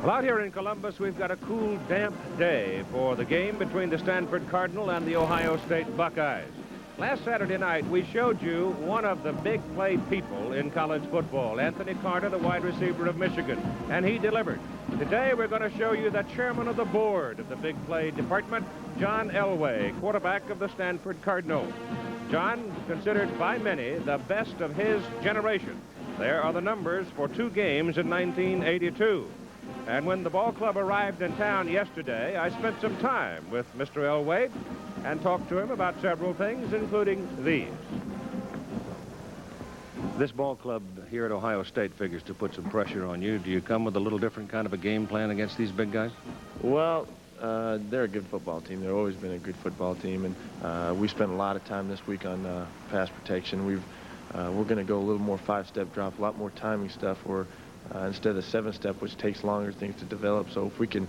Well, out here in Columbus, we've got a cool, damp day for the game between the Stanford Cardinal and the Ohio State Buckeyes. Last Saturday night, we showed you one of the big play people in college football, Anthony Carter, the wide receiver of Michigan, and he delivered. Today, we're going to show you the chairman of the board of the big play department, John Elway, quarterback of the Stanford Cardinal. John, considered by many the best of his generation. There are the numbers for 2 games in 1982. And when the ball club arrived in town yesterday, I spent some time with Mr. Elway and talked to him about several things, including these. This ball club here at Ohio State figures to put some pressure on you. Do you come with a little different kind of a game plan against these big guys? Well, they're a good football team. They've always been a good football team, and we spent a lot of time this week on pass protection. We're going to go a little more 5-step drop, a lot more timing stuff where instead of 7-step, which takes longer things to develop. So if we can,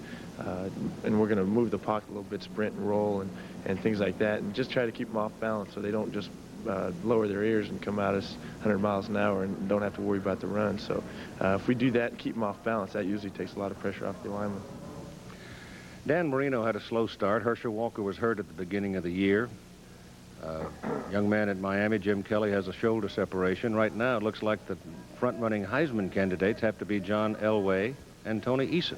and we're going to move the pocket a little bit, sprint and roll and things like that, and just try to keep them off balance so they don't just lower their ears and come at us 100 miles an hour and don't have to worry about the run. So if we do that and keep them off balance, that usually takes a lot of pressure off the lineman. Dan Marino had a slow start. Herschel Walker was hurt at the beginning of the year. Young man at Miami, Jim Kelly, has a shoulder separation. Right now, it looks like the front-running Heisman candidates have to be John Elway and Tony Eason.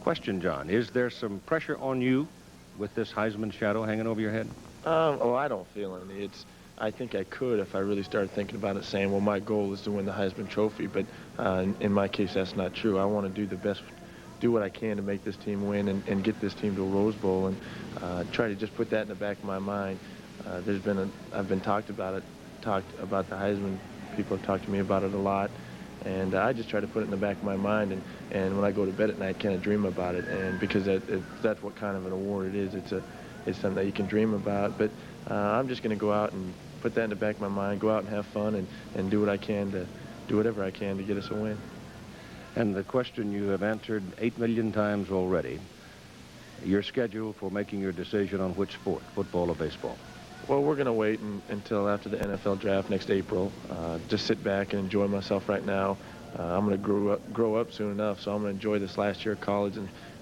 Question, John, is there some pressure on you with this Heisman shadow hanging over your head? Oh, I don't feel any. I think I could if I really started thinking about it, saying, well, my goal is to win the Heisman Trophy. But in my case, that's not true. I want to do what I can to make this team win and get this team to a Rose Bowl and try to just put that in the back of my mind. I've been talked about the Heisman. People have talked to me about it a lot, and I just try to put it in the back of my mind. And when I go to bed at night, kind of dream about it. And because that's what kind of an award it is. It's something that you can dream about. But I'm just going to go out and put that in the back of my mind. Go out and have fun and do what I can to do whatever I can to get us a win. And the question you have answered 8 million times already. Your schedule for making your decision on which sport, football or baseball? Well, we're going to wait until after the NFL draft next April. Just sit back and enjoy myself right now. I'm going to grow up soon enough, so I'm going to enjoy this last year of college.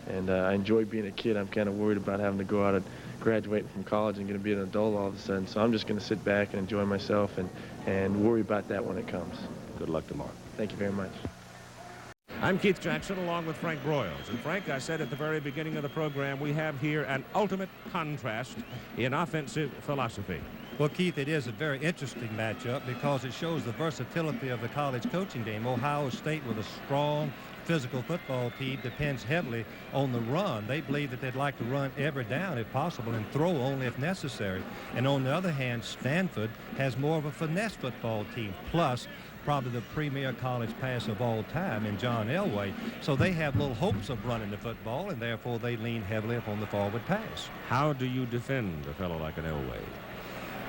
And I enjoy being a kid. I'm kind of worried about having to go out and graduating from college and going to be an adult all of a sudden. So I'm just going to sit back and enjoy myself and worry about that when it comes. Good luck tomorrow. Thank you very much. I'm Keith Jackson along with Frank Broyles. And Frank, I said at the very beginning of the program, we have here an ultimate contrast in offensive philosophy. Well, Keith, it is a very interesting matchup because it shows the versatility of the college coaching game. Ohio State, with a strong physical football team, depends heavily on the run. They believe that they'd like to run every down if possible and throw only if necessary. And on the other hand, Stanford has more of a finesse football team, plus probably the premier college pass of all time in John Elway. So they have little hopes of running the football, and therefore they lean heavily upon the forward pass. How do you defend a fellow like an Elway?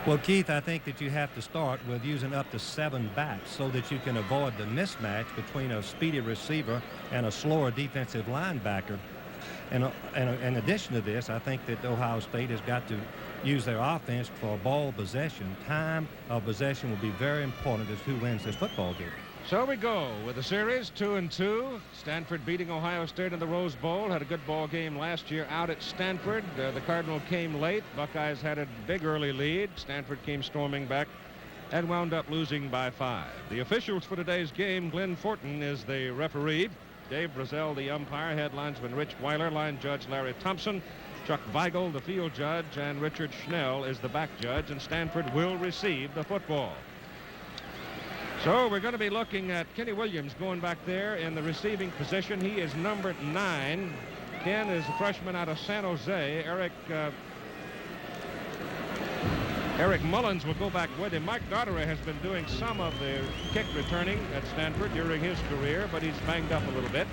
Well, Keith, I think that you have to start with using up to 7 backs so that you can avoid the mismatch between a speedy receiver and a slower defensive linebacker. And in addition to this, I think that Ohio State has got to use their offense for ball possession. Time of possession will be very important as who wins this football game. So we go with the series 2-2. Stanford beating Ohio State in the Rose Bowl. Had a good ball game last year out at Stanford. The Cardinal came late. Buckeyes had a big early lead. Stanford came storming back and wound up losing by 5. The officials for today's game, Glenn Fortin is the referee. Dave Brazel, the umpire. Head linesman Rich Weiler. Line judge Larry Thompson. Chuck Weigel, the field judge, and Richard Schnell is the back judge, and Stanford will receive the football. So we're going to be looking at Kenny Williams going back there in the receiving position. He is number 9. Ken is a freshman out of San Jose. Eric Mullins will go back with him. Mike Daugherty has been doing some of the kick returning at Stanford during his career, but he's banged up a little bit.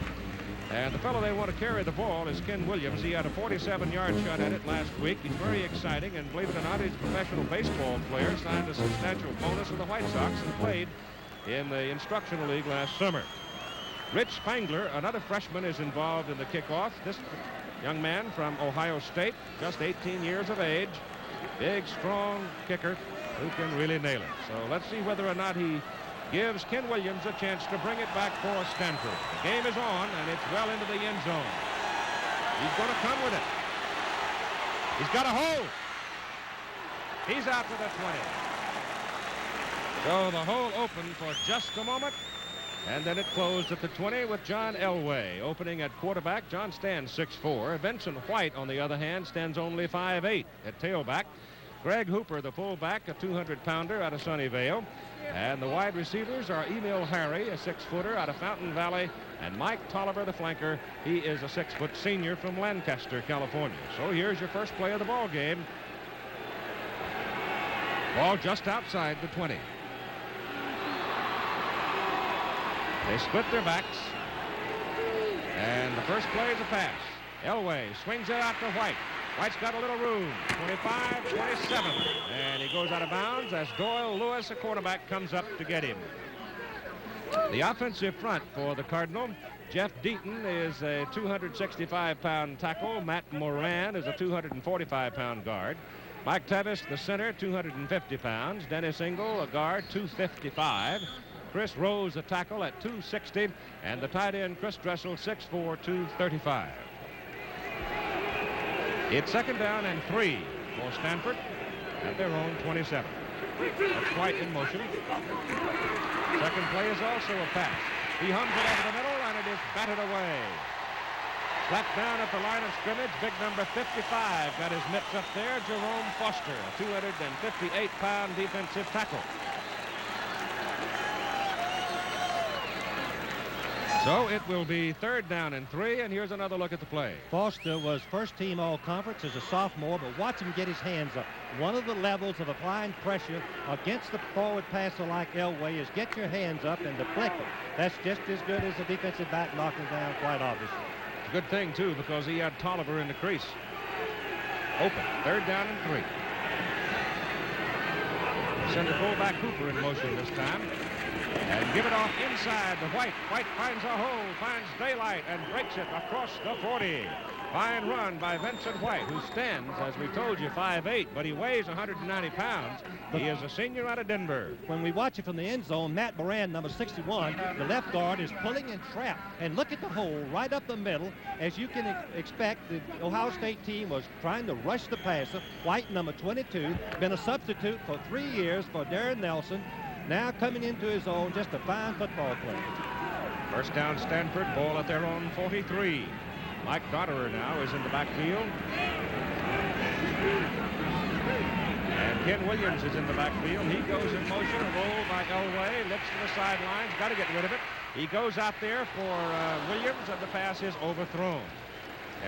And the fellow they want to carry the ball is Ken Williams. He had a 47-yard shot at it last week. He's very exciting, and believe it or not, he's a professional baseball player, signed a substantial bonus with the White Sox and played in the instructional league last summer. Rich Spangler, another freshman, is involved in the kickoff. This young man from Ohio State, just 18 years of age, big, strong kicker who can really nail it. So let's see whether or not he gives Ken Williams a chance to bring it back for Stanford. The game is on, and it's well into the end zone. He's going to come with it. He's got a hold. He's out to the 20. So the hole opened for just a moment, and then it closed at the 20 with John Elway opening at quarterback. John stands 6'4". Vincent White, on the other hand, stands only 5'8" at tailback. Greg Hooper, the fullback, a 200-pounder out of Sunnyvale. And the wide receivers are Emil Harry, a 6-footer out of Fountain Valley, and Mike Tolliver, the flanker. He is a 6-foot senior from Lancaster, California. So here's your first play of the ball game. Ball just outside the 20. They split their backs. And the first play is a pass. Elway swings it out to White. White's got a little room. 25, 27. And he goes out of bounds as Doyle Lewis, a cornerback, comes up to get him. The offensive front for the Cardinal. Jeff Deaton is a 265-pound tackle. Matt Moran is a 245-pound guard. Mike Tevis, the center, 250 pounds. Dennis Engel, a guard, 255. Chris Rose, a tackle, at 260. And the tight end, Chris Dressel, 6'4", 235. It's second down and 3 for Stanford at their own 27. That's White in motion. Second play is also a pass. He hums it over the middle, and it is batted away. Slapped down at the line of scrimmage. Big number 55 got his mitts up there. Jerome Foster, a 258-pound defensive tackle. So it will be third down and 3, and here's another look at the play. Foster was first-team all-conference as a sophomore, but watch him get his hands up. One of the levels of applying pressure against the forward passer like Elway is get your hands up and deflect it. That's just as good as a defensive back knocking down, quite obviously. It's a good thing, too, because he had Tolliver in the crease. Open, third down and 3. Send the fullback Cooper in motion this time. And give it off inside to White. White finds a hole, finds daylight, and breaks it across the 40. Fine run by Vincent White, who stands, as we told you, 5'8", but he weighs 190 pounds. He is a senior out of Denver. When we watch it from the end zone, Matt Moran, number 61, the left guard, is pulling and trapped. And look at the hole right up the middle. As you can expect, the Ohio State team was trying to rush the passer. White, number 22, been a substitute for 3 years for Darren Nelson. Now coming into his own, just a fine football player. First down Stanford, ball at their own 43. Mike Dotterer now is in the backfield. And Ken Williams is in the backfield. He goes in motion, a roll by Elway, looks to the sidelines, got to get rid of it. He goes out there for Williams, and the pass is overthrown.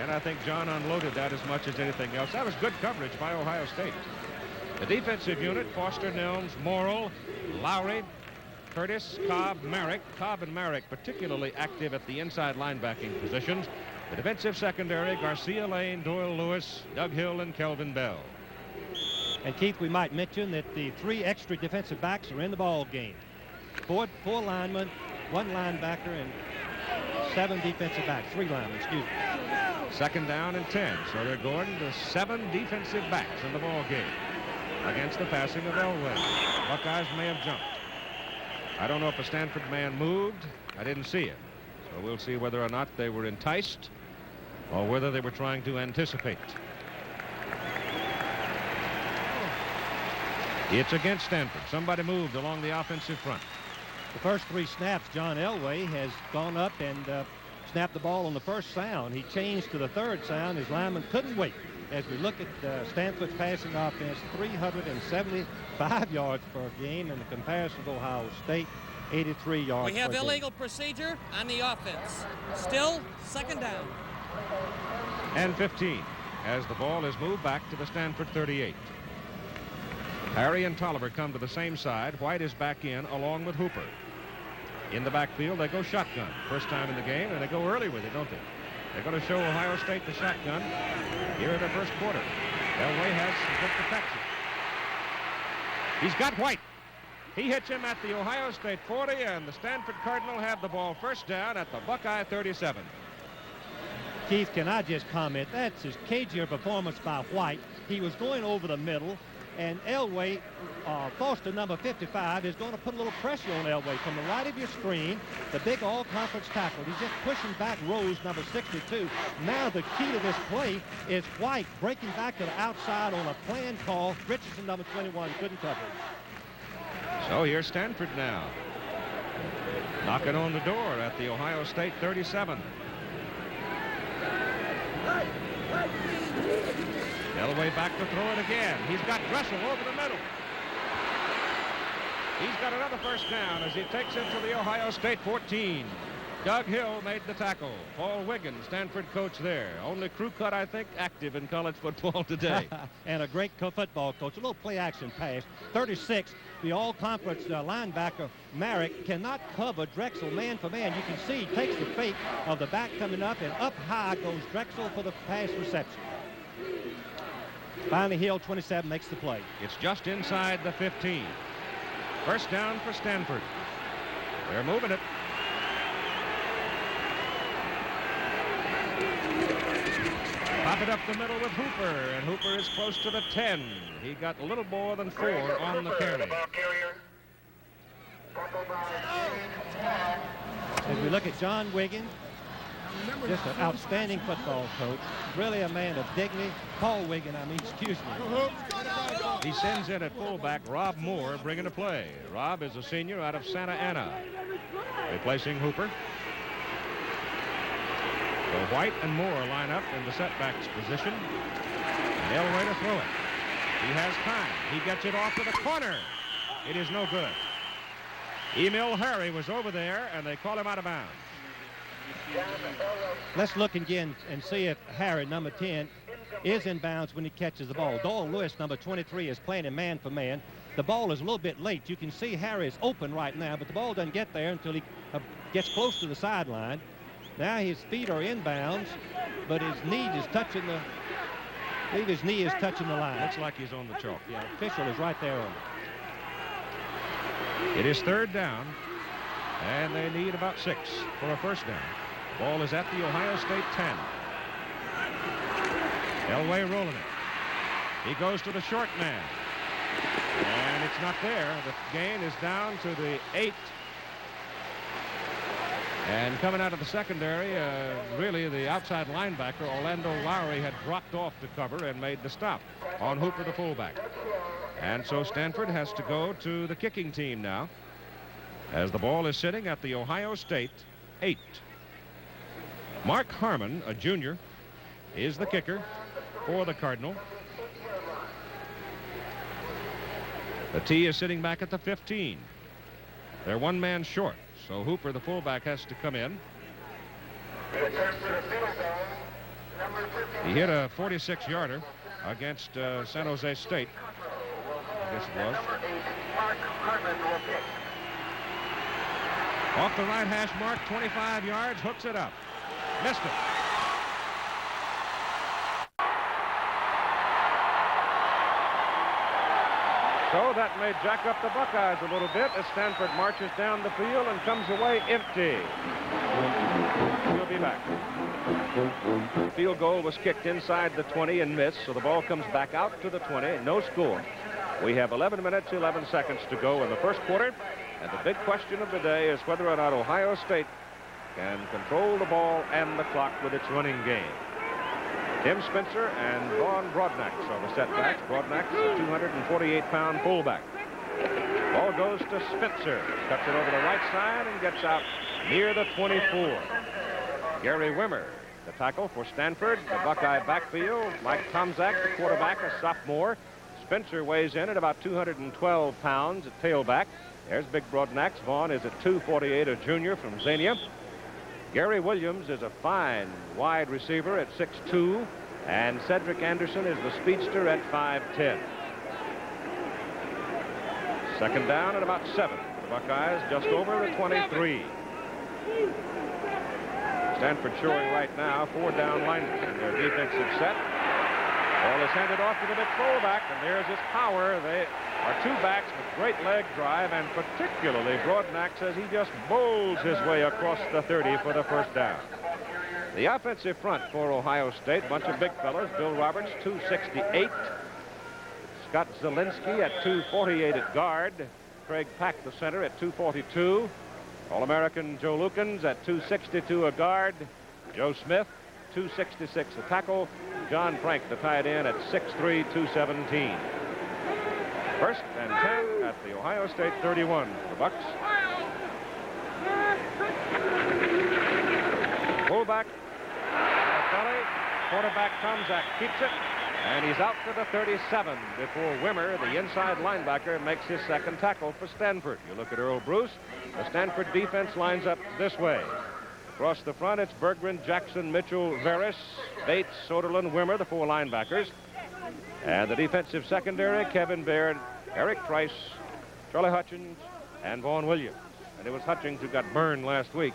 And I think John unloaded that as much as anything else. That was good coverage by Ohio State. The defensive unit, Foster, Nelms, Morrill, Lowry, Curtis, Cobb, Marek. Cobb and Marek particularly active at the inside linebacking positions. The defensive secondary, Garcia Lane, Doyle Lewis, Doug Hill, and Kelvin Bell. And Keith, we might mention that the 3 extra defensive backs are in the ball game. 4 linemen, 1 linebacker, and 7 defensive backs. 3 linemen, excuse me. Second down and 10. So they're going to 7 defensive backs in the ball game against the passing of Elway. Buckeyes may have jumped. I don't know if a Stanford man moved. I didn't see it. So we'll see whether or not they were enticed or whether they were trying to anticipate. It's against Stanford. Somebody moved along the offensive front. The first 3 snaps, John Elway has gone up and snapped the ball on the first sound. He changed to the third sound. His lineman couldn't wait. As we look at Stanford's passing offense, 375 yards per game in the comparison to Ohio State, 83 yards per game. We have illegal procedure on the offense. Still second down. And 15 as the ball is moved back to the Stanford 38. Harry and Tolliver come to the same side. White is back in along with Hooper. In the backfield, they go shotgun. First time in the game, and they go early with it, don't they? They're going to show Ohio State the shotgun here in the first quarter. Elway has some good protection. He's got White. He hits him at the Ohio State 40, and the Stanford Cardinal have the ball first down at the Buckeye 37. Keith, can I just comment? That's his cagier performance by White. He was going over the middle. And Elway, Foster number 55, is going to put a little pressure on Elway from the right of your screen. The big all-conference tackle. He's just pushing back Rose, number 62. Now the key to this play is White breaking back to the outside on a planned call. Richardson, number 21, couldn't cover it. So here's Stanford now, knocking on the door at the Ohio State 37. Elway back to throw it again. He's got Dressel over the middle. He's got another first down as he takes it to the Ohio State 14. Doug Hill made the tackle. Paul Wiggins, Stanford coach there. Only crew cut, I think, active in college football today. And a great football coach. A little play-action pass. 36, the all-conference linebacker, Marek, cannot cover Drexel man for man. You can see he takes the fake of the back coming up, and up high goes Drexel for the pass reception. Finally, Hill, 27, makes the play. It's just inside the 15. First down for Stanford. They're moving it. Pop it up the middle with Hooper, and Hooper is close to the 10. He got a little more than 4 on the carry. As we look at John Wiggins, just an outstanding football coach, really a man of dignity. Paul Wiggins, excuse me. He sends in at fullback Rob Moore, bringing a play. Rob is a senior out of Santa Ana, replacing Hooper. So White and Moore line up in the setbacks position. And Elway to throw it. He has time. He gets it off to the corner. It is no good. Emil Harry was over there, and they call him out of bounds. Let's look again and see if Harry, number 10, is in bounds when he catches the ball. Doyle Lewis, number 23, is playing in man for man. The ball is a little bit late. You can see Harry is open right now, but the ball doesn't get there until he gets close to the sideline. Now his feet are in bounds, but his knee is touching the, I believe his knee is touching the line. Looks like he's on the chalk. Yeah, official is right there on it. It is third down, and they need about 6 for a first down. Ball is at the Ohio State 10. Elway rolling it. He goes to the short man, and it's not there. The gain is down to the 8. And coming out of the secondary, really the outside linebacker, Orlando Lowry, had dropped off to cover and made the stop on Hooper, the fullback. And so Stanford has to go to the kicking team now, as the ball is sitting at the Ohio State 8. Mark Harmon, a junior, is the kicker for the Cardinal. The T is sitting back at the 15. They're one man short. So Hooper, the fullback, has to come in. He hit a 46-yarder against San Jose State. I guess it was. Off the right hash mark, 25 yards, hooks it up. Missed it. So that may jack up the Buckeyes a little bit as Stanford marches down the field and comes away empty. We'll be back. The field goal was kicked inside the 20 and missed, so the ball comes back out to the 20. No score. We have 11 minutes, 11 seconds to go in the first quarter, and the big question of the day is whether or not Ohio State can control the ball and the clock with its running game. Tim Spencer and Vaughn Brodnax are the setbacks. Brodnax is a 248-pound fullback. Ball goes to Spencer. Cuts it over the right side and gets out near the 24. Gary Wimmer, the tackle for Stanford. The Buckeye backfield. Mike Tomczak, the quarterback, a sophomore. Spencer weighs in at about 212 pounds at tailback. There's big Brodnax. Vaughn is at 248, a junior from Xenia. Gary Williams is a fine wide receiver at 6'2", and Cedric Anderson is the speedster at 5'10". Second down at about 7. The Buckeyes just over the 23. Stanford showing right now 4 down linemen in their defensive set. Ball is handed off to the big fullback, and there's his power. They are 2 backs with great leg drive, and particularly Brodnax as he just bowls his way across the 30 for the first down. The offensive front for Ohio State, bunch of big fellas. Bill Roberts, 268. Scott Zielinski at 248 at guard. Craig Pack, the center, at 242. All-American Joe Lukens at 262 a guard. Joe Smith, 266 a tackle. John Frank, the tight end, at 6'3", 217. First and 10 at the Ohio State 31 for the Bucks. Fullback, Kelly. Quarterback Tomczak keeps it, and he's out to the 37 before Wimmer, the inside linebacker, makes his second tackle for Stanford. You look at Earl Bruce. The Stanford defense lines up this way. Across the front, it's Berggren, Jackson, Mitchell, Veris, Bates, Soderlund, Wimmer, the 4 linebackers. And the defensive secondary, Kevin Baird, Eric Price, Charlie Hutchins, and Vaughn Williams. And it was Hutchins who got burned last week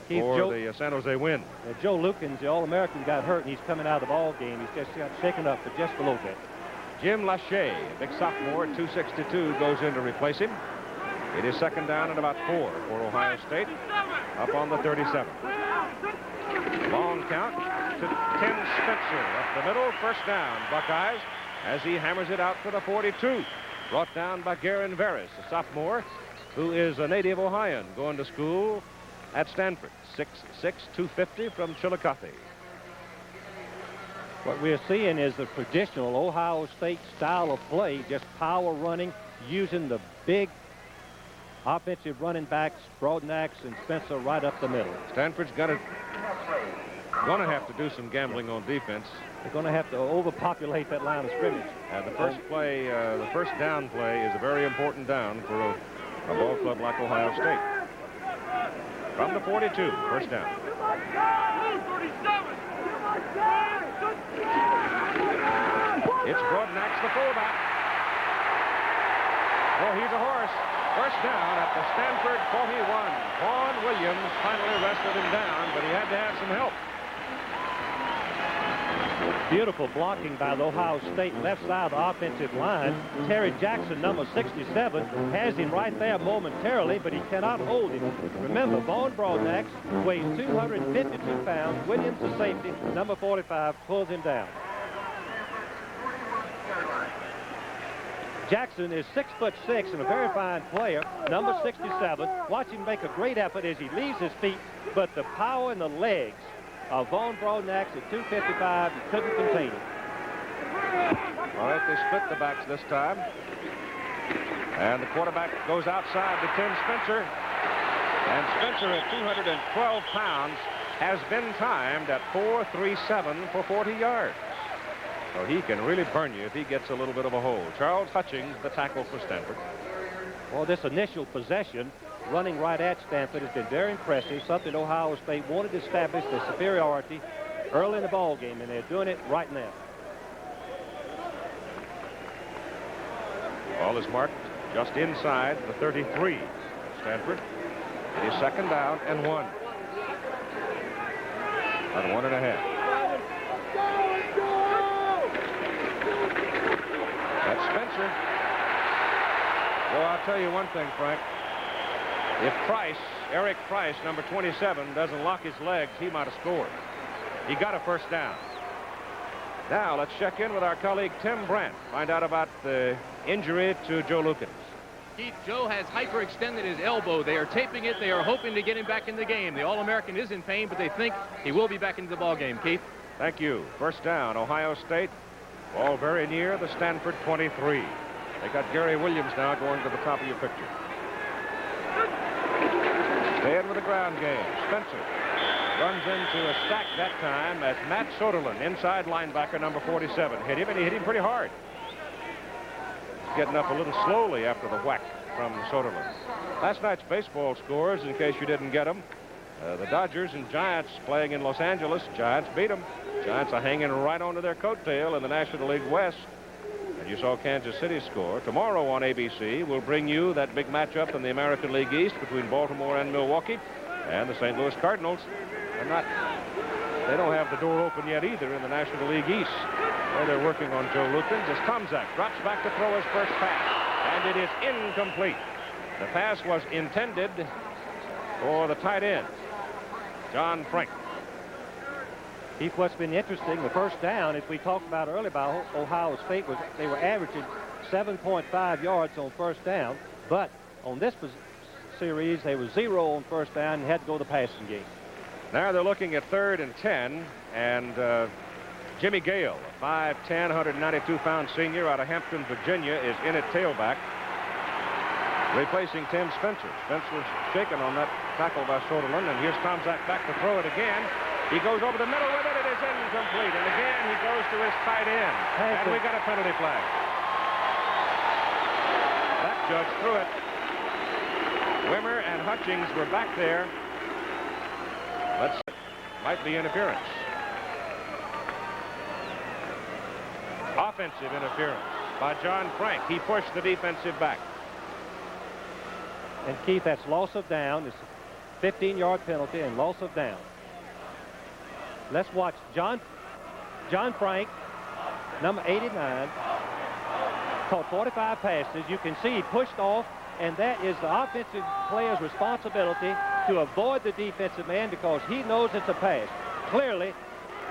for the San Jose win. Joe Lukens, the All-American, got hurt, and he's coming out of the ball game. He's just got shaken up for just a little bit. Jim Lachey, big sophomore, 262, goes in to replace him. It is second down and about 4 for Ohio State, up on the 37. Long count to Tim Spencer up the middle. First down, Buckeyes, as he hammers it out to the 42. Brought down by Garen Veris, a sophomore who is a native Ohioan going to school at Stanford. 6'6", 250 from Chillicothe. What we're seeing is the traditional Ohio State style of play, just power running, using the big offensive running backs, Broadnax and Spencer, right up the middle. Stanford's going to have to do some gambling on defense. They're going to have to overpopulate that line of scrimmage. And the first play, the first down play, is a very important down for a ball club like Ohio State. From the 42, first down. It's Broadnax, the fullback. Oh, he's a horse. First down at the Stanford 41. Vaughn Williams finally wrestled him down, but he had to have some help. Beautiful blocking by the Ohio State left side of the offensive line. Terry Jackson, number 67, has him right there momentarily, but he cannot hold him. Remember, Vaughn Broadnax weighs 252 pounds. Williams, the safety, number 45, pulls him down. Jackson is 6'6" and a very fine player, number 67. Watch him make a great effort as he leaves his feet, but the power in the legs of Vaughn Broadnax at 255, he couldn't contain him. All right, they split the backs this time. And the quarterback goes outside to Tim Spencer. And Spencer at 212 pounds has been timed at 4.37 for 40 yards. So he can really burn you if he gets a little bit of a hold. Charles Hutchings, the tackle for Stanford. Well, this initial possession, running right at Stanford, has been very impressive. Something Ohio State wanted to establish their superiority early in the ball game, and they're doing it right now. Ball is marked just inside the 33. Stanford. It is second down and 1. About 1.5. That's Spencer. Well, I'll tell you one thing, Frank. If Price, Eric Price, number 27, doesn't lock his legs, he might have scored. He got a first down. Now, let's check in with our colleague Tim Brandt. Find out about the injury to Joe Lukens. Keith, Joe has hyperextended his elbow. They are taping it. They are hoping to get him back in the game. The All-American is in pain, but they think he will be back into the ball game. Keith? Thank you. First down, Ohio State. Ball very near the Stanford 23. They got Gary Williams now going to the top of your picture. Staying with the ground game. Spencer runs into a sack that time as Matt Soderlund, inside linebacker, number 47, hit him, and he hit him pretty hard. He's getting up a little slowly after the whack from Soderlund. Last night's baseball scores, in case you didn't get them, the Dodgers and Giants playing in Los Angeles. Giants beat them. Giants are hanging right onto their coattail in the National League West. And you saw Kansas City score. Tomorrow on ABC, we'll bring you that big matchup in the American League East between Baltimore and Milwaukee. And the St. Louis Cardinals they don't have the door open yet either in the National League East. Well, they're working on Joe Lukens as Tomczak drops back to throw his first pass. And it is incomplete. The pass was intended for the tight end, John Frank. Keith, what's been interesting, the first down, as we talked about earlier by Ohio State, was they were averaging 7.5 yards on first down, but on this series, they were 0 on first down and had to go to the passing game. Now they're looking at 3rd and 10, and Jimmy Gale, a 5'10", 192-pound senior out of Hampton, Virginia, is in at tailback, replacing Tim Spencer. Spencer's shaken on that tackle by Soderlund, and here's Tomczak back to throw it again. He goes over the middle with it. It is incomplete. And again, he goes to his tight end. And we got a penalty flag. That judge threw it. Wimmer and Hutchings were back there. Might be interference. Offensive interference by John Frank. He pushed the defensive back. And Keith, that's loss of down. It's a 15-yard penalty and loss of down. Let's watch John Frank, number 89, caught 45 passes. You can see he pushed off, and that is the offensive player's responsibility to avoid the defensive man because he knows it's a pass. Clearly,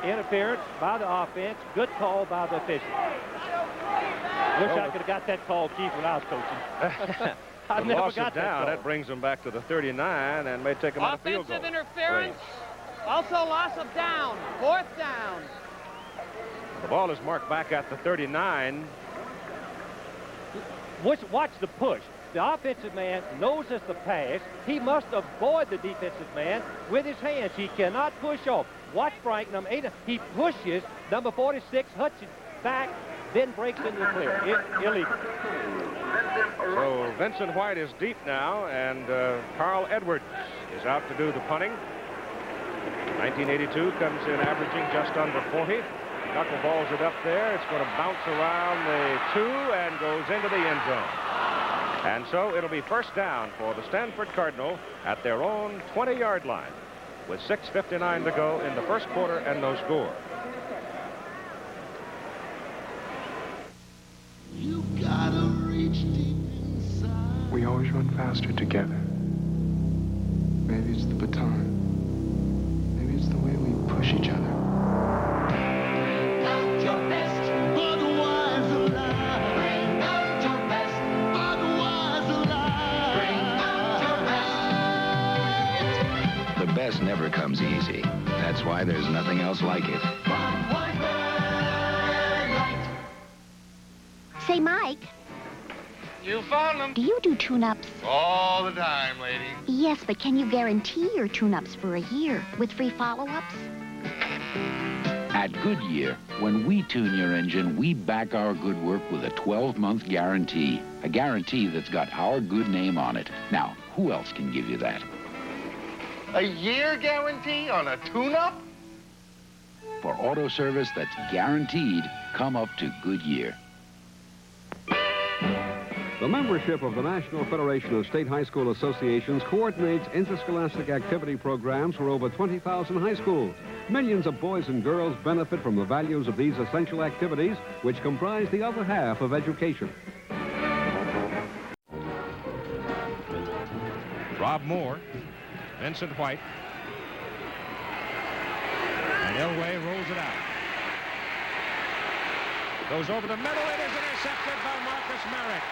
interference by the offense. Good call by the official. Wish I could have got that call, Keith, when I was coaching. I never loss got of down. That brings them back to the 39 and may take them out of field goal. Offensive interference. Also loss of down. 4th down. The ball is marked back at the 39. Watch the push. The offensive man knows it's the pass. He must avoid the defensive man with his hands. He cannot push off. Watch Frank, number 8. He pushes number 46, Hutchins, back, then breaks into the clear. Illegal. So Vincent White is deep now, and Carl Edwards is out to do the punting. 1982 comes in averaging just under 40. Knuckleballs it up there. It's going to bounce around the 2 and goes into the end zone. And so it'll be first down for the Stanford Cardinal at their own 20-yard line with 6:59 to go in the first quarter and no score. You gotta reach deep inside. We always run faster together. Maybe it's the baton. Maybe it's the way we push each other. Bring out your best, Budweiser alive. Bring out your best, Budweiser alive. Bring out your best. The best never comes easy. That's why there's nothing else like it. Say, Mike. You found them. Do you do tune-ups? All the time, lady. Yes, but can you guarantee your tune-ups for a year with free follow-ups? At Goodyear, when we tune your engine, we back our good work with a 12-month guarantee. A guarantee that's got our good name on it. Now, who else can give you that? A year guarantee on a tune-up? For auto service that's guaranteed, come up to Goodyear. The membership of the National Federation of State High School Associations coordinates interscholastic activity programs for over 20,000 high schools. Millions of boys and girls benefit from the values of these essential activities, which comprise the other half of education. Rob Moore, Vincent White, and Elway rolls it out. Goes over the middle. It is intercepted by Marcus Marek.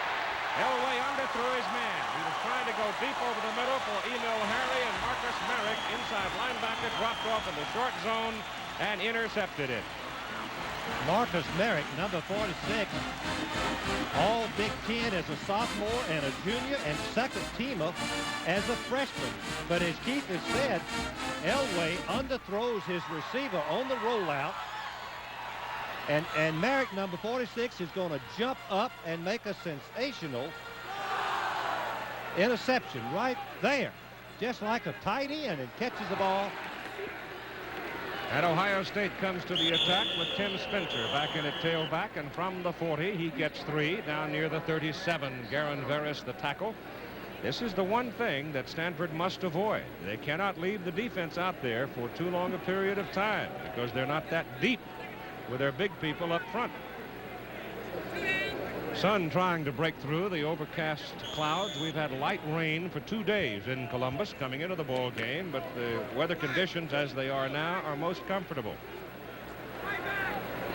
Elway underthrew his man. He was trying to go deep over the middle for Emil Harley, and Marcus Marek, inside linebacker, dropped off in the short zone and intercepted it. Marcus Marek, number 46, all Big Ten as a sophomore and a junior and second teamer as a freshman. But as Keith has said, Elway underthrows his receiver on the rollout. And Marek, number 46, is going to jump up and make a sensational interception right there. Just like a tight end, and catches the ball. And Ohio State comes to the attack with Tim Spencer back in at tailback, and from the 40 he gets 3 down near the 37. Garin Veris the tackle. This is the one thing that Stanford must avoid. They cannot leave the defense out there for too long a period of time because they're not that deep with their big people up front. Sun trying to break through the overcast clouds. We've had light rain for 2 days in Columbus coming into the ball game, but the weather conditions as they are now are most comfortable.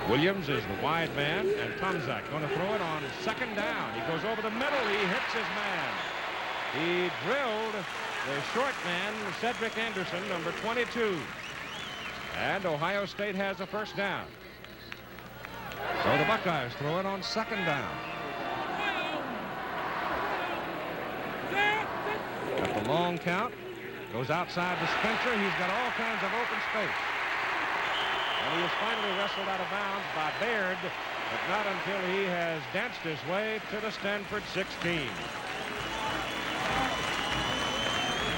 Williams is the wide man, and Tomczak going to throw it on second down. He goes over the middle. He hits his man. He drilled the short man, Cedric Anderson, number 22. And Ohio State has a first down. So the Buckeyes throw it on second down. Got the long count. Goes outside to Spencer. He's got all kinds of open space. And he is finally wrestled out of bounds by Baird, but not until he has danced his way to the Stanford 16.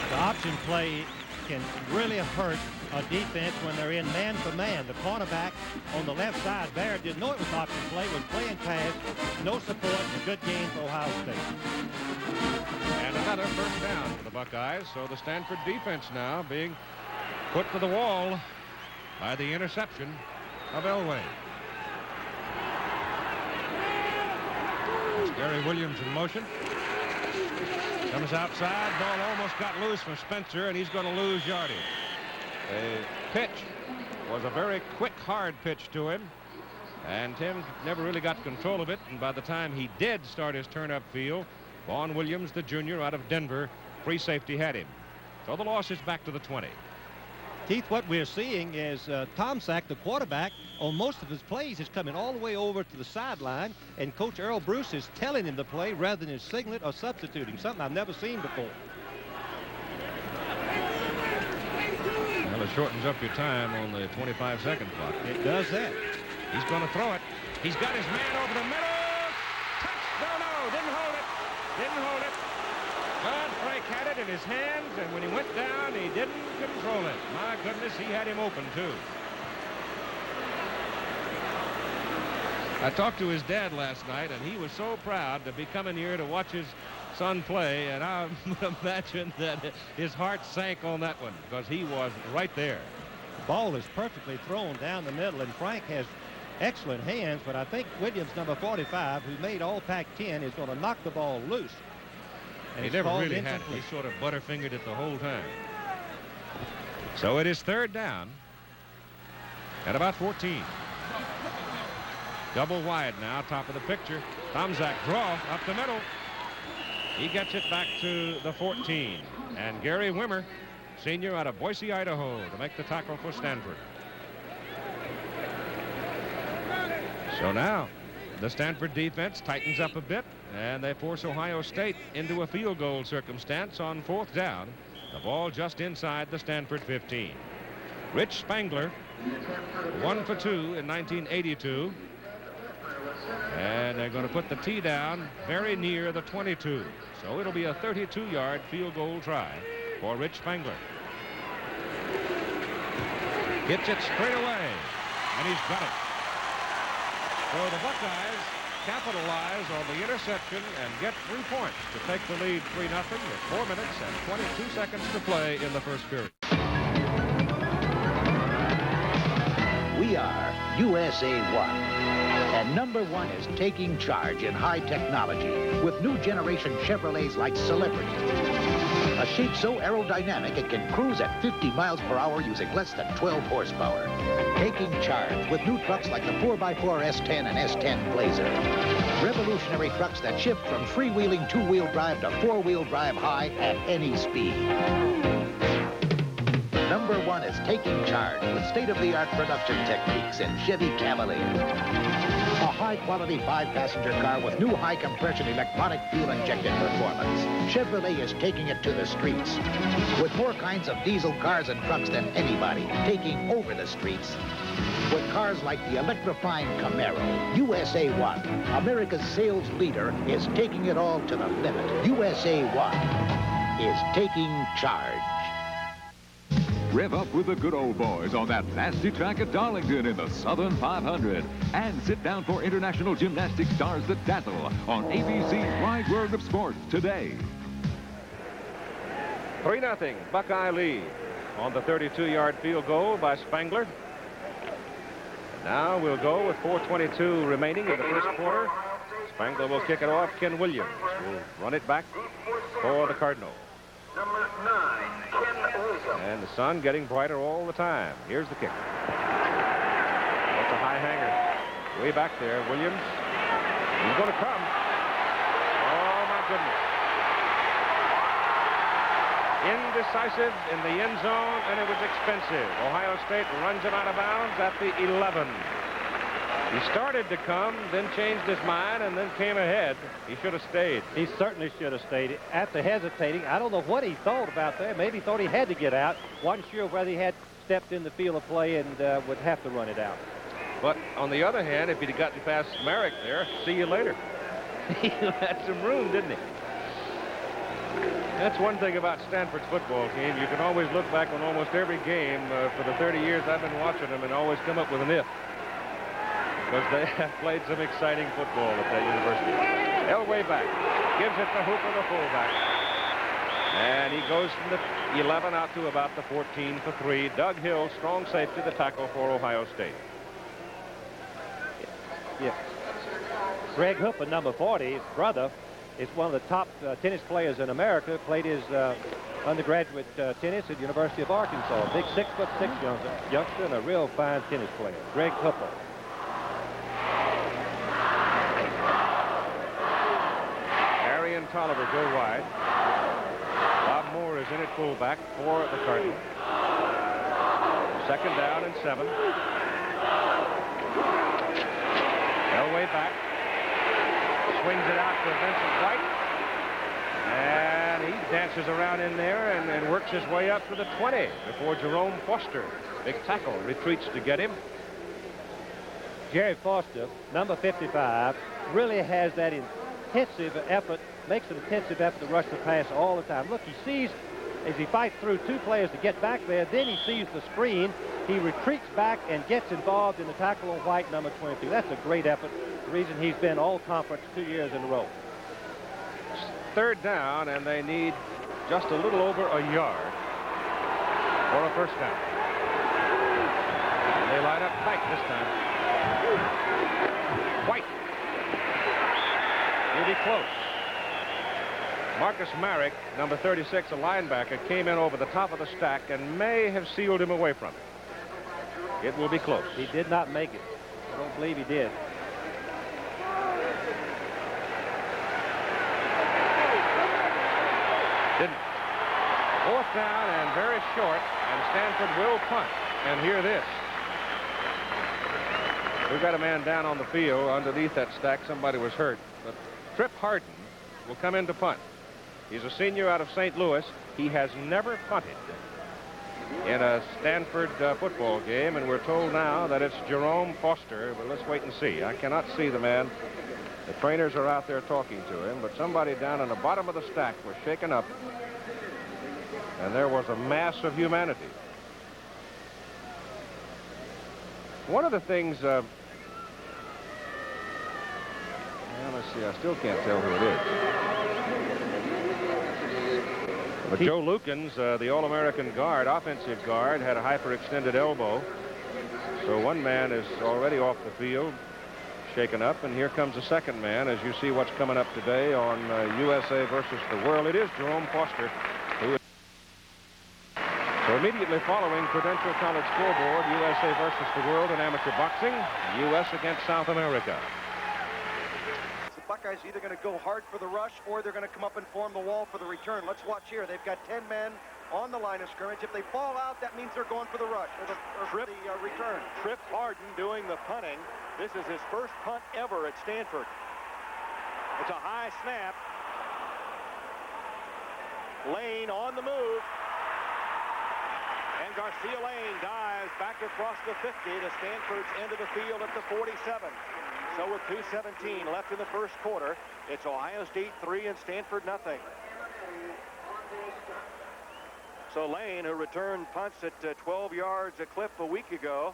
The option play can really hurt a defense when they're in man-to-man. The cornerback on the left side, Baird, didn't know it was option play, was playing pass, no support, and a good game for Ohio State. And another first down for the Buckeyes. So the Stanford defense now being put to the wall by the interception of Elway. There's Gary Williams in motion. Comes outside. Ball almost got loose from Spencer, and he's going to lose yardage. The pitch was a very quick, hard pitch to him, and Tim never really got control of it. And by the time he did start his turn upfield, Vaughn Williams, the junior out of Denver, free safety had him. So the loss is back to the 20. Keith, what we're seeing is Tomczak, the quarterback, on most of his plays is coming all the way over to the sideline, and Coach Earl Bruce is telling him to play rather than signaling or substituting, something I've never seen before. Well, it shortens up your time on the 25-second clock. It does that. He's going to throw it. He's got his man over the middle. No, didn't hold it. Didn't hold it. John Frank had it in his hands, and when he went down, he didn't control it. My goodness, he had him open, too. I talked to his dad last night, and he was so proud to be coming here to watch his son play, and I imagine that his heart sank on that one because he was right there. The ball is perfectly thrown down the middle, and Frank has excellent hands, but I think Williams, number 45, who made all Pac-10, is going to knock the ball loose. And he never really had it. He sort of butterfingered it the whole time. So it is third down at about 14. Double wide now, top of the picture. Tomczak draw up the middle. He gets it back to the 14. And Gary Wimmer, senior out of Boise, Idaho, to make the tackle for Stanford. So now the Stanford defense tightens up a bit, and they force Ohio State into a field goal circumstance on fourth down. The ball just inside the Stanford 15. Rich Spangler, 1 for 2 in 1982. And they're going to put the tee down very near the 22. So it'll be a 32-yard field goal try for Rich Spangler. Gets it straight away, and he's got it. So the Buckeyes capitalize on the interception and get 3 points to take the lead 3-0 with 4 minutes and 22 seconds to play in the first period. We are USA 1. And number 1 is taking charge in high technology with new generation Chevrolets like Celebrity. A shape so aerodynamic it can cruise at 50 miles per hour using less than 12 horsepower. Taking charge with new trucks like the 4x4 S10 and S10 Blazer. Revolutionary trucks that shift from freewheeling two-wheel drive to four-wheel drive high at any speed. Number 1 is taking charge with state-of-the-art production techniques in Chevy Cavalier. A high-quality 5-passenger car with new high-compression electronic fuel-injected performance. Chevrolet is taking it to the streets. With more kinds of diesel cars and trucks than anybody, taking over the streets. With cars like the electrifying Camaro, USA 1, America's sales leader, is taking it all to the limit. USA 1 is taking charge. Rev up with the good old boys on that nasty track at Darlington in the Southern 500. And sit down for international gymnastic stars that dazzle on ABC's Wide World of Sports today. 3-0 Buckeye lead on the 32-yard field goal by Spangler. Now we'll go with 4:22 remaining in the first quarter. Spangler will kick it off. Ken Williams will run it back for the Cardinals. Number 9, Ken Williams. And the sun getting brighter all the time. Here's the kick. That's a high hanger. Way back there, Williams. He's going to come. Oh, my goodness. Indecisive in the end zone, and it was expensive. Ohio State runs him out of bounds at the 11. He started to come, then changed his mind, and then came ahead. He should have stayed. He certainly should have stayed. After hesitating, I don't know what he thought about there. Maybe he thought he had to get out. Wasn't sure whether he had stepped in the field of play and would have to run it out. But on the other hand, if he'd have gotten past Marek there, see you later. He had some room, didn't he? That's one thing about Stanford's football team. You can always look back on almost every game for the 30 years I've been watching them and always come up with an if. Because they have played some exciting football at that university. Elway back. Gives it to Hooper, the fullback. And he goes from the 11 out to about the 14 for 3. Doug Hill, strong safety, the tackle for Ohio State. Yeah. Greg Hooper, number 40, his brother, is one of the top tennis players in America. Played his undergraduate tennis at the University of Arkansas. Big 6'6" youngster and a real fine tennis player. Greg Hooper. Harry and Tolliver go wide. Bob Moore is in at fullback for the Cardinals. 2nd down and 7. Elway back. Swings it out to Vincent White. And he dances around in there and works his way up to the 20 before Jerome Foster, big tackle, retreats to get him. Jerry Foster, number 55, really has that intensive effort, makes an intensive effort to rush the pass all the time. Look, he sees as he fights through 2 players to get back there, then he sees the screen. He retreats back and gets involved in the tackle on White, number 22. That's a great effort. The reason he's been all-conference 2 years in a row. 3rd down, and they need just a little over a yard for a 1st down. And they line up tight this time. White. He'll be close. Marcus Marek, number 36, a linebacker, came in over the top of the stack and may have sealed him away from it. It will be close. He did not make it. I don't believe he did. Didn't. 4th down and very short, and Stanford will punt. And hear this. We've got a man down on the field underneath that stack. Somebody was hurt. But Trip Harden will come in to punt. He's a senior out of St. Louis. He has never punted in a Stanford football game, and we're told now that it's Jerome Foster. But let's wait and see. I cannot see the man. The trainers are out there talking to him, but somebody down in the bottom of the stack was shaken up, and there was a mass of humanity. One of the things, well, let's see, I still can't tell who it is. But Joe Lukens, the All-American guard, offensive guard, had a hyperextended elbow. So one man is already off the field, shaken up, and here comes the second man as you see what's coming up today on USA versus the World. It is Jerome Foster who is. So immediately following Prudential College scoreboard, USA versus the World in amateur boxing, U.S. against South America. The Buckeyes either going to go hard for the rush or they're going to come up and form the wall for the return. Let's watch here. They've got 10 men on the line of scrimmage. If they fall out, that means they're going for the rush or the return. Trip Harden doing the punting. This is his first punt ever at Stanford. It's a high snap. Lane on the move. And Garcia Lane dives back across the 50 to Stanford's end of the field at the 47. So with 2:17 left in the first quarter, it's Ohio State 3 and Stanford nothing. So Lane, who returned punts at 12 yards a clip a week ago,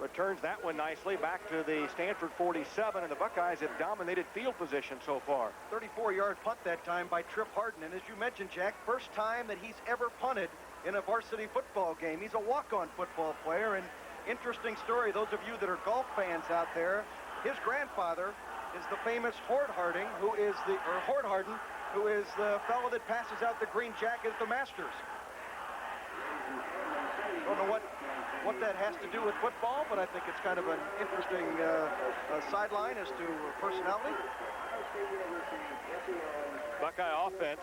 returns that one nicely back to the Stanford 47, and the Buckeyes have dominated field position so far. 34-yard punt that time by Trip Harden, and as you mentioned, Jack, first time that he's ever punted in a varsity football game. He's a walk-on football player, and interesting story, those of you that are golf fans out there, his grandfather is the famous Hord Harden, who is the fellow that passes out the green jacket at the Masters. Don't know what what that has to do with football, but I think it's kind of an interesting sideline as to personality. Buckeye offense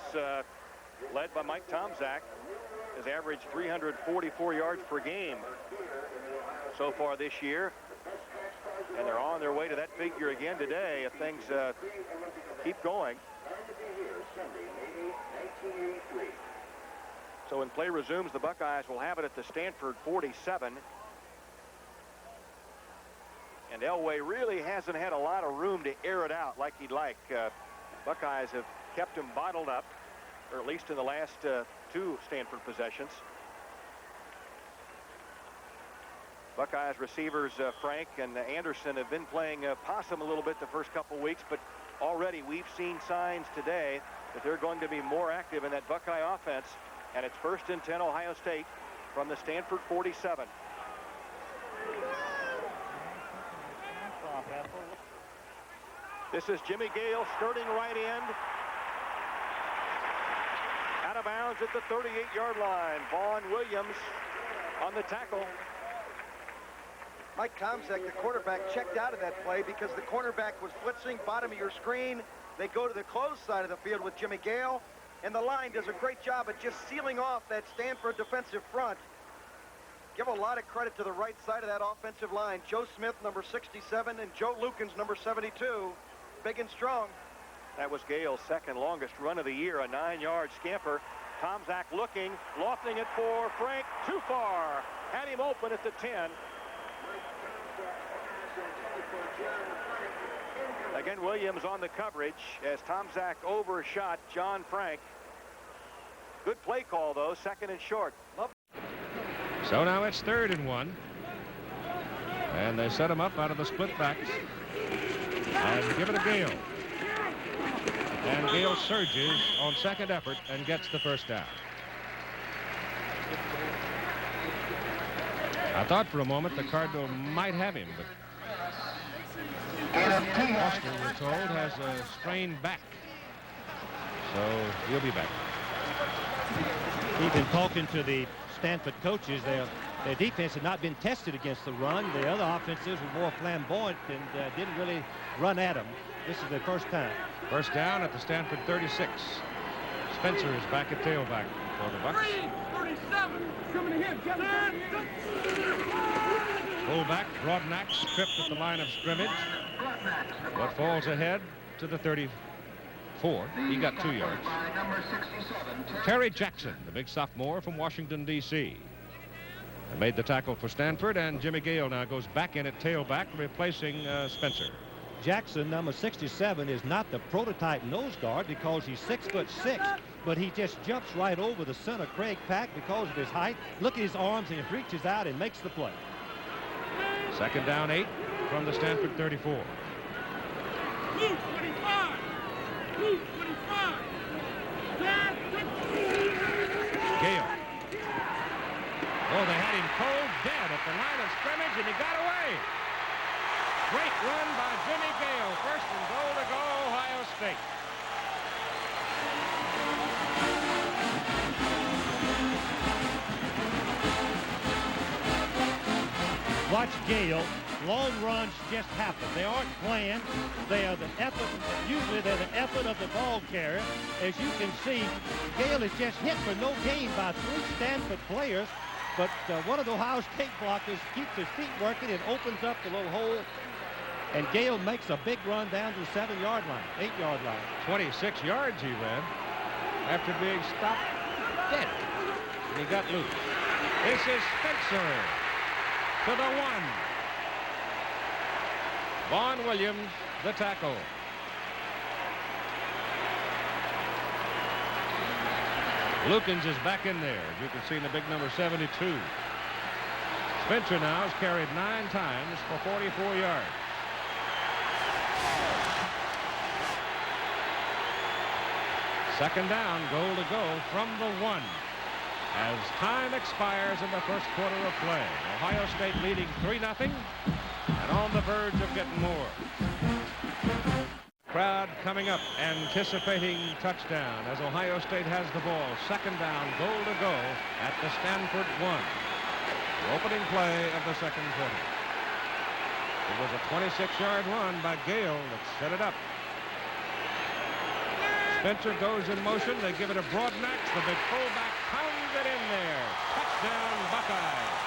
led by Mike Tomczak has averaged 344 yards per game so far this year. And they're on their way to that figure again today if things keep going. So when play resumes, the Buckeyes will have it at the Stanford 47. And Elway really hasn't had a lot of room to air it out like he'd like. Buckeyes have kept him bottled up, or at least in the last two Stanford possessions. Buckeyes receivers Frank and Anderson have been playing possum a little bit the first couple weeks, but already we've seen signs today that they're going to be more active in that Buckeye offense. And it's 1st and 10 Ohio State from the Stanford 47. This is Jimmy Gale skirting right end. Out of bounds at the 38-yard line. Vaughn Williams on the tackle. Mike Tomczak, the quarterback, checked out of that play because the cornerback was blitzing bottom of your screen. They go to the closed side of the field with Jimmy Gale, and the line does a great job at just sealing off that Stanford defensive front. Give a lot of credit to the right side of that offensive line. Joe Smith, number 67, and Joe Lukens, number 72, big and strong. That was Gale's second longest run of the year, a 9-yard scamper. Tomczak looking, lofting it for Frank, too far. Had him open at the 10. Again, Williams on the coverage as Tomczak overshot John Frank. Good play call, though, 2nd and short. So now it's 3rd and 1. And they set him up out of the split backs. And give it to Gale. And Gale surges on second effort and gets the first down. I thought for a moment the Cardinal might have him, but Foster, we're told, has a sprained back. So he'll be back. He's been talking to the Stanford coaches. Their defense had not been tested against the run. The other offenses were more flamboyant and didn't really run at them. This is their first time. First down at the Stanford 36. Spencer is back at tailback for the Bucks. 37, coming ahead. Fullback, Broadnax, tripped at the line of scrimmage, but falls ahead to the 34. He got 2 yards. Terry Jackson, the big sophomore from Washington, D.C., made the tackle for Stanford, and Jimmy Gale now goes back in at tailback, replacing Spencer. Jackson, number 67, is not the prototype nose guard because he's 6'6", but he just jumps right over the center Craig Pack because of his height. Look at his arms, and he reaches out and makes the play. 2nd down 8 from the Stanford 34. Blue 25. Blue 25. Gale. Oh, they had him cold dead at the line of scrimmage, and he got away. Great run by Jimmy Gale. 1st and goal to go, Ohio State. Watch Gale. Long runs just happen. They aren't planned. They are the effort. Usually they're the effort of the ball carrier. As you can see, Gale is just hit for no gain by 3 Stanford players. But one of the Ohio State blockers keeps his feet working and opens up the little hole. And Gale makes a big run down to the 7-yard line, 8-yard line. 26 yards he ran after being stopped dead. And he got loose. This is Spencer to the 1. Vaughn Williams, the tackle. Lukens is back in there, as you can see in the big number 72. Spencer now has carried 9 times for 44 yards. Second down, goal to go from the 1. As time expires in the first quarter of play. Ohio State leading 3-0 and on the verge of getting more. Crowd coming up, anticipating touchdown as Ohio State has the ball. Second down, goal to go at the Stanford 1. The opening play of the second quarter. It was a 26-yard run by Gale that set it up. Spencer goes in motion. They give it to Broadnax. The big fullback pounds it in there. Touchdown, Buckeyes.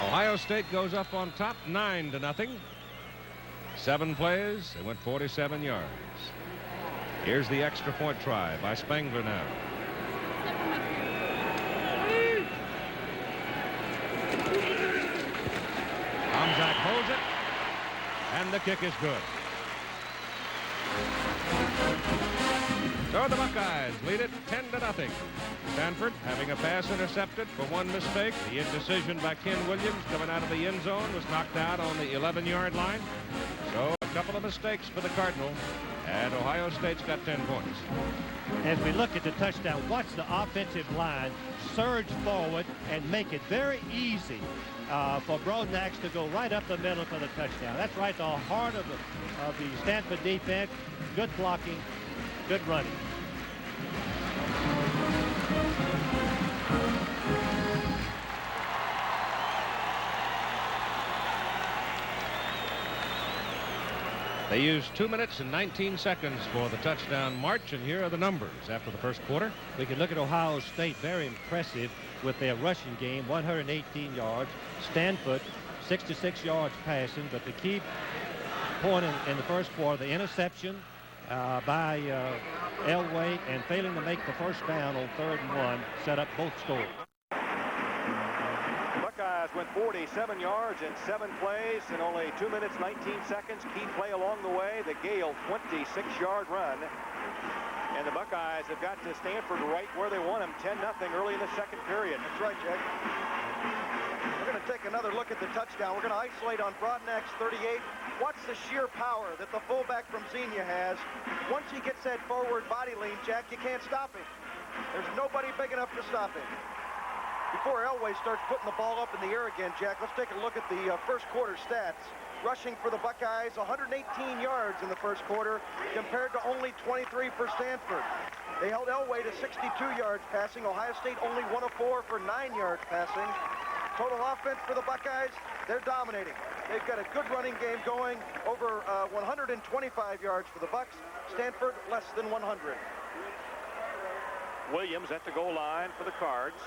Ohio State goes up on top 9-0. 7 plays. They went 47 yards. Here's the extra point try by Spangler now. Tomczak holds it, and the kick is good. So the Buckeyes lead it 10-0. Stanford having a pass intercepted for one mistake. The indecision by Ken Williams coming out of the end zone was knocked out on the 11-yard line. So a couple of mistakes for the Cardinal, and Ohio State's got 10 points. As we look at the touchdown, watch the offensive line surge forward and make it very easy for Broadnax to go right up the middle for the touchdown. That's right, the heart of the Stanford defense. Good blocking, good running. They used 2 minutes and 19 seconds for the touchdown march, and here are the numbers after the first quarter. We can look at Ohio State, very impressive with their rushing game, 118 yards. Stanford, 66 yards passing, but the key point in the first quarter, the interception by Elway and failing to make the first down on 3rd and 1 set up both scores. Buckeyes went 47 yards in 7 plays in only 2 minutes, 19 seconds. Key play along the way, the Gale 26-yard run. And the Buckeyes have got to Stanford right where they want them, 10-0 early in the second period. That's right, Jack. We're going to take another look at the touchdown. We're going to isolate on Broadnax 38. Watch the sheer power that the fullback from Xenia has. Once he gets that forward body lean, Jack, you can't stop him. There's nobody big enough to stop him. Before Elway starts putting the ball up in the air again, Jack, let's take a look at the first quarter stats. Rushing for the Buckeyes, 118 yards in the first quarter compared to only 23 for Stanford. They held Elway to 62 yards passing. Ohio State only 1 of 4 for 9 yards passing. Total offense for the Buckeyes, they're dominating. They've got a good running game going, over 125 yards for the Bucks. Stanford less than 100. Williams at the goal line for the Cards.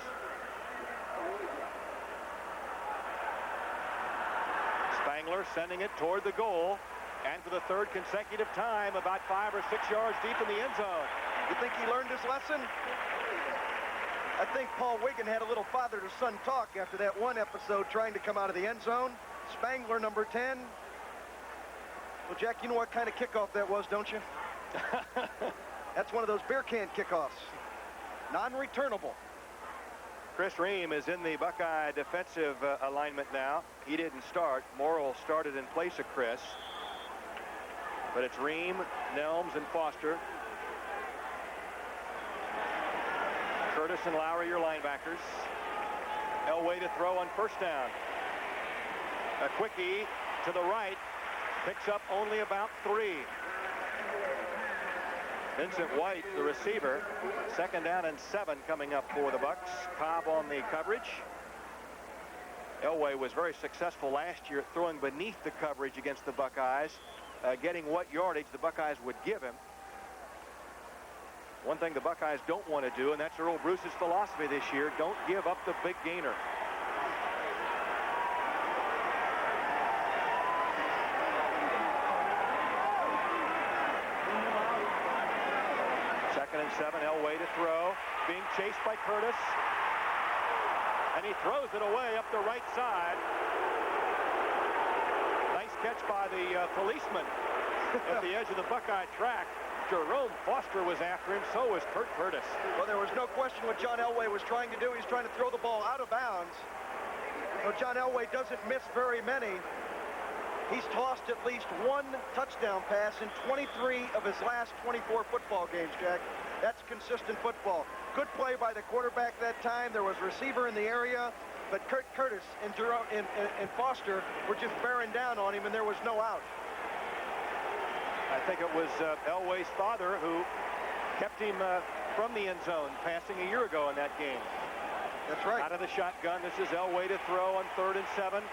Spangler sending it toward the goal, and for the 3rd consecutive time, about 5 or 6 yards deep in the end zone. You think he learned his lesson? I think Paul Wiggin had a little father-to-son talk after that one episode trying to come out of the end zone. Spangler, number 10. Well, Jack, you know what kind of kickoff that was, don't you? That's one of those beer can kickoffs. Non-returnable. Chris Ream is in the Buckeye defensive alignment now. He didn't start. Morrill started in place of Chris. But it's Ream, Nelms, and Foster. Curtis and Lowry, your linebackers. Elway to throw on first down. A quickie to the right. Picks up only about 3. Vincent White, the receiver. 2nd down and 7 coming up for the Bucks. Cobb on the coverage. Elway was very successful last year throwing beneath the coverage against the Buckeyes, getting what yardage the Buckeyes would give him. One thing the Buckeyes don't want to do, and that's Earl Bruce's philosophy this year, don't give up the big gainer. Second and 7, Elway to throw, being chased by Curtis, and he throws it away up the right side. Nice catch by the policeman at the edge of the Buckeye track. Jerome Foster was after him, so was Kurt Curtis. Well, there was no question what John Elway was trying to do. He's trying to throw the ball out of bounds. So John Elway doesn't miss very many. He's tossed at least one touchdown pass in 23 of his last 24 football games, Jack. That's consistent football. Good play by the quarterback that time. There was a receiver in the area, but Kurt Curtis and Foster were just bearing down on him, and there was no out. I think it was Elway's father who kept him from the end zone, passing a year ago in that game. That's right. Out of the shotgun, this is Elway to throw on 3rd and 7.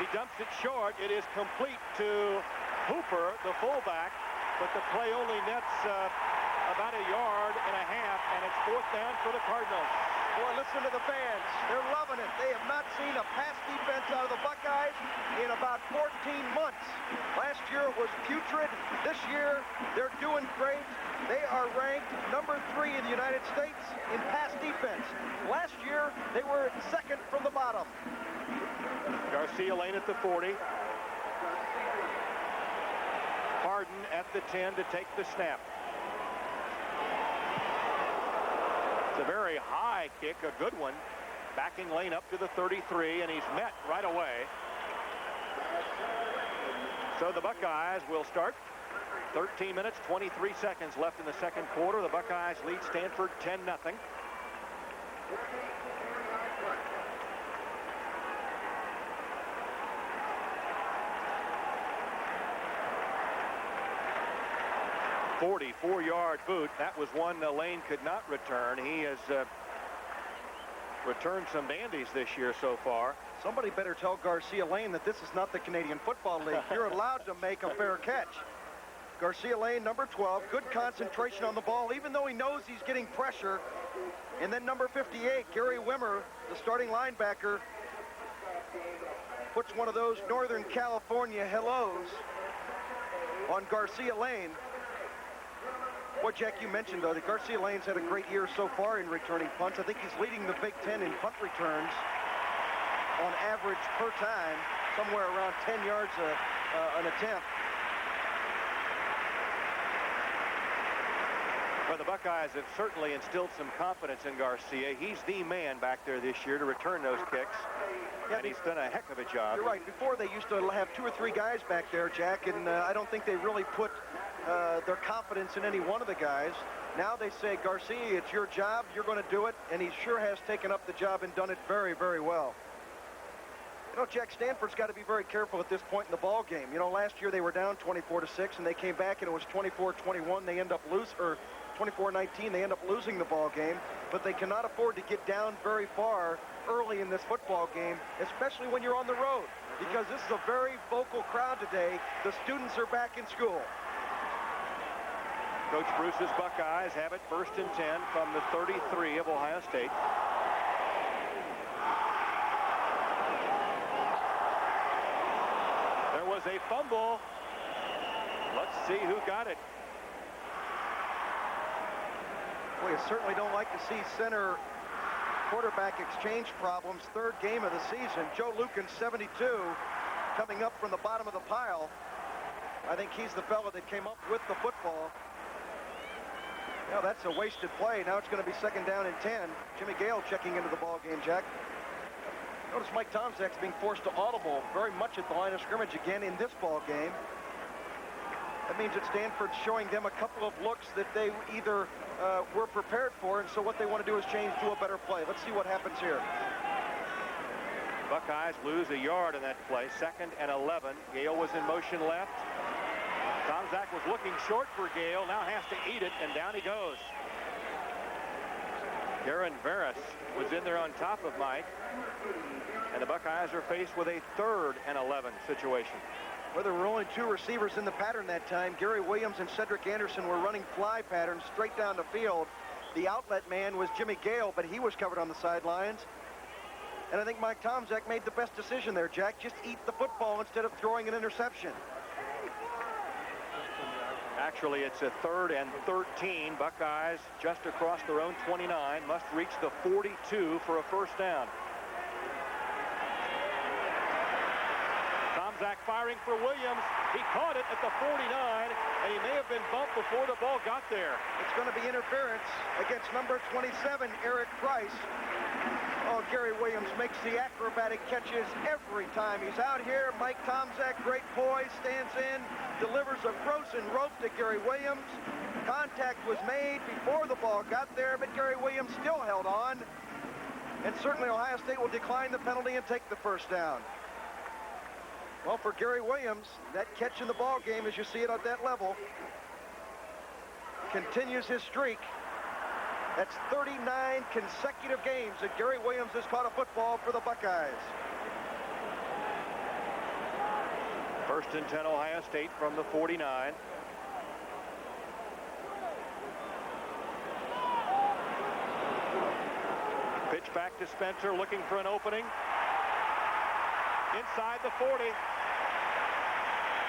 He dumps it short. It is complete to Hooper, the fullback, but the play only nets about 1.5 yards, and it's 4th down for the Cardinals. Boy, listen to the fans. They're loving it. They have not seen a pass defense out of the Buckeyes in about 14 months. Last year it was putrid. This year, they're doing great. They are ranked number 3 in the United States in pass defense. Last year, they were 2nd from the bottom. Garcia Lane at the 40. Harden at the 10 to take the snap. It's a very high kick, a good one. Backing Lane up to the 33, and he's met right away. So the Buckeyes will start. 13 minutes, 23 seconds left in the second quarter. The Buckeyes lead Stanford 10-0. "44-yard boot." That was one Lane could not return. He has returned some dandies this year so far. Somebody better tell Garcia Lane that this is not the Canadian Football League. You're allowed to make a fair catch. Garcia Lane, number 12, good concentration on the ball, even though he knows he's getting pressure. And then number 58, Gary Wimmer, the starting linebacker, puts one of those Northern California hellos on Garcia Lane. Boy, Jack, you mentioned, though, that Garcia Lane's had a great year so far in returning punts. I think he's leading the Big Ten in punt returns on average per time, somewhere around 10 yards an attempt. Well, the Buckeyes have certainly instilled some confidence in Garcia. He's the man back there this year to return those kicks, and he's done a heck of a job. You're right. Before, they used to have 2 or 3 guys back there, Jack, and I don't think they really put their confidence in any one of the guys. Now they say, Garcia, it's your job. You're going to do it, and he sure has taken up the job and done it very, very well. You know, Jack, Stanford's got to be very careful at this point in the ball game. You know, last year they were down 24-6, and they came back, and it was 24-21. They end up losing, or 24-19. They end up losing the ball game, but they cannot afford to get down very far early in this football game, especially when you're on the road, because this is a very vocal crowd today. The students are back in school. Coach Bruce's Buckeyes have it 1st and 10 from the 33 of Ohio State. There was a fumble. Let's see who got it. Well, you certainly don't like to see center quarterback exchange problems. 3rd game of the season. Joe Lucan, 72, coming up from the bottom of the pile. I think he's the fellow that came up with the football. Now that's a wasted play. Now it's going to be 2nd down and 10. Jimmy Gale checking into the ball game, Jack. Notice Mike Tomczak's being forced to audible very much at the line of scrimmage again in this ball game. That means that Stanford's showing them a couple of looks that they either were prepared for, and so what they want to do is change to a better play. Let's see what happens here. Buckeyes lose a yard in that play. 2nd and 11. Gale was in motion left. Tomczak was looking short for Gale. Now has to eat it, and down he goes. Darren Varus was in there on top of Mike. And the Buckeyes are faced with a 3rd and 11 situation. Well, there were only 2 receivers in the pattern that time. Gary Williams and Cedric Anderson were running fly patterns straight down the field. The outlet man was Jimmy Gale, but he was covered on the sidelines. And I think Mike Tomczak made the best decision there, Jack. Just eat the football instead of throwing an interception. Actually, it's a 3rd and 13. Buckeyes just across their own 29. Must reach the 42 for a 1st down. Tomczak firing for Williams. He caught it at the 49, and he may have been bumped before the ball got there. It's going to be interference against number 27, Eric Price. Oh, Gary Williams makes the acrobatic catches every time he's out here. Mike Tomczak, great poise, stands in, delivers a frozen rope to Gary Williams. Contact was made before the ball got there, but Gary Williams still held on. And certainly Ohio State will decline the penalty and take the first down. Well, for Gary Williams, that catch in the ball game, as you see it at that level, continues his streak. That's 39 consecutive games that Gary Williams has caught a football for the Buckeyes. First and 10, Ohio State from the 49. Pitch back to Spencer, looking for an opening. Inside the 40.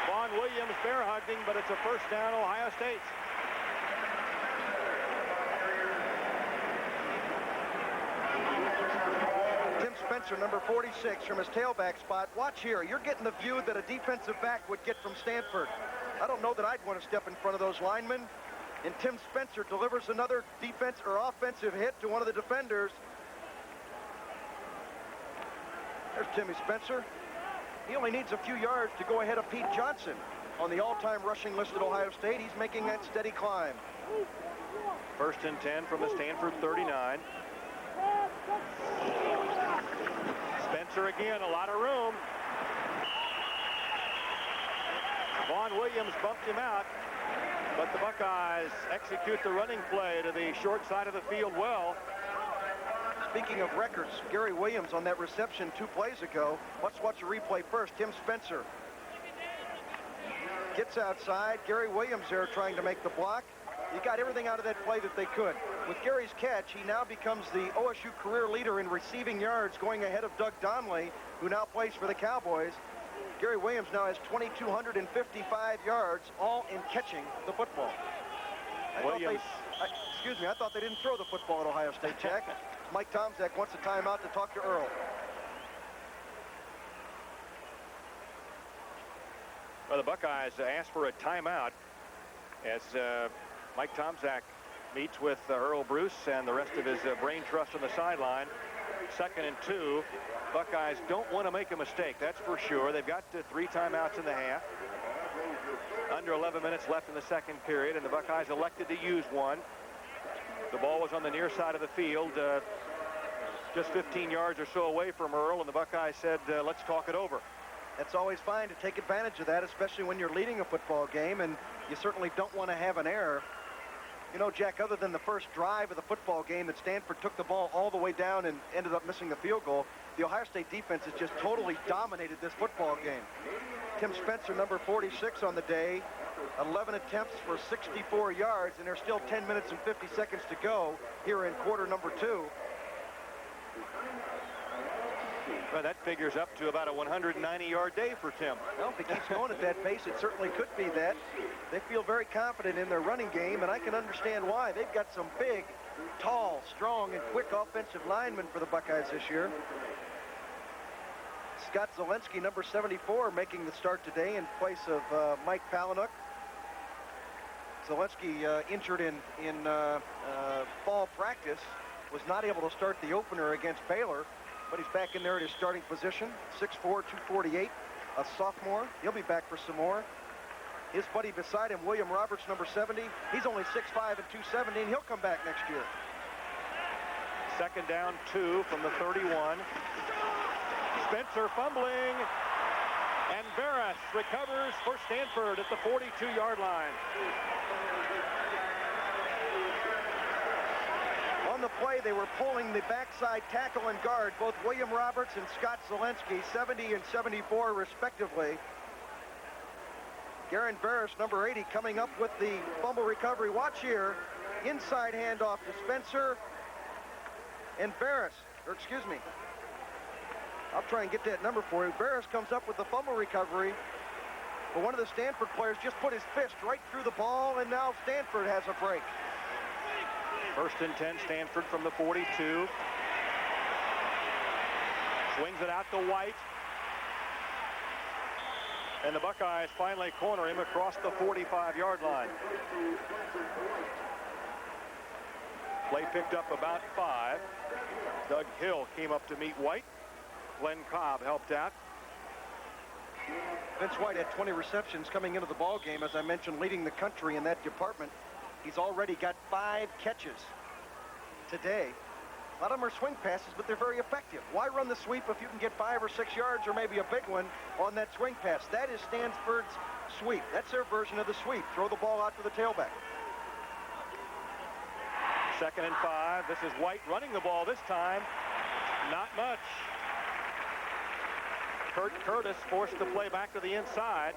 Vaughn Williams bear hunting, but it's a first down, Ohio State. Tim Spencer, number 46, from his tailback spot. Watch here. You're getting the view that a defensive back would get from Stanford. I don't know that I'd want to step in front of those linemen. And Tim Spencer delivers another defense or offensive hit to one of the defenders. There's Timmy Spencer. He only needs a few yards to go ahead of Pete Johnson on the all-time rushing list at Ohio State. He's making that steady climb. First and 10 from the Stanford 39. Spencer again, a lot of room. Vaughn Williams bumped him out, but the Buckeyes execute the running play to the short side of the field well. Speaking of records, Gary Williams on that reception 2 plays ago. Let's watch the replay first. Tim Spencer gets outside. Gary Williams there trying to make the block. He got everything out of that play that they could. With Gary's catch, he now becomes the OSU career leader in receiving yards, going ahead of Doug Donnelly, who now plays for the Cowboys. Gary Williams now has 2,255 yards, all in catching the football. Excuse me, I thought they didn't throw the football at Ohio State, Jack. Mike Tomczak wants a timeout to talk to Earl. Well, the Buckeyes asked for a timeout as Mike Tomczak meets with Earl Bruce and the rest of his brain trust on the sideline. 2nd and 2. Buckeyes don't want to make a mistake, that's for sure. They've got 3 timeouts in the half. Under 11 minutes left in the second period, and the Buckeyes elected to use one. The ball was on the near side of the field, just 15 yards or so away from Earl, and the Buckeyes said, let's talk it over. That's always fine to take advantage of that, especially when you're leading a football game, and you certainly don't want to have an error. You know, Jack, other than the first drive of the football game that Stanford took the ball all the way down and ended up missing the field goal, the Ohio State defense has just totally dominated this football game. Tim Spencer, number 46 on the day, 11 attempts for 64 yards, and there's still 10 minutes and 50 seconds to go here in quarter number 2. Well, that figures up to about a 190-yard day for Tim. Well, if he keeps going at that pace, it certainly could be that. They feel very confident in their running game, and I can understand why. They've got some big, tall, strong, and quick offensive linemen for the Buckeyes this year. Scott Zelensky, number 74, making the start today in place of Mike Palinuk. Zelensky injured in fall practice, was not able to start the opener against Baylor, but he's back in there at his starting position. 6'4", 248, a sophomore. He'll be back for some more. His buddy beside him, William Roberts, number 70. He's only 6'5" and 270, and he'll come back next year. 2nd down, 2 from the 31. Spencer fumbling, and Barras recovers for Stanford at the 42-yard line. On the play, they were pulling the backside tackle and guard, both William Roberts and Scott Zelensky, 70 and 74 respectively. Garen Barras, number 80, coming up with the fumble recovery. Watch here, inside handoff to Spencer and Barras, or excuse me, I'll try and get that number for you. Barras comes up with the fumble recovery, but one of the Stanford players just put his fist right through the ball, and now Stanford has a break. 1st and 10, Stanford from the 42. Swings it out to White. And the Buckeyes finally corner him across the 45-yard line. Play picked up about 5. Doug Hill came up to meet White. Glenn Cobb helped out. Vince White had 20 receptions coming into the ball game, as I mentioned, leading the country in that department. He's already got 5 catches today. A lot of them are swing passes, but they're very effective. Why run the sweep if you can get 5 or 6 yards or maybe a big one on that swing pass? That is Stanford's sweep. That's their version of the sweep. Throw the ball out to the tailback. 2nd and 5. This is White running the ball this time. Not much. Kurt Curtis forced to play back to the inside.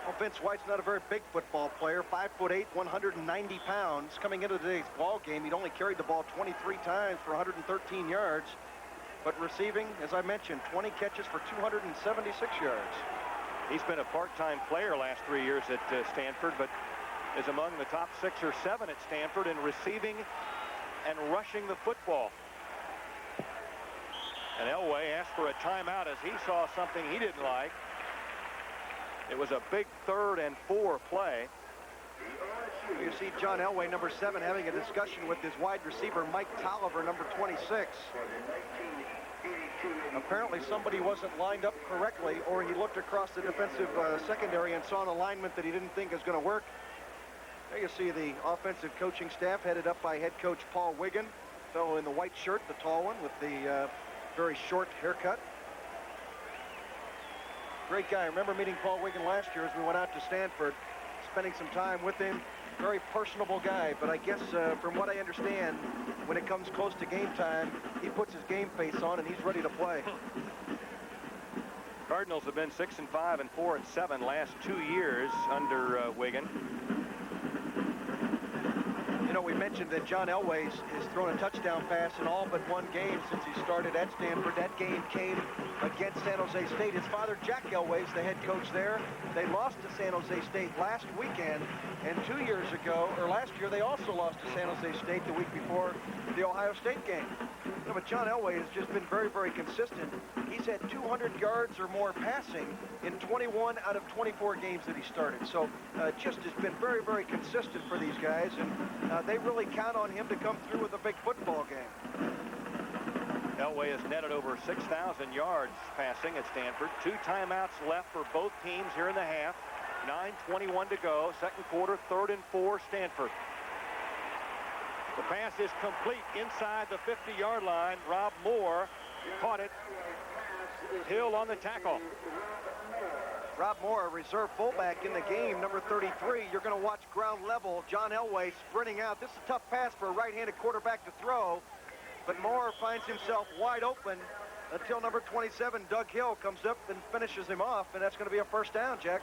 Well, Vince White's not a very big football player. 5'8", 190 pounds. Coming into today's ball game, he'd only carried the ball 23 times for 113 yards. But receiving, as I mentioned, 20 catches for 276 yards. He's been a part-time player last 3 years at Stanford, but is among the top 6 or 7 at Stanford in receiving and rushing the football. And Elway asked for a timeout as he saw something he didn't like. It was a big 3rd and 4 play. You see John Elway, number 7, having a discussion with his wide receiver, Mike Tomczak, number 26. Apparently somebody wasn't lined up correctly, or he looked across the defensive secondary and saw an alignment that he didn't think was going to work. There you see the offensive coaching staff headed up by head coach Paul Wiggin, fellow in the white shirt, the tall one with the very short haircut. Great guy. I remember meeting Paul Wiggin last year as we went out to Stanford, spending some time with him. Very personable guy, but I guess from what I understand, when it comes close to game time, he puts his game face on and he's ready to play. Cardinals have been 6-5 and 4-7 last 2 years under Wiggin. You know, we mentioned that John Elway has thrown a touchdown pass in all but one game since he started at Stanford. That game came against San Jose State. His father, Jack Elway, is the head coach there. They lost to San Jose State last weekend, and 2 years ago, or last year, they also lost to San Jose State the week before the Ohio State game. You know, but John Elway has just been very, very consistent. He's had 200 yards or more passing in 21 out of 24 games that he started. So just has been very, very consistent for these guys, and they really count on him to come through with a big football game. Elway has netted over 6,000 yards passing at Stanford. 2 timeouts left for both teams here in the half. 9:21 to go. 2nd quarter, 3rd and 4, Stanford. The pass is complete inside the 50-yard line. Rob Moore caught it. Hill on the tackle. Rob Moore, a reserve fullback in the game, number 33. You're going to watch ground level. John Elway sprinting out. This is a tough pass for a right-handed quarterback to throw. But Moore finds himself wide open until number 27, Doug Hill, comes up and finishes him off, and that's going to be a first down, Jack.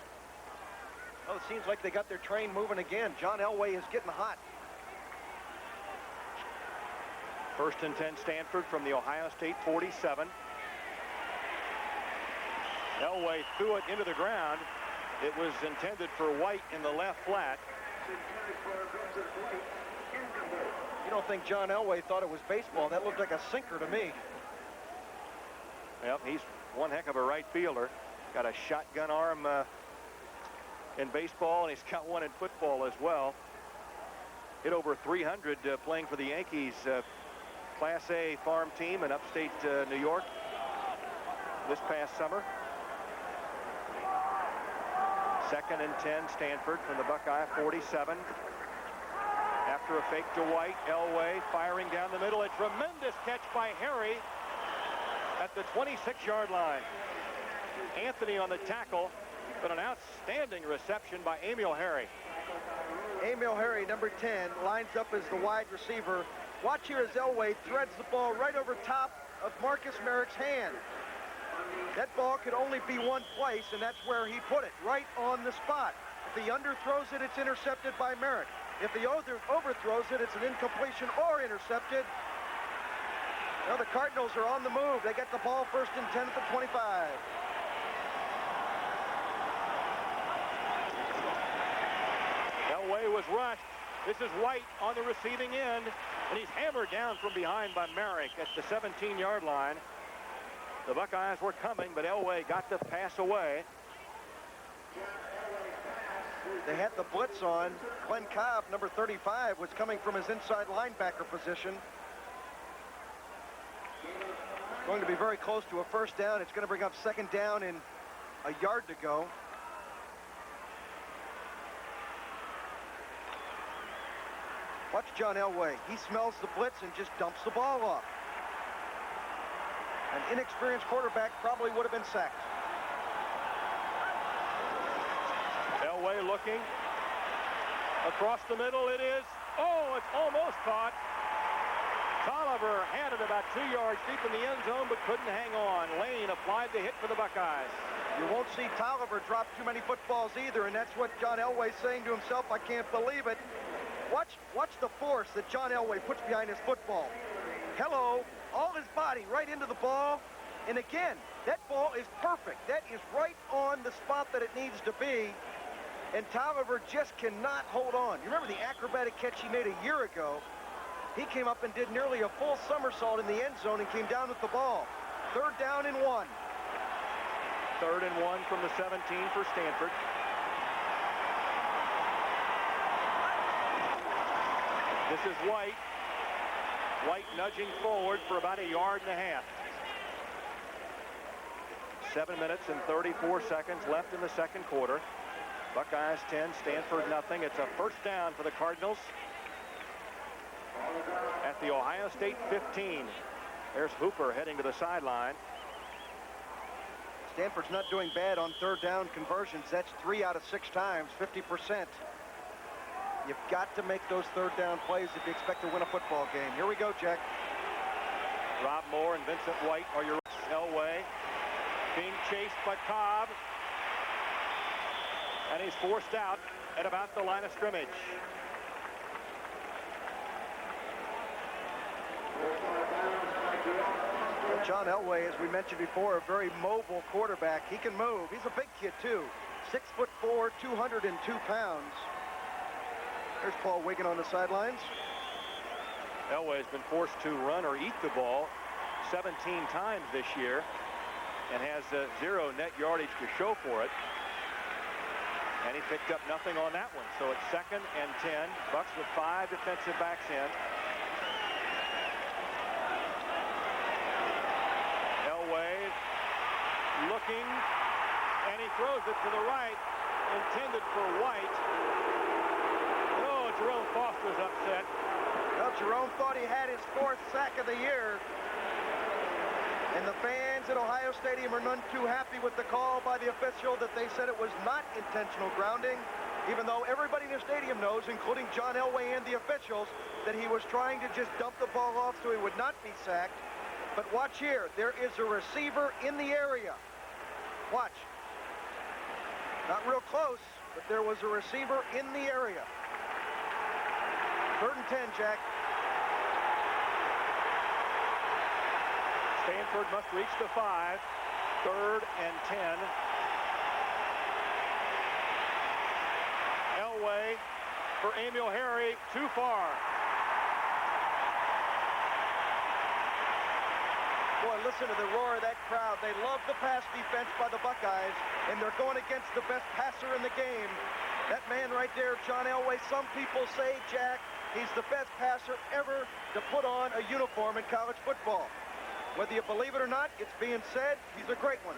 Oh, it seems like they got their train moving again. John Elway is getting hot. 1st and 10, Stanford from the Ohio State 47. Elway threw it into the ground. It was intended for White in the left flat. You don't think John Elway thought it was baseball? That looked like a sinker to me. Yep, he's one heck of a right fielder. Got a shotgun arm in baseball, and he's got one in football as well. Hit over 300 playing for the Yankees Class A farm team in upstate New York this past summer. 2nd and 10, Stanford from the Buckeye 47. After a fake to White, Elway firing down the middle. A tremendous catch by Harry at the 26-yard line. Anthony on the tackle, but an outstanding reception by Emil Harry. Emil Harry, number 10, lines up as the wide receiver. Watch here as Elway threads the ball right over top of Marcus Marek's hand. That ball could only be one place, and that's where he put it, right on the spot. If he underthrows it, it's intercepted by Marek. If he overthrows it, it's an incompletion or intercepted. Now the Cardinals are on the move. They get the ball 1st and 10 at the 25. Elway was rushed. This is White on the receiving end, and he's hammered down from behind by Marek at the 17-yard line. The Buckeyes were coming, but Elway got the pass away. They had the blitz on. Glenn Cobb, number 35, was coming from his inside linebacker position. Going to be very close to a first down. It's going to bring up second down and a yard to go. Watch John Elway. He smells the blitz and just dumps the ball off. An inexperienced quarterback probably would have been sacked. Elway looking. Across the middle it is. Oh, it's almost caught. Tolliver had it about 2 yards deep in the end zone, but couldn't hang on. Lane applied the hit for the Buckeyes. You won't see Tolliver drop too many footballs either, and that's what John Elway's saying to himself. I can't believe it. Watch the force that John Elway puts behind his football. Hello, all his body right into the ball. And again, that ball is perfect. That is right on the spot that it needs to be. And Tolliver just cannot hold on. You remember the acrobatic catch he made a year ago? He came up and did nearly a full somersault in the end zone and came down with the ball. 3rd down and 1. 3rd and 1 from the 17 for Stanford. This is White. White nudging forward for about 1.5 yards. 7 minutes and 34 seconds left in the second quarter. Buckeyes 10, Stanford nothing. It's a first down for the Cardinals at the Ohio State 15. There's Hooper heading to the sideline. Stanford's not doing bad on 3rd down conversions. That's 3 out of 6 times, 50%. You've got to make those 3rd down plays if you expect to win a football game. Here we go, Jack. Rob Moore and Vincent White are your Elway. Being chased by Cobb. And he's forced out at about the line of scrimmage. John Elway, as we mentioned before, a very mobile quarterback. He can move. He's a big kid, too. 6'4", 202 pounds. There's Paul Wiggin on the sidelines. Elway has been forced to run or eat the ball 17 times this year and has 0 net yardage to show for it. And he picked up nothing on that one. So it's 2nd and 10. Bucks with 5 defensive backs in. Elway looking, and he throws it to the right, intended for White. Oh, Jerome Foster's upset. Well, Jerome thought he had his 4th sack of the year. And the fans at Ohio Stadium are none too happy with the call by the official that they said it was not intentional grounding, even though everybody in the stadium knows, including John Elway and the officials, that he was trying to just dump the ball off so he would not be sacked. But watch here. There is a receiver in the area. Watch. Not real close, but there was a receiver in the area. 3rd and 10, Jack. Stanford must reach the 5. 3rd and 10. Elway for Emil Harry, too far. Boy, listen to the roar of that crowd. They love the pass defense by the Buckeyes, and they're going against the best passer in the game. That man right there, John Elway, some people say, Jack, he's the best passer ever to put on a uniform in college football. Whether you believe it or not, it's being said, he's a great one.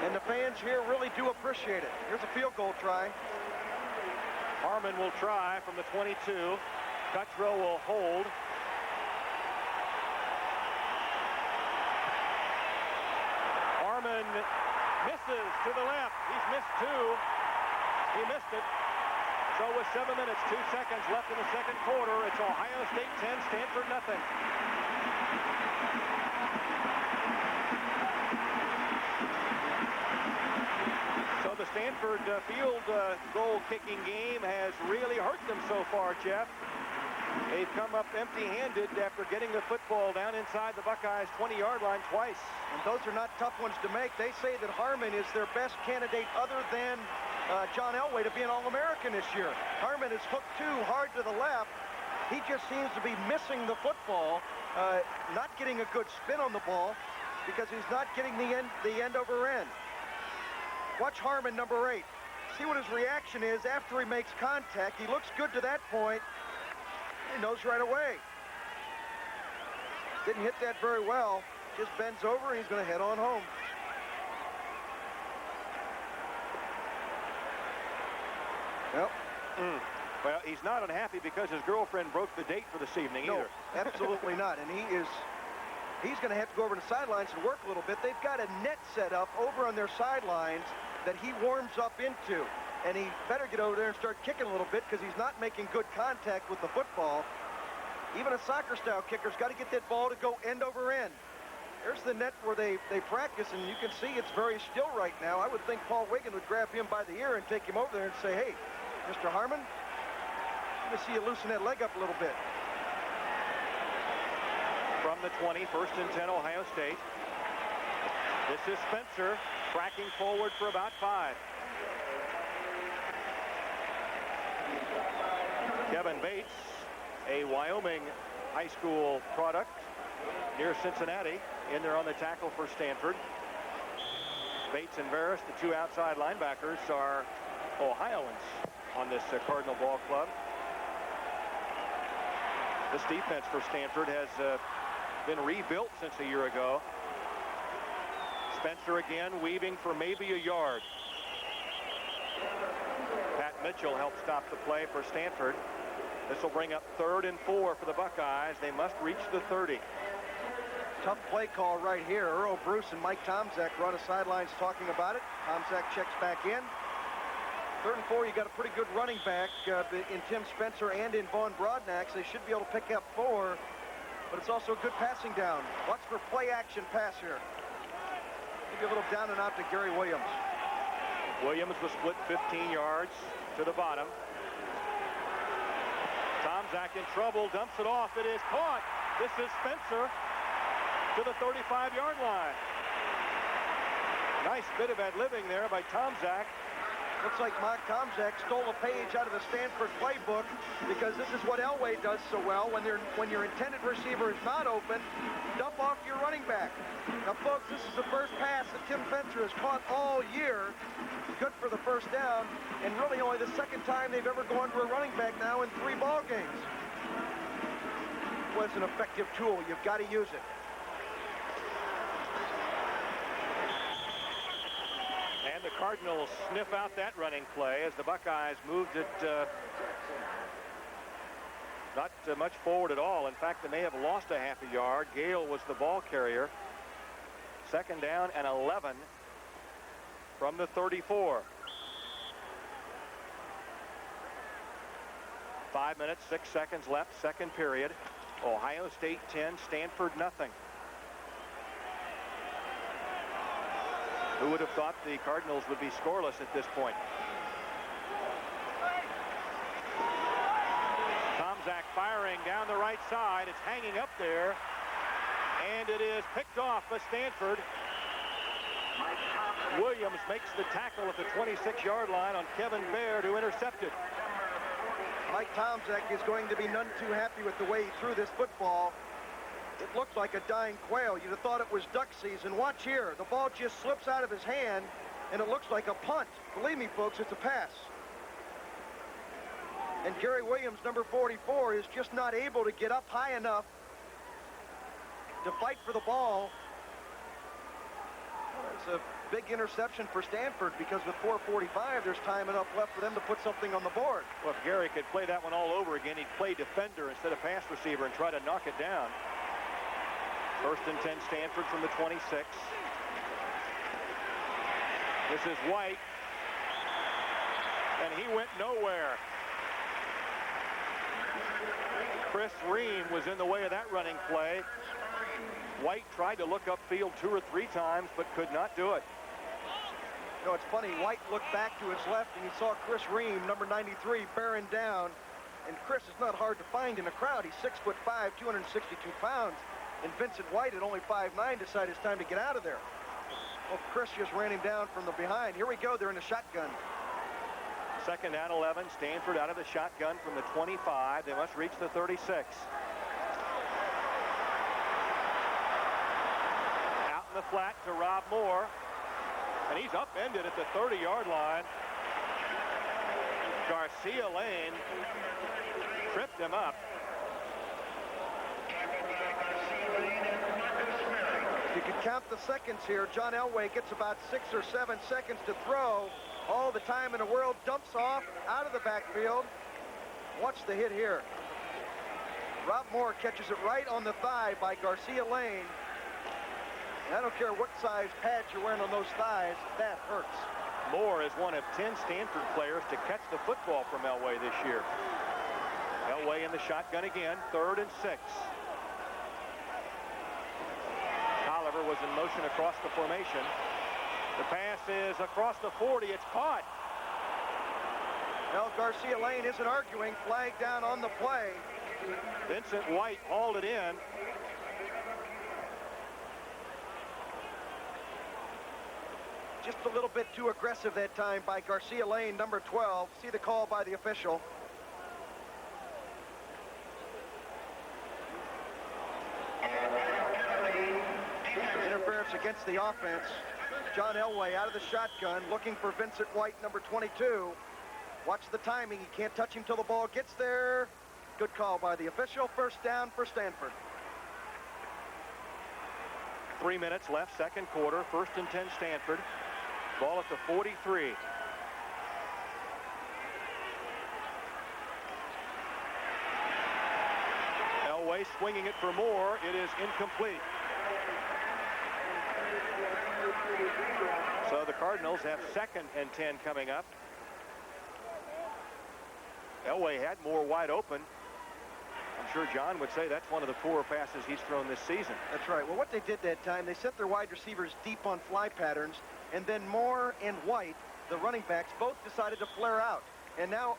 And the fans here really do appreciate it. Here's a field goal try. Harmon will try from the 22. Cuttrell will hold. Harmon misses to the left. He's missed 2. He missed it. So with 7 minutes, 2 seconds left in the second quarter, it's Ohio State 10, Stanford nothing. So the Stanford field goal kicking game has really hurt them so far, Jeff. They've come up empty-handed after getting the football down inside the Buckeyes' 20-yard line twice. And those are not tough ones to make. They say that Harmon is their best candidate other than John Elway to be an All-American this year. Harmon is hooked too hard to the left. He just seems to be missing the football, not getting a good spin on the ball because he's not getting the end over end. Watch Harmon, number 8. See what his reaction is after he makes contact. He looks good to that point. He knows right away. Didn't hit that very well. Just bends over and he's going to head on home. Well, well, he's not unhappy because his girlfriend broke the date for this evening either. Absolutely not. And he's going to have to go over to the sidelines and work a little bit. They've got a net set up over on their sidelines that he warms up into. And he better get over there and start kicking a little bit because he's not making good contact with the football. Even a soccer-style kicker's got to get that ball to go end over end. There's the net where they practice, and you can see it's very still right now. I would think Paul Wiggin would grab him by the ear and take him over there and say, hey, Mr. Harmon, I'm going to see you loosen that leg up a little bit. From the 20, 1st and 10, Ohio State. This is Spencer tracking forward for about 5. Kevin Bates, a Wyoming high school product near Cincinnati, in there on the tackle for Stanford. Bates and Varus, the 2 outside linebackers, are Ohioans on this Cardinal ball club. This defense for Stanford has been rebuilt since a year ago. Spencer again weaving for maybe a yard. Pat Mitchell helped stop the play for Stanford. This will bring up 3rd and 4 for the Buckeyes. They must reach the 30. Tough play call right here. Earl Bruce and Mike Tomczak were on the sidelines talking about it. Tomczak checks back in. 3rd and 4, you got a pretty good running back in Tim Spencer and in Vaughn Broadnax. They should be able to pick up 4, but it's also a good passing down. Watch for play action pass here. Maybe a little down and out to Gary Williams. Williams was split 15 yards to the bottom. Tomczak in trouble, dumps it off. It is caught. This is Spencer to the 35-yard line. Nice bit of ad-libbing there by Tomczak. Looks like Mike Tomczak stole a page out of the Stanford playbook, because this is what Elway does so well. When your intended receiver is not open, dump off your running back. Now, folks, this is the first pass that Tim Spencer has caught all year. Good for the first down, and really only the 2nd time they've ever gone to a running back now in 3 ball games. It was an effective tool. You've got to use it. And the Cardinals sniff out that running play as the Buckeyes moved it not much forward at all. In fact, they may have lost a half a yard. Gale was the ball carrier. 2nd down and 11 from the 34. 5 minutes, 6 seconds left, 2nd period. Ohio State 10, Stanford nothing. Who would have thought the Cardinals would be scoreless at this point? Tomczak firing down the right side. It's hanging up there, and it is picked off by Stanford. Williams makes the tackle at the 26-yard line on Kevin Baird, who intercepted. Mike Tomczak is going to be none too happy with the way he threw this football. It looked like a dying quail. You'd have thought it was duck season. Watch here. The ball just slips out of his hand, and it looks like a punt. Believe me, folks, it's a pass. And Gary Williams, number 44, is just not able to get up high enough to fight for the ball. It's a big interception for Stanford, because with 4:45, there's time enough left for them to put something on the board. Well, if Gary could play that one all over again, he'd play defender instead of pass receiver and try to knock it down. 1st and 10, Stanford from the 26. This is White, and he went nowhere. Chris Ream was in the way of that running play. White tried to look upfield 2 or 3 times, but could not do it. You know, it's funny. White looked back to his left, and he saw Chris Ream, number 93, bearing down. And Chris is not hard to find in a crowd. He's 6'5", 262 pounds. And Vincent White, at only 5'9", decided it's time to get out of there. Well, Chris just ran him down from the behind. Here we go. They're in the shotgun. 2nd down, 11. Stanford out of the shotgun from the 25. They must reach the 36. Out in the flat to Rob Moore. And he's upended at the 30-yard line. Garcia Lane tripped him up. You can count the seconds here. John Elway gets about 6 or 7 seconds to throw. All the time in the world, dumps off out of the backfield. Watch the hit here. Rob Moore catches it right on the thigh by Garcia Lane. And I don't care what size pads you're wearing on those thighs, that hurts. Moore is one of 10 Stanford players to catch the football from Elway this year. Elway in the shotgun again, 3rd and 6. Oliver was in motion across the formation. The pass is across the 40. It's caught. Well, Garcia Lane isn't arguing. Flag down on the play. Vincent White hauled it in. Just a little bit too aggressive that time by Garcia Lane, number 12. See the call by the official. Interference against the offense. John Elway out of the shotgun, looking for Vincent White, number 22. Watch the timing. He can't touch him till the ball gets there. Good call by the official. First down for Stanford. 3 minutes left, second quarter. 1st and 10 Stanford. Ball at the 43. Elway swinging it for Moore. It is incomplete. So the Cardinals have 2nd and 10 coming up. Elway had Moore wide open. I'm sure John would say that's one of the poorer passes he's thrown this season. That's right. Well, what they did that time, they sent their wide receivers deep on fly patterns, and then Moore and White, the running backs, both decided to flare out. And now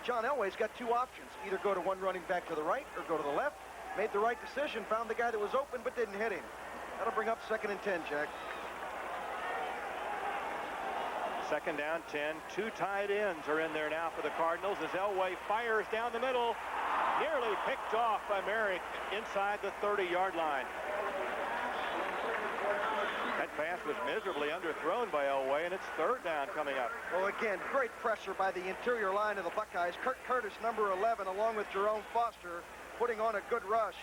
John Elway's got 2 options. Either go to one running back to the right or go to the left. Made the right decision, found the guy that was open but didn't hit him. That'll bring up 2nd and 10, Jack. 2nd down, 10. 2 tight ends are in there now for the Cardinals as Elway fires down the middle. Nearly picked off by Merrick inside the 30-yard line. That pass was miserably underthrown by Elway, and it's 3rd down coming up. Well, again, great pressure by the interior line of the Buckeyes. Kurt Curtis, number 11, along with Jerome Foster, putting on a good rush.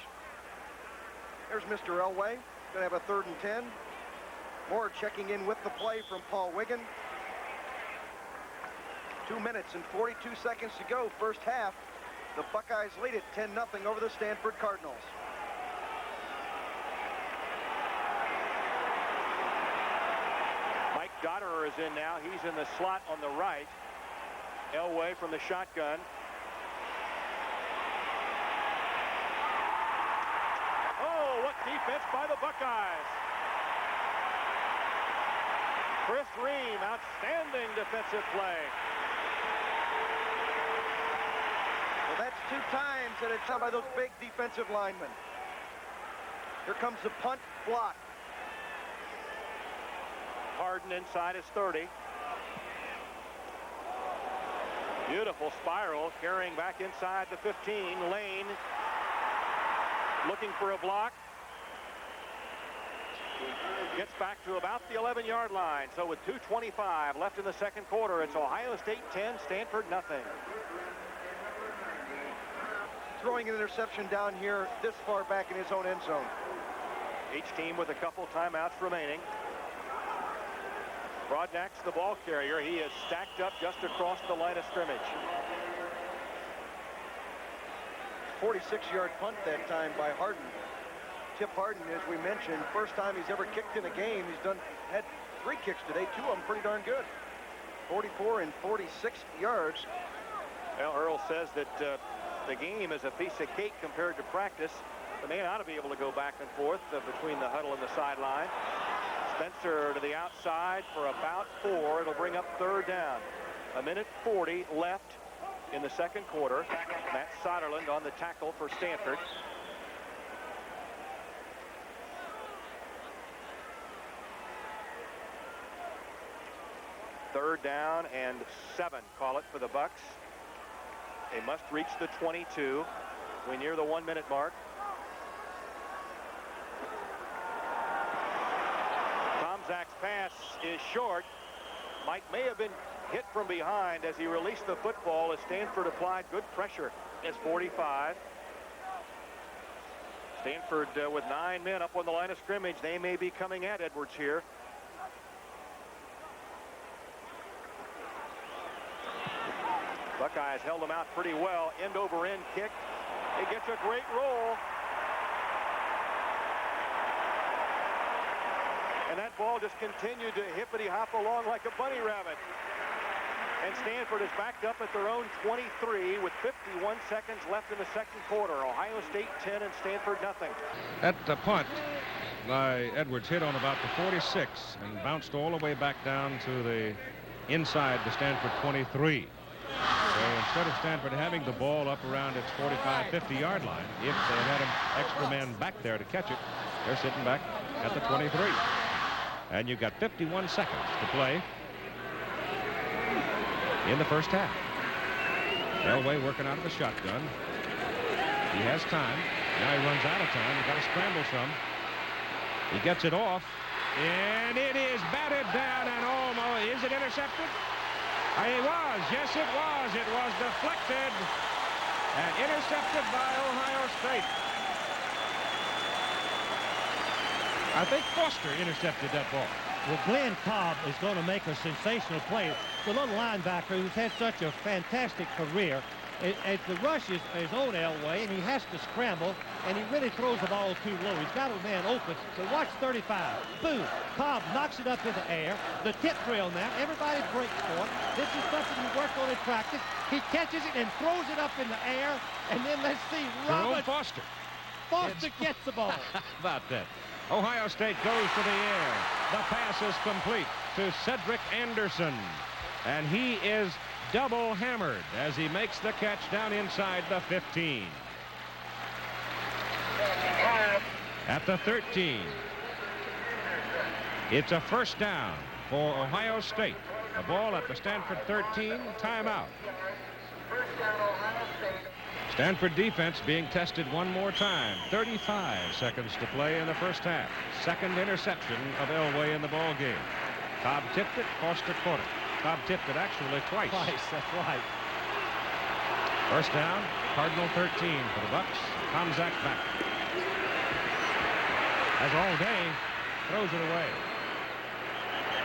There's Mr. Elway. Going to have a 3rd and 10. Moore checking in with the play from Paul Wiggin. 2 minutes and 42 seconds to go, first half. The Buckeyes lead it 10-0 over the Stanford Cardinals. Mike Dotterer is in now. He's in the slot on the right. Elway from the shotgun. Oh, what defense by the Buckeyes. Chris Ream, outstanding defensive play. Well, that's 2 times that it's done by those big defensive linemen. Here comes the punt block. Harden inside his 30. Beautiful spiral, carrying back inside the 15. Lane looking for a block. Gets back to about the 11-yard line. So with 2:25 left in the second quarter, it's Ohio State 10, Stanford nothing. Throwing an interception down here this far back in his own end zone. Each team with a couple timeouts remaining. Broadnack's the ball carrier. He is stacked up just across the line of scrimmage. 46-yard punt that time by Harden. Tip Harden, as we mentioned, first time he's ever kicked in a game. He's had 3 kicks today, 2 of them pretty darn good. 44 and 46 yards. Well, Earl says that the game is a piece of cake compared to practice. The man ought to be able to go back and forth between the huddle and the sideline. Spencer to the outside for about 4. It'll bring up 3rd down. 1:40 left in the second quarter. Matt Soderlund on the tackle for Stanford. Third down and 7, call it, for the Bucks. They must reach the 22. We near the 1-minute mark. Tomczak's pass is short. Mike may have been hit from behind as he released the football as Stanford applied good pressure. It's 45. Stanford with 9 men up on the line of scrimmage. They may be coming at Edwards here. Buckeyes held him out pretty well. End over end kick. He gets a great roll. And that ball just continued to hippity-hop along like a bunny rabbit. And Stanford is backed up at their own 23 with 51 seconds left in the second quarter. Ohio State 10 and Stanford nothing. That punt by Edwards hit on about the 46 and bounced all the way back down to the inside the Stanford 23. So instead of Stanford having the ball up around its 45, 50-yard line, if they had an extra man back there to catch it, they're sitting back at the 23. And you've got 51 seconds to play in the first half. Elway working out of the shotgun. He has time. Now he runs out of time. He's got to scramble some. He gets it off. And it is batted down and almost. Is it intercepted? It was. Yes, it was. It was deflected and intercepted by Ohio State. I think Foster intercepted that ball. Well, Glenn Cobb is going to make a sensational play. The little linebacker who's had such a fantastic career. As the rush is on Elway, and he has to scramble, and he really throws the ball too low. He's got a man open. So watch 35. Boom. Cobb knocks it up in the air. The tip drill now. Everybody breaks for it. This is something you work on in practice. He catches it and throws it up in the air. And then let's see. Jerome Foster. Foster gets the ball. How about that? Ohio State goes to the air. The pass is complete to Cedric Anderson. And he is double hammered as he makes the catch down inside the 15. At the 13. It's a first down for Ohio State. The ball at the Stanford 13. Timeout. Stanford defense being tested one more time. 35 seconds to play in the first half. Second interception of Elway in the ball game. Cobb tipped it. Foster caught it. Cobb tipped it actually twice. That's right. First down, Cardinal 13 for the Bucks. Tomczak back. As all day, throws it away.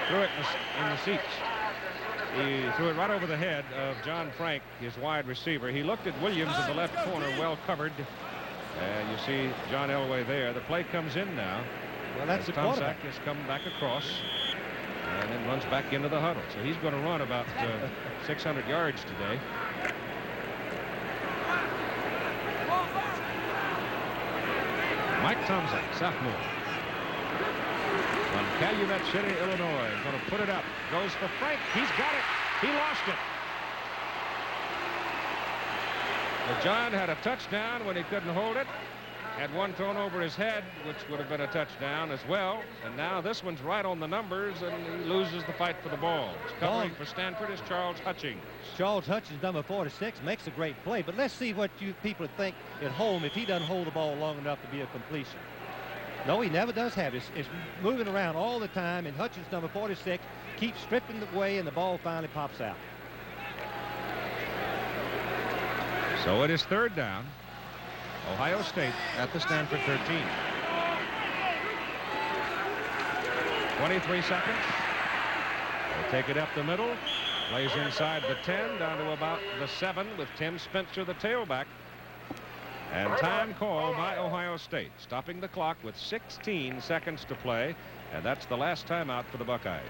Threw it in the seats. He threw it right over the head of John Frank, his wide receiver. He looked at Williams in the left corner, well covered. And you see John Elway there. The play comes in now. Well, that's the quarterback. Tomczak has come back across and then runs back into the huddle. So he's going to run about 600 yards today. Mike Tomczak, sophomore. From Calumet City, Illinois. Going to put it up. Goes for Frank. He's got it. He lost it. Well, John had a touchdown when he couldn't hold it. Had one thrown over his head, which would have been a touchdown as well. And now this one's right on the numbers, and he loses the fight for the ball. Covering for Stanford is Charles Hutchings. Charles Hutchings, number 46, makes a great play. But let's see what you people think at home if he doesn't hold the ball long enough to be a completion. No, he never does have it. It's moving around all the time, and Hutchings, number 46, keeps stripping the way, and the ball finally pops out. So it is third down. Ohio State at the Stanford 13. 23 seconds. They take it up the middle. Plays inside the 10 down to about the 7 with Tim Spencer, the tailback. And time call by Ohio State, stopping the clock with 16 seconds to play. And that's the last timeout for the Buckeyes.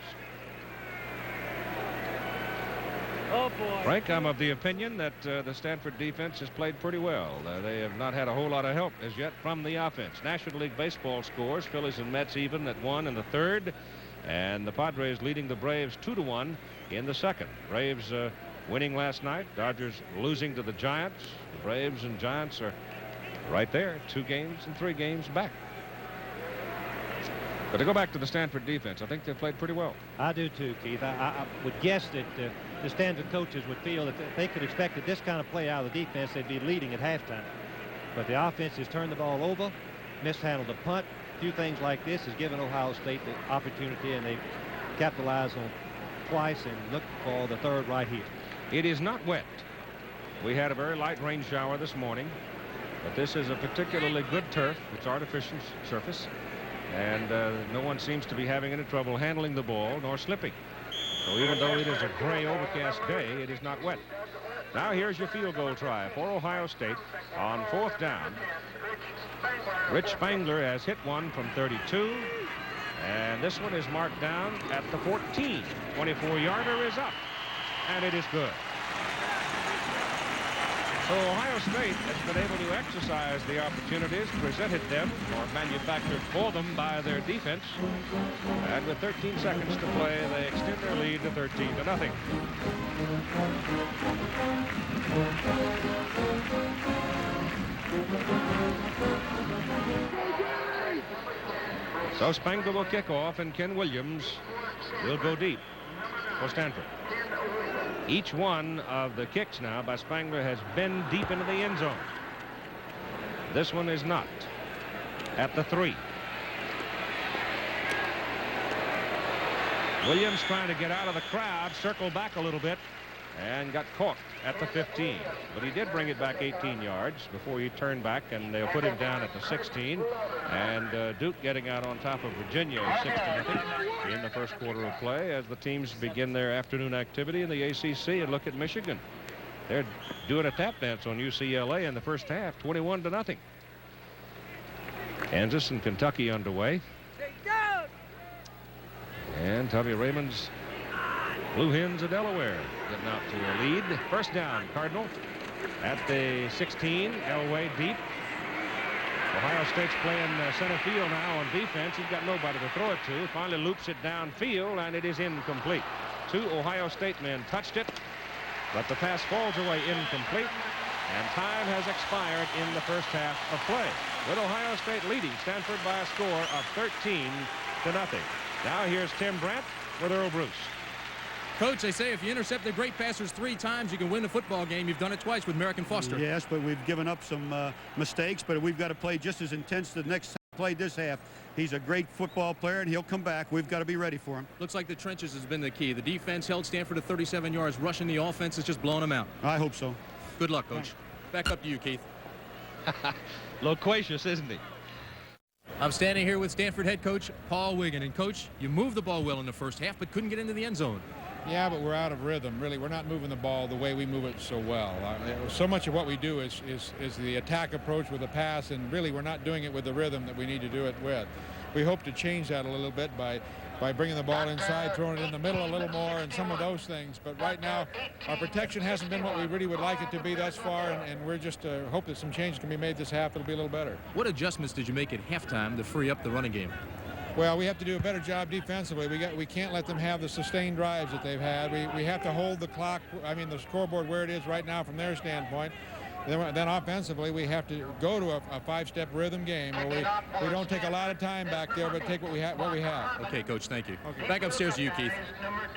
Oh, boy. Frank, I'm of the opinion that the Stanford defense has played pretty well. They have not had a whole lot of help as yet from the offense. National League Baseball scores, Phillies and Mets even at 1 in the third, and the Padres leading the Braves 2-1 in the second. Braves winning last night, Dodgers losing to the Giants. The Braves and Giants are right there, 2 games and 3 games back. But to go back to the Stanford defense, I think they've played pretty well. I do too, Keith. I would guess that the Stanford coaches would feel that they could expect that this kind of play out of the defense, they'd be leading at halftime. But the offense has turned the ball over, mishandled the punt. A few things like this has given Ohio State the opportunity, and they capitalized on twice and look for the third right here. It is not wet. We had a very light rain shower this morning, but this is a particularly good turf. It's artificial surface, and no one seems to be having any trouble handling the ball nor slipping. So even though it is a gray overcast day, it is not wet. Now here's your field goal try for Ohio State on 4th down. Rich Spangler has hit one from 32. And this one is marked down at the 14. 24-yarder is up, and it is good. So Ohio State has been able to exercise the opportunities presented them or manufactured for them by their defense. And with 13 seconds to play, they extend their lead to 13-0. So Spangler will kick off, and Ken Williams will go deep for Stanford. Each one of the kicks now by Spangler has been deep into the end zone. This one is not. At the 3. Williams trying to get out of the crowd, circled back a little bit, and got caught at the 15. But he did bring it back 18 yards before he turned back, and they'll put him down at the 16. And Duke getting out on top of Virginia 6-0 in the first quarter of play as the teams begin their afternoon activity in the ACC. And look at Michigan. They're doing a tap dance on UCLA in the first half, 21-0. Kansas and Kentucky underway. And Tommy Raymond's Blue Hens of Delaware getting out to a lead. First down, Cardinal at the 16. Elway deep. Ohio State's playing center field now on defense. He's got nobody to throw it to. Finally loops it downfield, and it is incomplete. 2 Ohio State men touched it, but the pass falls away incomplete, and time has expired in the first half of play, with Ohio State leading Stanford by a score of 13-0. Now here's Tim Brandt with Earl Bruce. Coach, they say if you intercept the great passers 3 times, you can win the football game. You've done it twice with Merrick and Foster. Yes, but we've given up some mistakes, but we've got to play just as intense the next play this half. He's a great football player, and he'll come back. We've got to be ready for him. Looks like the trenches has been the key. The defense held Stanford to 37 yards. Rushing the offense is just blowing them out. I hope so. Good luck, Coach. Back up to you, Keith. Loquacious, isn't he? I'm standing here with Stanford head coach Paul Wiggin. And, Coach, you moved the ball well in the first half, but couldn't get into the end zone. Yeah, but we're out of rhythm. Really, we're not moving the ball the way we move it so well. So much of what we do is the attack approach with the pass, and really we're not doing it with the rhythm that we need to do it with. We hope to change that a little bit by bringing the ball inside, throwing it in the middle a little more, and some of those things. But right now, our protection hasn't been what we really would like it to be thus far, and we're just hope that some changes can be made this half. It'll be a little better. What adjustments did you make at halftime to free up the running game? Well, we have to do a better job defensively. We can't let them have the sustained drives that they've had. We have to hold the clock, the scoreboard where it is right now from their standpoint. Then offensively, we have to go to a 5-step rhythm game where we don't take a lot of time back there, but take what we have. Okay, Coach, thank you. Okay. Back upstairs to you, Keith.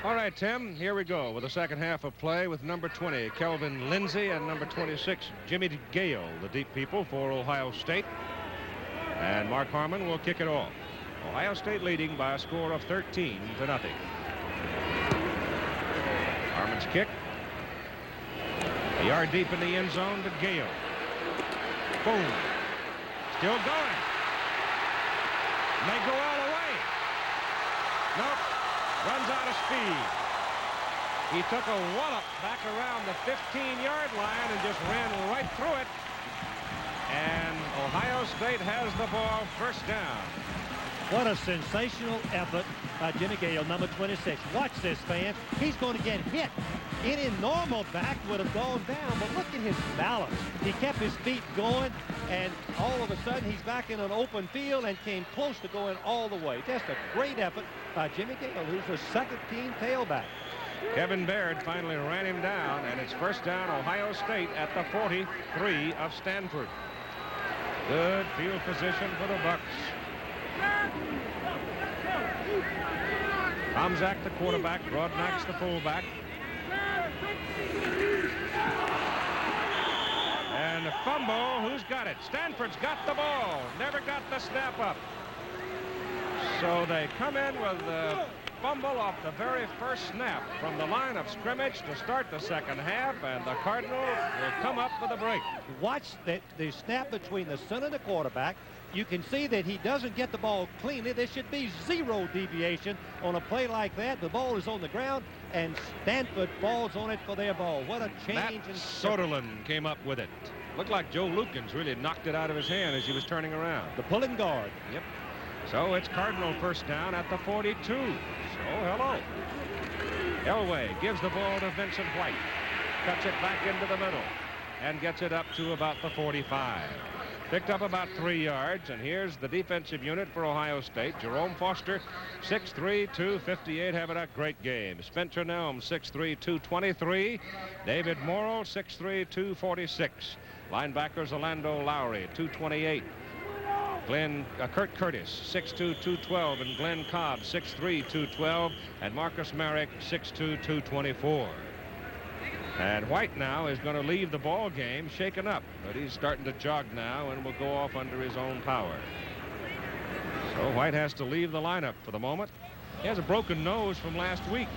All right, Tim, here we go with the second half of play with number 20, Kelvin Lindsay, and number 26, Jimmy Gale, the deep people for Ohio State. And Mark Harmon will kick it off. Ohio State leading by a score of 13-0. Harmon's kick. A yard deep in the end zone to Gale. Boom. Still going. May go all the way. Nope. Runs out of speed. He took a wallop back around the 15-yard line and just ran right through it. And Ohio State has the ball first down. What a sensational effort by Jimmy Gale, number 26. Watch this, fans. He's going to get hit. Any normal back would have gone down, but look at his balance. He kept his feet going, and all of a sudden he's back in an open field and came close to going all the way. Just a great effort by Jimmy Gale, who's a second-team tailback. Kevin Baird finally ran him down, and it's first down Ohio State at the 43 of Stanford. Good field position for the Bucks. Tomczak, the quarterback, Broadnax, the fullback. And a fumble. Who's got it? Stanford's got the ball. Never got the snap up. So they come in with the fumble off the very first snap from the line of scrimmage to start the second half, and the Cardinals will come up with a break. Watch the snap between the center and the quarterback. You can see that he doesn't get the ball cleanly. There should be zero deviation on a play like that. The ball is on the ground, and Stanford falls on it for their ball. What a change. Matt Soderlund came up with it. Looked like Joe Lukens really knocked it out of his hand as he was turning around. The pulling guard. Yep. So it's Cardinal first down at the 42. So hello. Elway gives the ball to Vincent White. Cuts it back into the middle and gets it up to about the 45. Picked up about 3 yards, and here's the defensive unit for Ohio State. Jerome Foster, 6'3", 258, having a great game. Spencer Nelm, 6'3", 223. David Morrill, 6'3", 246. Linebackers Orlando Lowry, 228. Kurt Curtis, 6'2", 212, and Glenn Cobb, 6'3", 212, and Marcus Marek, 6'2", 224. And White now is going to leave the ball game shaken up, but he's starting to jog now and will go off under his own power. So White has to leave the lineup for the moment. He has a broken nose from last week.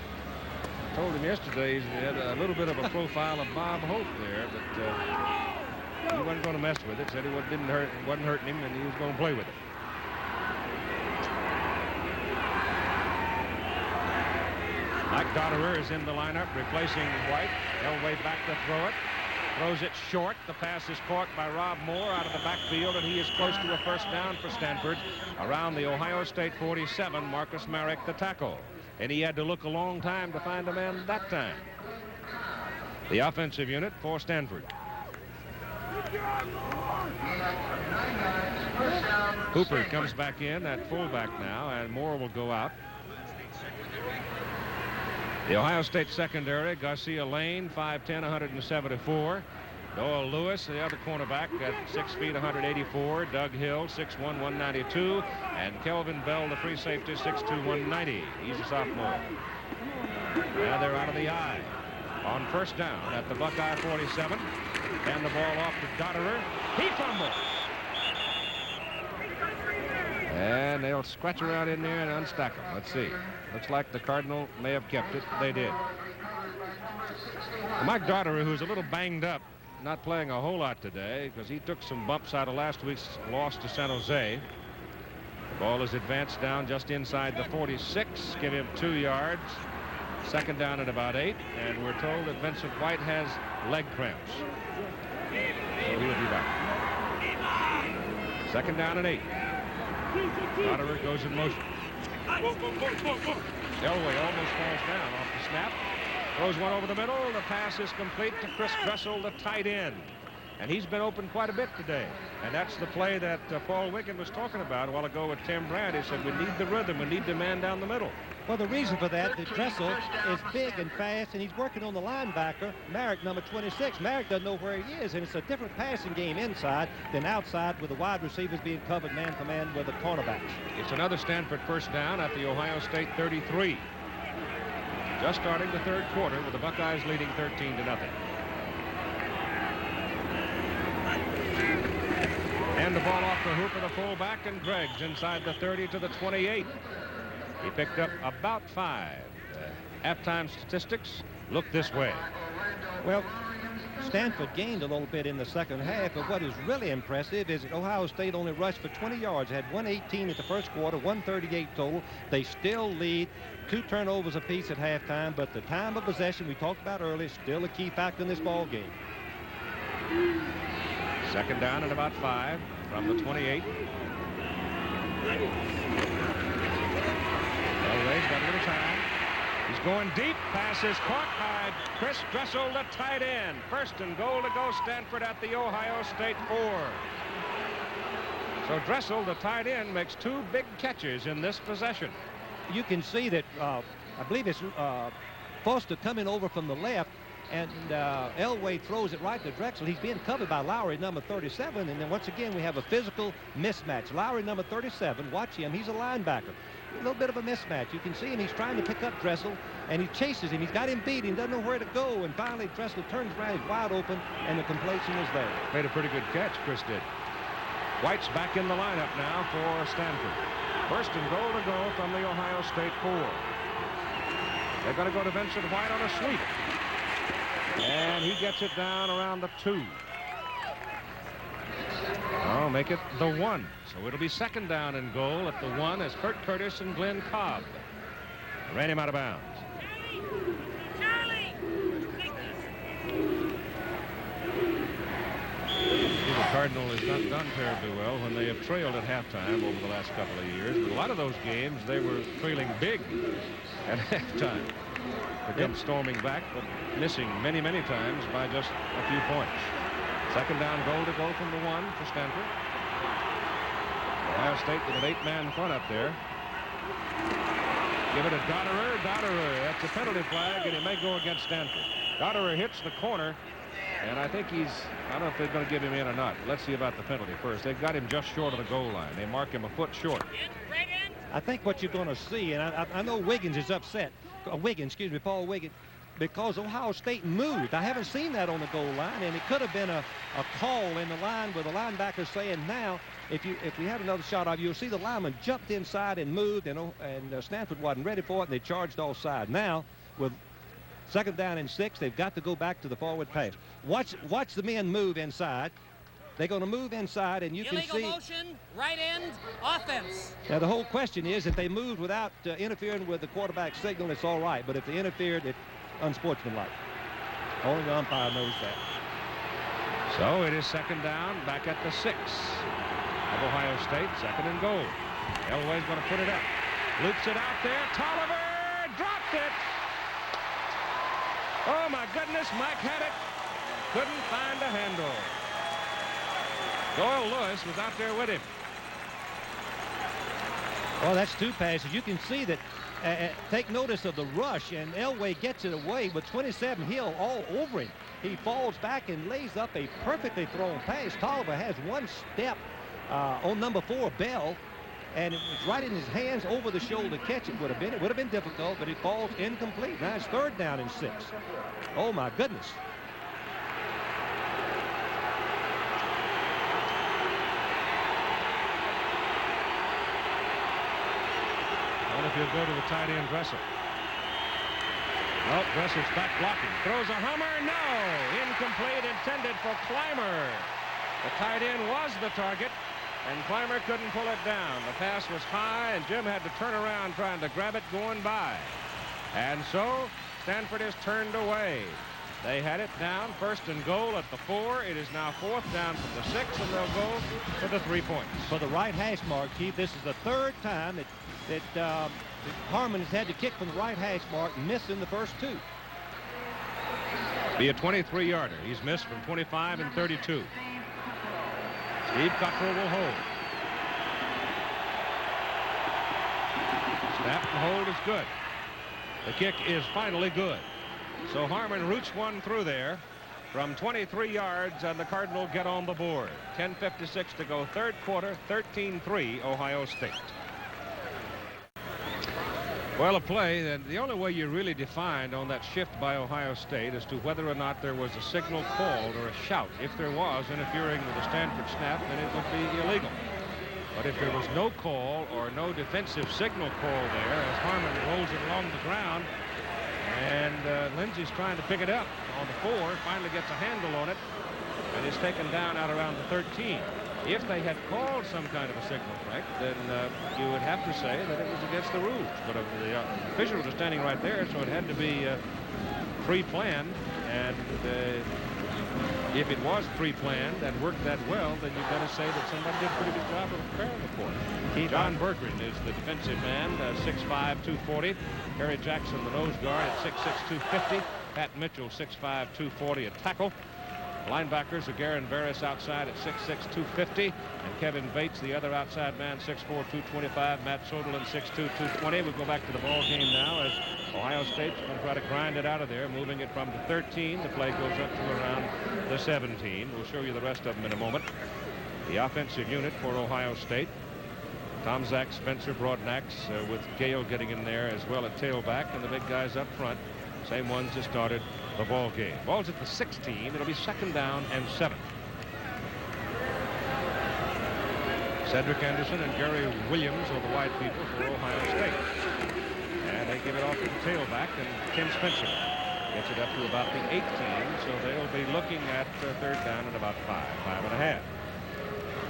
I told him yesterday he had a little bit of a profile of Bob Hope there, but he wasn't going to mess with it. Said it wasn't hurting him, and he was going to play with it. Mike Dotterer is in the lineup, replacing White. Elway back to throw it. Throws it short. The pass is caught by Rob Moore out of the backfield, and he is close to a first down for Stanford. Around the Ohio State 47, Marcus Marek the tackle. And he had to look a long time to find a man that time. The offensive unit for Stanford. Hooper comes back in at fullback now, and Moore will go out. The Ohio State secondary, Garcia Lane, 5'10", 174. Doyle Lewis, the other cornerback, at 6 feet, 184. Doug Hill, 6'1", 192. And Kelvin Bell, the free safety, 6'2", 190. He's a sophomore. Now they're out of the eye. On first down at the Buckeye 47. And the ball off to Dotterer. He fumbles. And they'll scratch around in there and unstack them. Let's see. Looks like the Cardinal may have kept it. They did. Mike Dotterer, who's a little banged up, not playing a whole lot today because he took some bumps out of last week's loss to San Jose. The ball is advanced down just inside the 46. Give him 2 yards. Second down at about 8. And we're told that Vincent White has leg cramps. So he'll be back. Second down and 8. Dotterer goes in motion. Elway almost falls down off the snap. Throws one over the middle. The pass is complete to Chris Dressel, the tight end. And he's been open quite a bit today. And that's the play that Paul Wiggin was talking about a while ago with Tim Brand. He said, we need the rhythm. We need the man down the middle. Well, the reason for that Dressel is big and fast, and he's working on the linebacker, Marek, number 26. Marek doesn't know where he is, and it's a different passing game inside than outside with the wide receivers being covered man-to-man with the cornerbacks. It's another Stanford first down at the Ohio State 33. Just starting the third quarter with the Buckeyes leading 13-0. And the ball off to Hooper, the fullback, and Greggs inside the 30 to the 28. He picked up about 5. Halftime statistics look this way. Well, Stanford gained a little bit in the second half, but what is really impressive is that Ohio State only rushed for 20 yards. Had 118 at the first quarter, 138 total. They still lead. 2 turnovers apiece at halftime, but the time of possession we talked about earlier is still a key factor in this ball game. Second down and about 5 from the 28. Elway's got a little time. He's going deep. Pass is caught by Chris Dressel, the tight end. First and goal to go Stanford at the Ohio State 4. So Dressel, the tight end, makes 2 big catches in this possession. You can see that, I believe it's Foster coming over from the left, and Elway throws it right to Drexel. He's being covered by Lowry, number 37, and then once again we have a physical mismatch. Lowry, number 37, watch him, he's a linebacker. little bit of a mismatch. You can see him. He's trying to pick up Dressel, and he chases him. He's got him beat. He doesn't know where to go, and finally Dressel turns around. He's wide open, and the completion is there. Made a pretty good catch, Chris did. White's back in the lineup now for Stanford. First and goal to go from the Ohio State 4. They're going to go to Vincent White on a sweep. And he gets it down around the 2. I'll make it the 1. So it'll be second down and goal at the 1 as Kurt Curtis and Glenn Cobb ran him out of bounds. The Cardinal has not done terribly well when they have trailed at halftime over the last couple of years. But a lot of those games, they were trailing big at halftime. They come storming back, but missing many, many times by just a few points. Second down goal to go from the 1 for Stanford. Ohio State with an 8-man front up there. Give it to Dotterer. Dotterer, that's a penalty flag, and it may go against Stanford. Dotterer hits the corner, and I think I don't know if they're going to give him in or not. Let's see about the penalty first. They've got him just short of the goal line. They mark him a foot short. I think what you're going to see, and I know Wiggins is upset. Paul Wiggins, because Ohio State moved. I haven't seen that on the goal line, and it could have been a call in the line with the linebacker saying now, if we had another shot of you, you'll see the lineman jumped inside and moved, and Stanford wasn't ready for it, and they charged offside. Now, with second down and 6, they've got to go back to the forward pass. Watch the men move inside. They're going to move inside, and you can see... Illegal motion, right end, offense. Now, the whole question is, if they moved without interfering with the quarterback signal, it's all right. But if they interfered, it's unsportsmanlike. Only the umpire knows that. So it is second down, back at the 6 of Ohio State, second and goal. Elway's going to put it up. Loops it out there. Tolliver dropped it. Oh, my goodness, Mike had it. Couldn't find a handle. Doyle Lewis was out there with him. Well, that's 2 passes. You can see that. Take notice of the rush, and Elway gets it away with 27 Hill all over him. He falls back and lays up a perfectly thrown pass. Tolliver has one step on number 4, Bell, and it was right in his hands over the shoulder catch. It would have been difficult, but it falls incomplete. Now it's third down and 6. Oh, my goodness. If you'll go to the tight end, Dressel. Oh, Dressel's back blocking. Throws a hammer. No. Incomplete, intended for Clymer. The tight end was the target, and Clymer couldn't pull it down. The pass was high, and Jim had to turn around trying to grab it going by. And so Stanford is turned away. They had it down, first and goal at the 4. It is now fourth down from the 6, and they'll go for the 3 points. For the right hash mark, Keith, this is the 3rd time that Harmon has had to kick from the right hash mark, missing the first 2. Be a 23-yarder. He's missed from 25 and 32. Steve Cottrell will hold. Snap and hold is good. The kick is finally good. So Harmon roots one through there from 23 yards, and the Cardinal get on the board. 10:56 to go, third quarter, 13-3 Ohio State. Well, a play, and the only way you really defined on that shift by Ohio State as to whether or not there was a signal called or a shout. If there was interfering with the Stanford snap, then it would be illegal. But if there was no call or no defensive signal call there, as Harmon rolls it along the ground, and Lindsey's trying to pick it up on the 4, finally gets a handle on it, and is taken down out around the 13. If they had called some kind of a signal, Frank, then you would have to say that it was against the rules. But the officials are standing right there, so it had to be pre-planned. And if it was pre-planned and worked that well, then you've got to say that somebody did a pretty good job of preparing the court. John Berggren is the defensive man, 6'5", 240. Harry Jackson, the nose guard, at 6'6", 250. Pat Mitchell, 6'5", 240, a tackle. Linebackers are Garen Barris outside at 6'6", 250, and Kevin Bates, the other outside man, 6'4", 225. Matt Soderlund, 6'2", 220. We'll go back to the ball game now as Ohio State's going to try to grind it out of there, moving it from the 13. The play goes up to around the 17. We'll show you the rest of them in a moment. The offensive unit for Ohio State. Tomczak, Spencer, Broadnax, with Gale getting in there as well at tailback, and the big guys up front, same ones that started the ball game. Ball's at the 16. It'll be 2nd down and 7. Cedric Anderson and Gary Williams are the wide people for Ohio State. And they give it off to the tailback, and Tim Spencer gets it up to about the 18, so they'll be looking at 3rd down and about 5.5.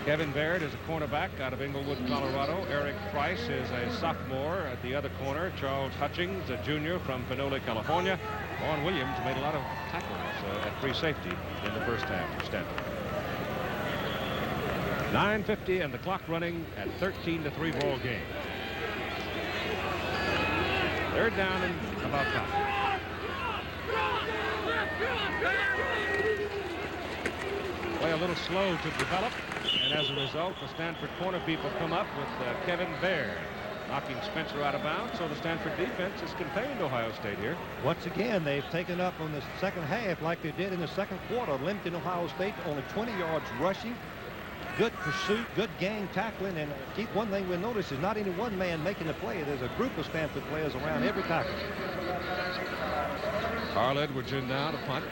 Kevin Baird is a cornerback out of Englewood, Colorado. Eric Price is a sophomore at the other corner. Charles Hutchings, a junior from Pinole, California. Vaughn Williams made a lot of tackles at free safety in the first half for Stanford. 9:50 and the clock running at 13-3 ball game. 3rd down and about 5. Play a little slow to develop, and as a result, the Stanford corner people come up with Kevin Baird knocking Spencer out of bounds, so the Stanford defense has contained Ohio State here. Once again, they've taken up on the second half like they did in the second quarter, limiting Ohio State to only 20 yards rushing. Good pursuit, good gang tackling, and one thing we'll notice is not any one man making the play. There's a group of Stanford players around every tackle. Carl Edwards in now to punt.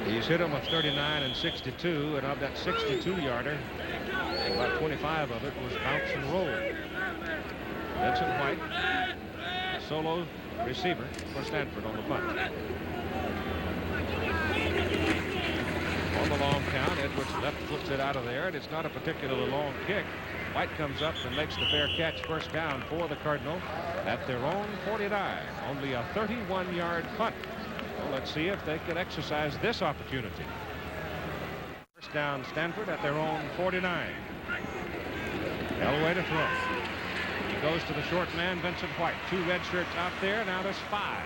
He's hit him with 39 and 62, and of that 62-yarder, about 25 of it was bounce and roll. Vincent White, solo receiver for Stanford on the punt. On the long count, Edwards left flips it out of there, and it's not a particularly long kick. White comes up and makes the fair catch, 1st down for the Cardinal at their own 49. Only a 31-yard punt. Well, let's see if they can exercise this opportunity. 1st down Stanford at their own 49. Elway to throw. He goes to the short man, Vincent White. 2 red shirts out there. Now there's 5.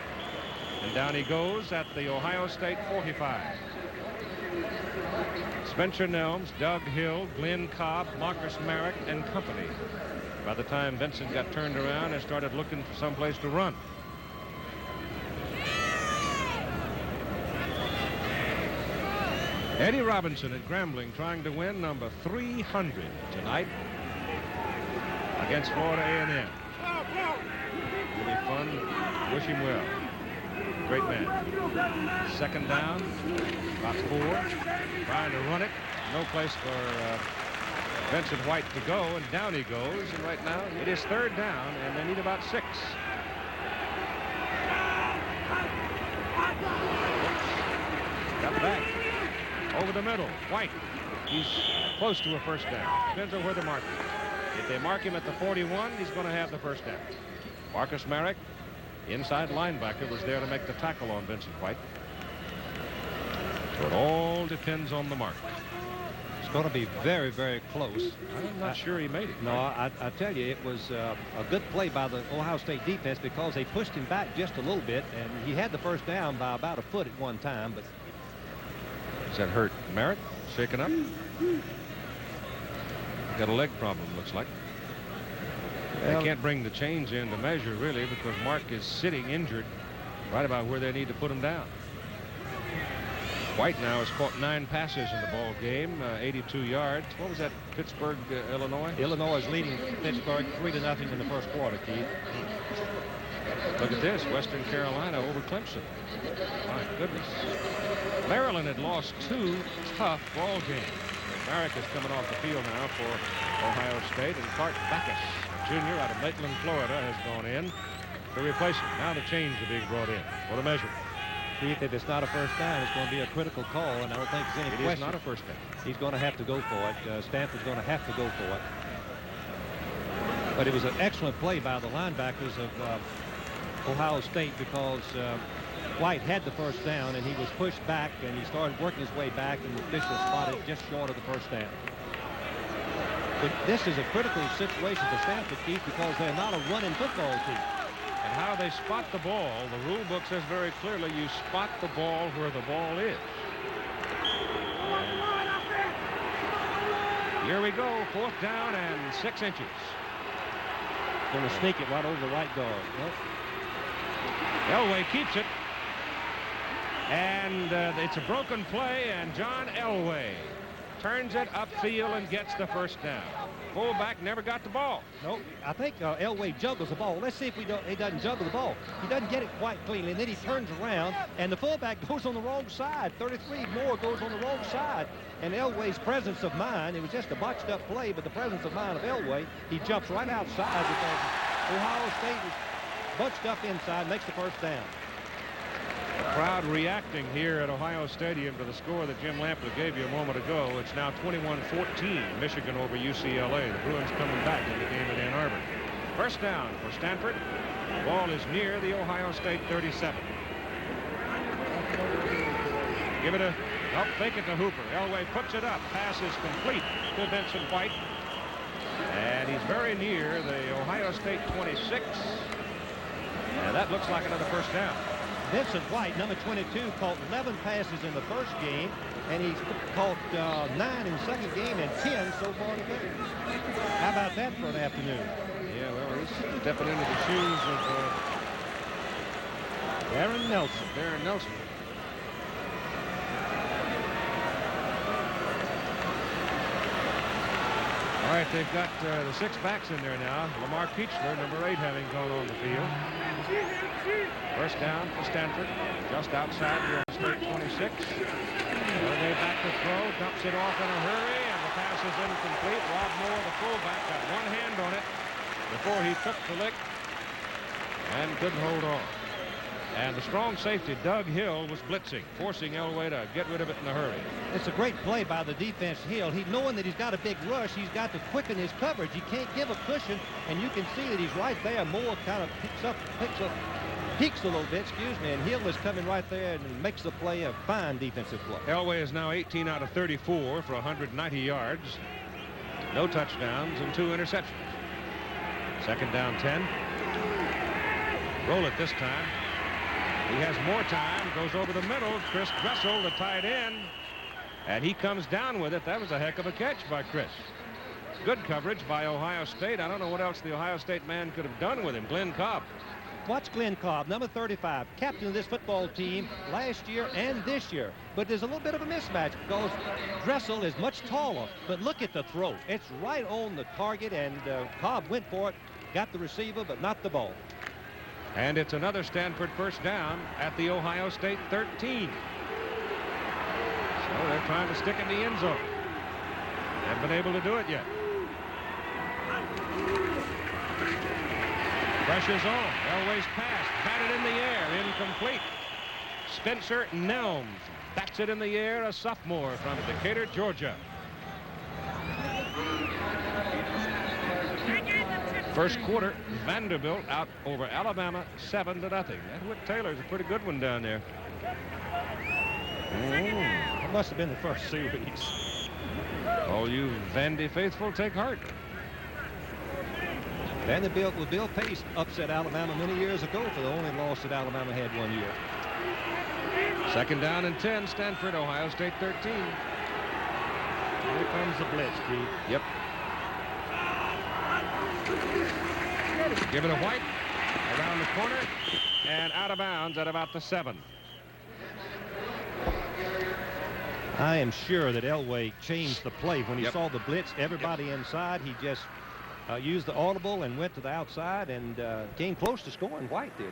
And down he goes at the Ohio State 45. Spencer Nelms, Doug Hill, Glenn Cobb, Marcus Marek, and company. By the time Vincent got turned around and started looking for someplace to run. Eddie Robinson at Grambling trying to win number 300 tonight against Florida A&M. It'll be fun. Wish him well. Great man. 2nd down, about 4. Trying to run it. No place for Vincent White to go, and down he goes. And right now it is 3rd down, and they need about 6. Got back. Over the middle. White. He's close to a 1st down. Depends on where they mark him. If they mark him at the 41, he's going to have the 1st down. Marcus Marek, inside linebacker, was there to make the tackle on Vincent White. So it all depends on the mark. It's going to be very, very close. I'm not sure he made it. No, I tell you, it was a good play by the Ohio State defense because they pushed him back just a little bit, and he had the 1st down by about a foot at one time. But does that hurt Marek? Shaken up? Got a leg problem, looks like. They can't bring the chains in to measure, really, because Mark is sitting injured right about where they need to put him down. White now has caught 9 passes in the ball game, 82 yards. What was that, Pittsburgh, Illinois? Illinois is leading Pittsburgh 3-0 in the first quarter, Keith. Look at this, Western Carolina over Clemson. My goodness. Maryland had lost 2 tough ball games. Marek is coming off the field now for Ohio State, and Clark Backus, junior out of Maitland, Florida, has gone in to replace him. Now the chains are being brought in for the measure. Keith, if it's not a 1st down, it's going to be a critical call, and I don't think there's any question. It is not a 1st down. He's going to have to go for it. Stanford's going to have to go for it. But it was an excellent play by the linebackers of Ohio State because White had the 1st down, and he was pushed back, and he started working his way back, and the official spotted just short of the 1st down. But this is a critical situation for Stanford, Keith, because they're not a running football team. And how they spot the ball, the rule book says very clearly you spot the ball where the ball is. Here we go, 4th down and 6 inches. Going to sneak it right over the right guard. Nope. Elway keeps it. And it's a broken play, and John Elway turns it upfield and gets the 1st down. fullback never got the ball. Nope. I think Elway juggles the ball. Let's see if he doesn't juggle the ball. He doesn't get it quite cleanly, and then he turns around, and the fullback goes on the wrong side. 33 more goes on the wrong side. And Elway's presence of mind, it was just a botched up play, but the presence of mind of Elway, he jumps right outside because Ohio State was bunched up inside, makes the first down. The crowd reacting here at Ohio Stadium to the score that Jim Lampley gave you a moment ago. It's now 21-14, Michigan over UCLA. The Bruins coming back in the game at Ann Arbor. First down for Stanford. The ball is near the Ohio State 37. Give it fake it to Hooper. Elway puts it up. Pass is complete to Vincent White. And he's very near the Ohio State 26. And that looks like another first down. Vincent White, number 22, caught 11 passes in the first game, and he's caught 9 in the second game and 10 so far today. How about that for an afternoon? Yeah, well, he's stepping into the shoes of Darren Nelson. Darren Nelson. All right, they've got the 6 backs in there now. Lamar Keechler, number 8, having gone on the field. First down for Stanford, just outside the Ohio State 26. Elway back to throw, dumps it off in a hurry, and the pass is incomplete. Rob Moore, the fullback, got one hand on it before he took the lick and couldn't hold on. And the strong safety, Doug Hill, was blitzing, forcing Elway to get rid of it in a hurry. It's a great play by the defense, Hill. Knowing that he's got a big rush, he's got to quicken his coverage. He can't give a cushion, and you can see that he's right there. Moore kind of peeks a little bit, and Hill is coming right there and makes the play a fine defensive play. Elway is now 18 out of 34 for 190 yards. No touchdowns and 2 interceptions. Second down 10. Roll it this time. He has more time, goes over the middle. Chris Dressel, the tight end, and he comes down with it. That was a heck of a catch by Chris. Good coverage by Ohio State. I don't know what else the Ohio State man could have done with him. Glenn Cobb. Watch Glenn Cobb, number 35, captain of this football team last year and this year. But there's a little bit of a mismatch because Dressel is much taller. But look at the throw. It's right on the target, and Cobb went for it, got the receiver, but not the ball. And it's another Stanford first down at the Ohio State 13. So they're trying to stick in the end zone. Haven't been able to do it yet. Pressure's on. Elway's pass, batted in the air, incomplete. Spencer Nelms bats it in the air, a sophomore from Decatur, Georgia. First quarter, Vanderbilt out over Alabama 7-0. That Whit Taylor's a pretty good one down there. That must have been the first series. All you Vandy faithful, take heart. Vanderbilt with Bill Pace upset Alabama many years ago for the only loss that Alabama had one year. Second down and 10, Stanford, Ohio State 13. Here comes the blitz, Keith. Yep. Give it to White around the corner and out of bounds at about the 7. I am sure that Elway changed the play when he saw the blitz. Everybody inside, he just used the audible and went to the outside and came close to scoring. White did.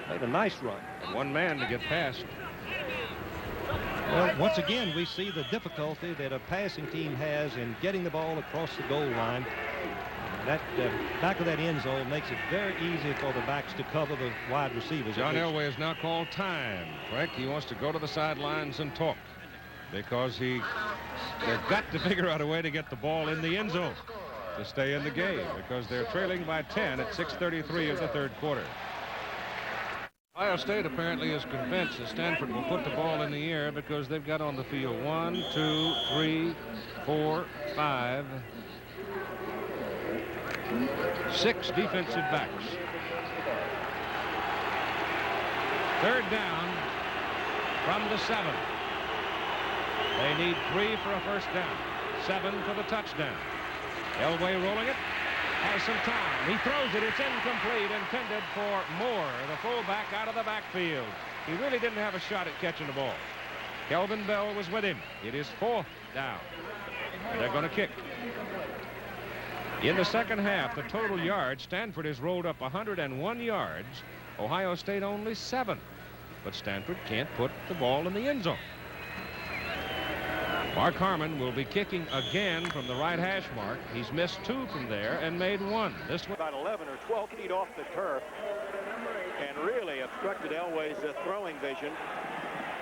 Made a nice run. One man to get past. Well, once again, we see the difficulty that a passing team has in getting the ball across the goal line. That back of that end zone makes it very easy for the backs to cover the wide receivers. John Elway has now called time. Frank, he wants to go to the sidelines and talk because they've got to figure out a way to get the ball in the end zone to stay in the game because they're trailing by 10 at 6:33 of the third quarter. Ohio State apparently is convinced that Stanford will put the ball in the air because they've got on the field 1, 2, 3, 4, 5, 6 defensive backs. Third down from the 7. They need 3 for a first down, 7 for the touchdown. Elway rolling it, has some time. He throws it. It's incomplete, intended for Moore, the fullback out of the backfield. He really didn't have a shot at catching the ball. Kelvin Bell was with him. It is 4th down. And they're going to kick. In the second half, the total yards, Stanford has rolled up 101 yards. Ohio State only 7. But Stanford can't put the ball in the end zone. Mark Harmon will be kicking again from the right hash mark. He's missed 2 from there and made 1. This one about 11 or 12 feet off the turf and really obstructed Elway's throwing vision.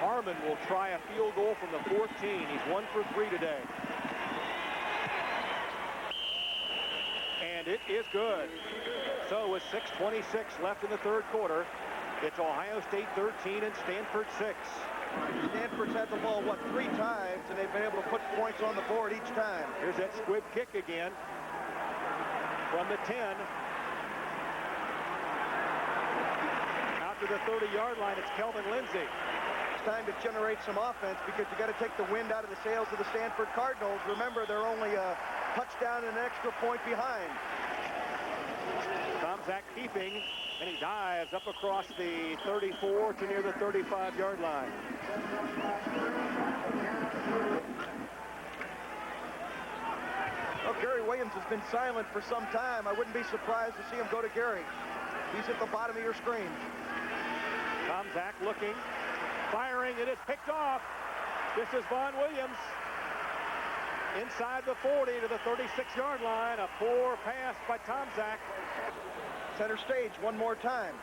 Harmon will try a field goal from the 14. He's 1 for 3 today. And it is good. So with 6:26 left in the third quarter, it's Ohio State 13 and Stanford 6. Stanford's had the ball, what, 3 times, and they've been able to put points on the board each time. Here's that squib kick again from the 10. Out to the 30-yard line, it's Kelvin Lindsay. It's time to generate some offense because you got to take the wind out of the sails of the Stanford Cardinals. Remember, they're only a touchdown and an extra point behind. Tomczak keeping, and he dives up across the 34 to near the 35-yard line. Well, Gary Williams has been silent for some time. I wouldn't be surprised to see him go to Gary. He's at the bottom of your screen. Tomczak looking, firing, it is picked off. This is Vaughn Williams. Inside the 40 to the 36-yard line. A poor pass by Tomczak. Center stage one more time.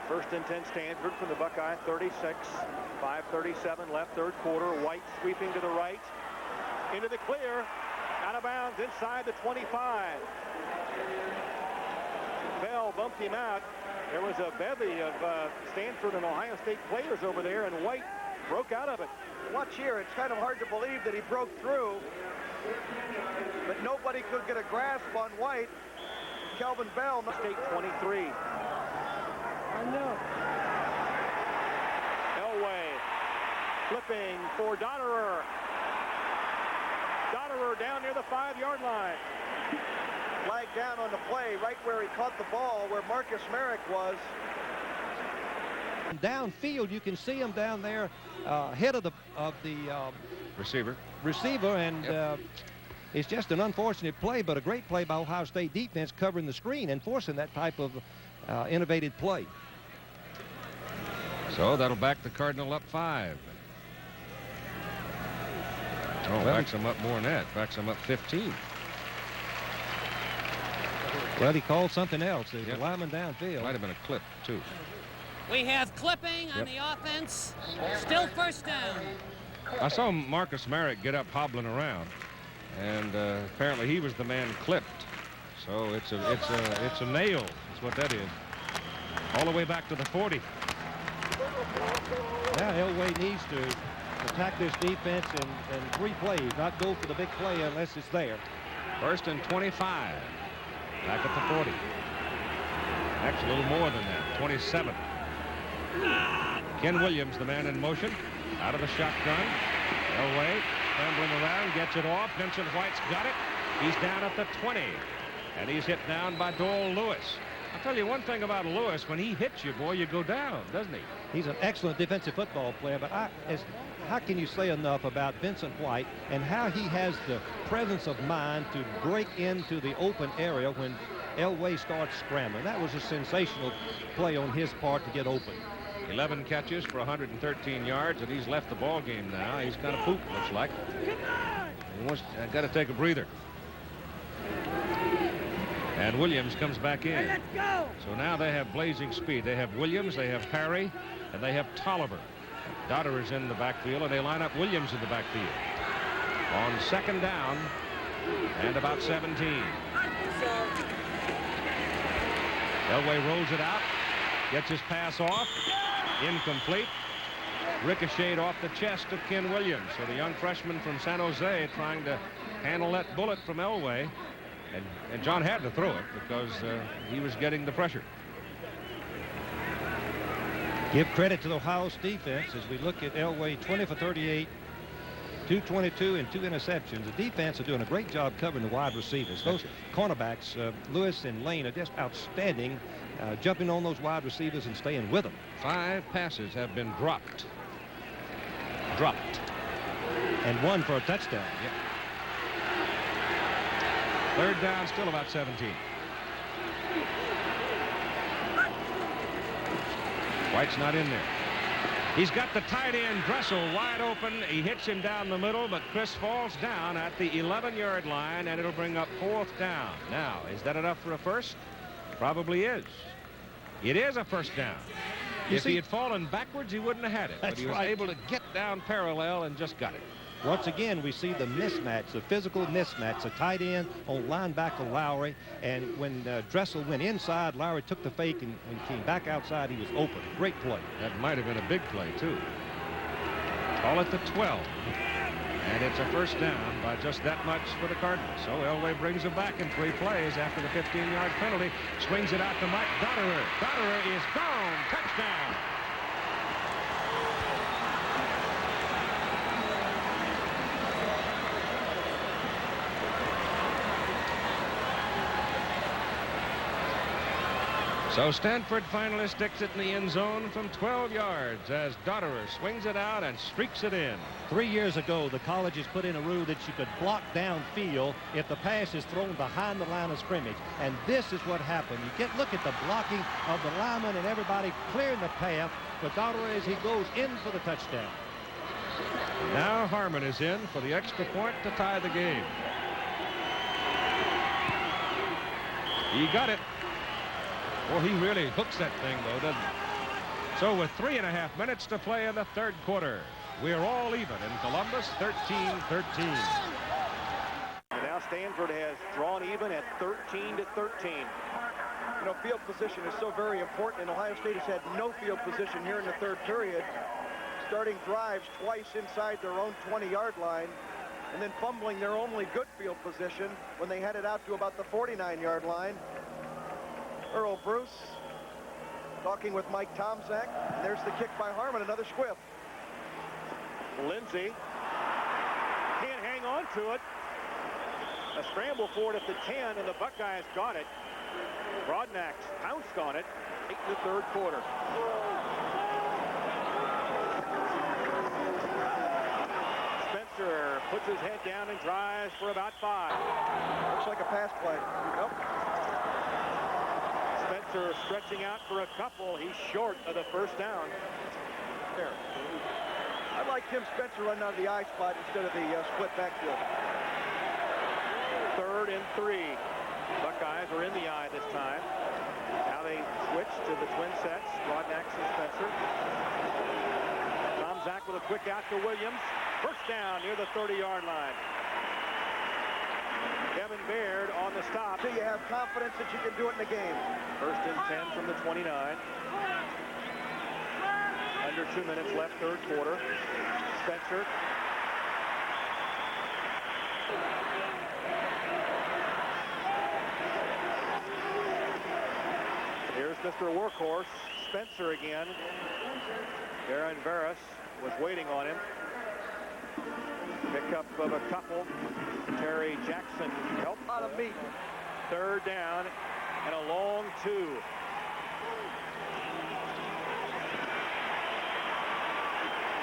First and 10 Stanford from the Buckeye 36. 5:37 left, third quarter. White sweeping to the right. Into the clear. Out of bounds inside the 25. Bell bumped him out. There was a bevy of Stanford and Ohio State players over there, and White broke out of it. Watch here. It's kind of hard to believe that he broke through, but nobody could get a grasp on White. Kelvin Bell, State 23. I know. Elway flipping for Dotterer. Dotterer down near the 5-yard line. Flag down on the play, right where he caught the ball, where Marcus Marek was. Downfield, you can see him down there, ahead of the receiver, and it's just an unfortunate play, but a great play by Ohio State defense covering the screen and forcing that type of innovative play. So that'll back the Cardinal up 5. Oh, well, backs them up more than that. Backs them up 15. Well, he called something else. There's a lineman downfield. Might have been a clip, too. We have clipping on the offense. Still first down. I saw Marcus Marek get up hobbling around, and apparently he was the man clipped. So it's a nail. That's what that is. All the way back to the 40. Now Elway needs to attack this defense in 3 plays, not go for the big play unless it's there. First and 25. Back at the 40. Actually, a little more than that. 27. Ken Williams, the man in motion, out of the shotgun. Elway scrambling around, gets it off. Vincent White's got it. He's down at the 20. And he's hit down by Doyle Lewis. I'll tell you one thing about Lewis. When he hits you, boy, you go down, doesn't he? He's an excellent defensive football player, but how can you say enough about Vincent White and how he has the presence of mind to break into the open area when Elway starts scrambling? That was a sensational play on his part to get open. 11 catches for 113 yards, and he's left the ball game now. He's kind of pooped, looks like. He wants got to take a breather. And Williams comes back in. Let's go. So now they have blazing speed. They have Williams, they have Harry, and they have Tolliver. Dotter is in the backfield, and they line up Williams in the backfield. On second down and about 17. Elway rolls it out, gets his pass off, incomplete. Ricocheted off the chest of Ken Williams. So the young freshman from San Jose trying to handle that bullet from Elway. And John had to throw it because he was getting the pressure. Give credit to the Ohio State defense as we look at Elway, 20 for 38, 222 and 2 interceptions. The defense are doing a great job covering the wide receivers. Those cornerbacks, Lewis and Lane, are just outstanding, jumping on those wide receivers and staying with them. 5 passes have been dropped. And 1 for a touchdown. Yep. Third down, still about 17. White's not in there. He's got the tight end, Dressel, wide open. He hits him down the middle, but Chris falls down at the 11-yard line, and it'll bring up 4th down. Now, is that enough for a first? Probably is. It is a first down. If he had fallen backwards, he wouldn't have had it. But he was able to get down parallel and just got it. Once again, we see the mismatch, the physical mismatch. The tight end on linebacker Lowry, and when Dressel went inside, Lowry took the fake, and when he came back outside, he was open. Great play. That might have been a big play, too. Call it the 12. And it's a first down by just that much for the Cardinals. So Elway brings him back in 3 plays after the 15-yard penalty. Swings it out to Mike Dotterer. Dotterer is gone. Touchdown. So Stanford finally sticks it in the end zone from 12 yards as Dotterer swings it out and streaks it in. 3 years ago, the colleges put in a rule that you could block downfield if the pass is thrown behind the line of scrimmage. And this is what happened. You look at the blocking of the linemen and everybody clearing the path for Dotterer as he goes in for the touchdown. Now Harmon is in for the extra point to tie the game. He got it. Well, he really hooks that thing, though, doesn't he? So with 3.5 minutes to play in the 3rd quarter, we're all even in Columbus, 13-13. And now Stanford has drawn even at 13-13. You know, field position is so very important, and Ohio State has had no field position here in the 3rd period, starting drives twice inside their own 20-yard line, and then fumbling their only good field position when they had it out to about the 49-yard line. Earl Bruce talking with Mike Tomczak, and there's the kick by Harmon, another squiff. Lindsey can't hang on to it. A scramble for it at the 10, and the Buckeyes got it. Broadnax pounced on it late in the 3rd quarter. Spencer puts his head down and drives for about 5. Looks like a pass play. Nope. Spencer stretching out for a couple. He's short of the first down. There. I like Tim Spencer running out of the I spot instead of the split backfield. 3rd and 3. Buckeyes are in the I this time. Now they switch to the twin sets. Broadnax and Spencer. Tomczak with a quick out to Williams. First down near the 30-yard line. Kevin Baird on the stop. So you have confidence that you can do it in the game. 1st and 10 from the 29. Under 2 minutes left, 3rd quarter. Spencer. Here's Mr. Workhorse, Spencer again. Darren Veras was waiting on him. Pickup of a couple. Terry Jackson helped. A lot of meat. 3rd down and a long 2.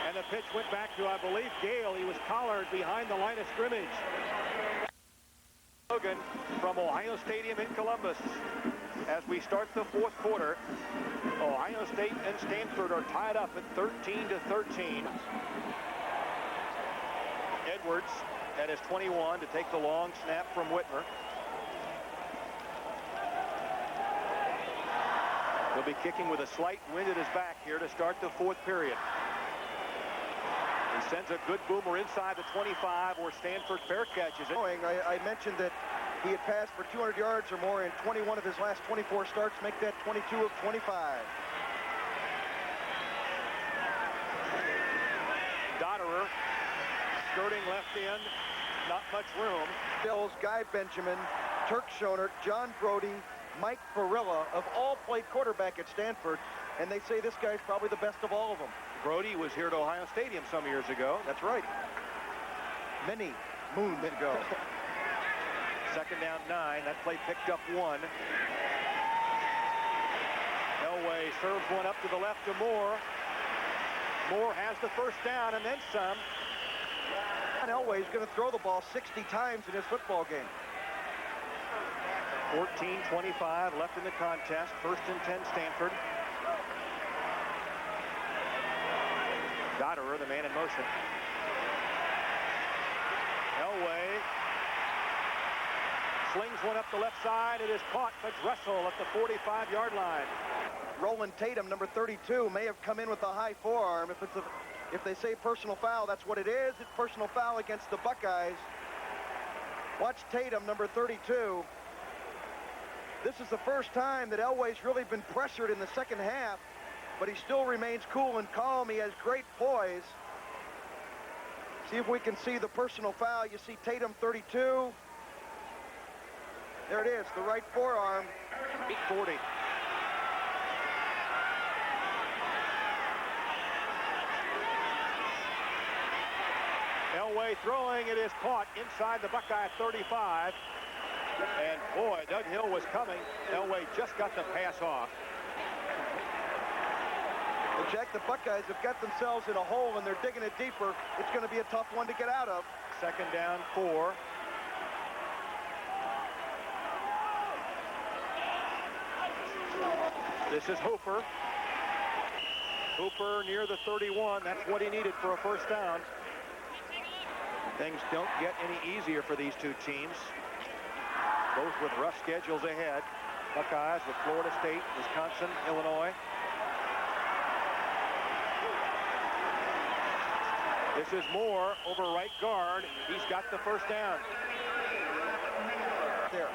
And the pitch went back to, I believe, Gale. He was collared behind the line of scrimmage. Logan from Ohio Stadium in Columbus. As we start the 4th quarter, Ohio State and Stanford are tied up at 13-13. Edwards at his 21 to take the long snap from Whitmer. He'll be kicking with a slight wind at his back here to start the 4th period. He sends a good boomer inside the 25 where Stanford fair catches it. I mentioned that he had passed for 200 yards or more in 21 of his last 24 starts. Make that 22 of 25. Dotterer skirting left end. Not much room. Bills, Guy Benjamin, Turk Schonert, John Brody, Mike Barilla have all played quarterback at Stanford, and they say this guy's probably the best of all of them. Brody was here at Ohio Stadium some years ago. That's right. Many moons ago. 2nd down 9. That play picked up 1. Elway serves one up to the left to Moore. Moore has the first down and then some. Elway is going to throw the ball 60 times in his football game. 14:25 left in the contest. 1st and 10 Stanford. Dotterer, the man in motion. Elway slings one up the left side. It is caught by Dressel at the 45-yard line. Roland Tatum, number 32, may have come in with a high forearm. If they say personal foul, that's what it is. It's personal foul against the Buckeyes. Watch Tatum, number 32. This is the first time that Elway's really been pressured in the second half, but he still remains cool and calm. He has great poise. See if we can see the personal foul. You see Tatum, 32. There it is, the right forearm. 8:40. Elway throwing. It is caught inside the Buckeye 35. And boy, Doug Hill was coming. Elway just got the pass off. Well, Jack, the Buckeyes have got themselves in a hole and they're digging it deeper. It's going to be a tough one to get out of. 2nd down, 4. This is Hooper. Hooper near the 31. That's what he needed for a 1st down. Things don't get any easier for these two teams, both with rough schedules ahead. Buckeyes with Florida State, Wisconsin, Illinois. This is Moore over right guard. He's got the 1st down. There.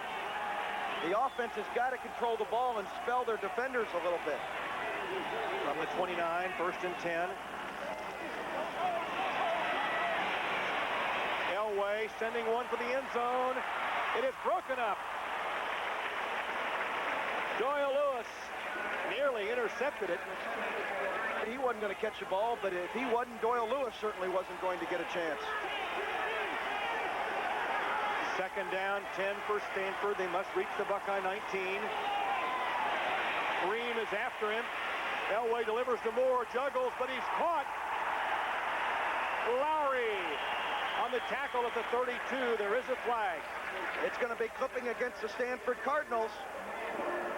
The offense has got to control the ball and spell their defenders a little bit. From the 29, 1st and 10. Elway sending one for the end zone. It is broken up. Doyle Lewis nearly intercepted it. He wasn't going to catch the ball, but if he wasn't, Doyle Lewis certainly wasn't going to get a chance. 2nd down, 10 for Stanford. They must reach the Buckeye 19. Green is after him. Elway delivers to Moore, juggles, but he's caught. Lowry on the tackle at the 32. There is a flag. It's going to be clipping against the Stanford Cardinals.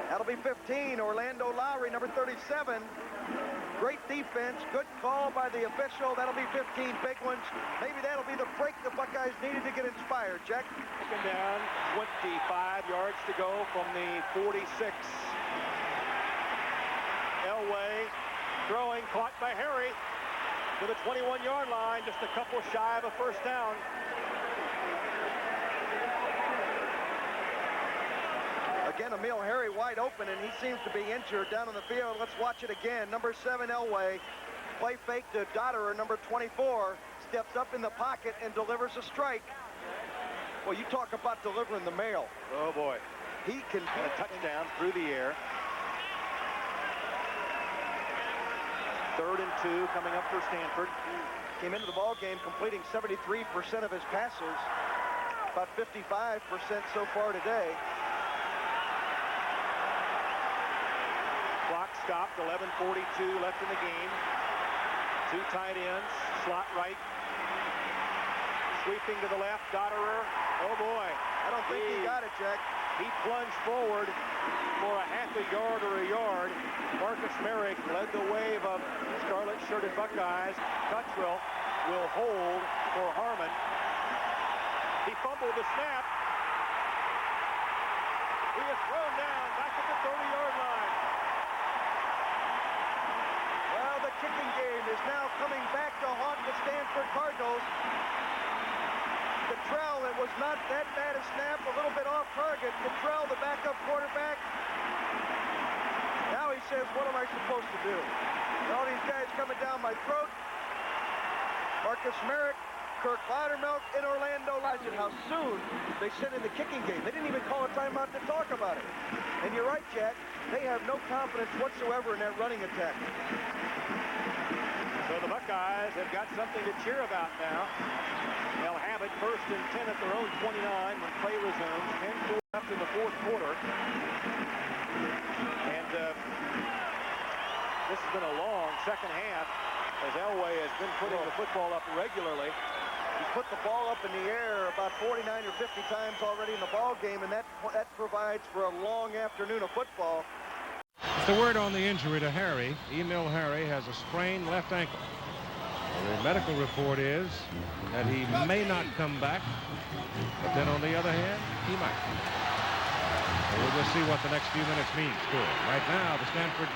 That'll be 15. Orlando Lowry, number 37. Great defense. Good call by the official. That'll be 15 big ones. Maybe that'll be the break the Buckeyes needed to get inspired, Jack. 2nd down, 25 yards to go from the 46. Elway throwing, caught by Harry to the 21-yard line, just a couple shy of a 1st down. Again, Emil Harry wide open, and he seems to be injured down on the field. Let's watch it again. Number 7, Elway. Play fake to Dotterer, number 24. Steps up in the pocket and delivers a strike. Well, you talk about delivering the mail. Oh, boy. He can... And a touchdown through the air. 3rd and 2 coming up for Stanford. Came into the ball game completing 73% of his passes. About 55% so far today. Clock stopped, 11:42 left in the game. 2 tight ends, slot right. Sweeping to the left, Dotterer. Oh boy. I don't think he got it, Jack. He plunged forward for a half a yard or a yard. Marcus Marek led the wave of scarlet-shirted Buckeyes. Cuttrill will hold for Harmon. He fumbled the snap. He is thrown down back at the 30-yard line. Well, the kicking game is now coming back to haunt the Stanford Cardinals. Cottrell, it was not that bad a snap, a little bit off target. Cottrell, the backup quarterback. Now he says, what am I supposed to do? All these guys coming down my throat. Marcus Marek, Kirk Loudermilk, and Orlando Lydon. How soon they sent in the kicking game. They didn't even call a timeout to talk about it. And you're right, Jack. They have no confidence whatsoever in that running attack. So the Buckeyes have got something to cheer about now. They'll have it 1st and 10 at their own 29 when play resumes. 10-4 left in the 4th quarter. And this has been a long second half as Elway has been putting the football up regularly. He put the ball up in the air about 49 or 50 times already in the ball game, and that provides for a long afternoon of football. The word on the injury to Harry. Emil Harry has a sprained left ankle. The medical report is that he may not come back, but then on the other hand, he might. So we'll just see what the next few minutes means to him. Right now, the Stanford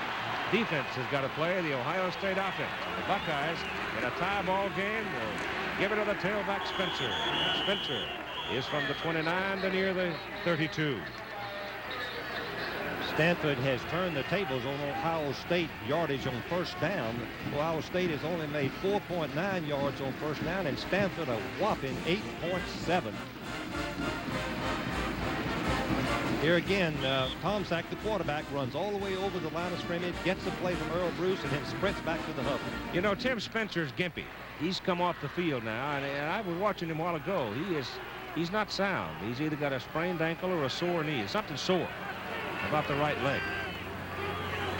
defense has got to play the Ohio State offense. The Buckeyes, in a tie ball game, will give it to the tailback Spencer. And Spencer is from the 29 to near the 32. Stanford has turned the tables on Ohio State yardage on first down. Ohio State has only made 4.9 yards on first down, and Stanford a whopping 8.7. Here again, Tomczak, the quarterback, runs all the way over the line of scrimmage, gets the play from Earl Bruce, and then sprints back to the huddle. You know, Tim Spencer's gimpy. He's come off the field now, and I was watching him a while ago. He's not sound. He's either got a sprained ankle or a sore knee. Something sore about the right leg.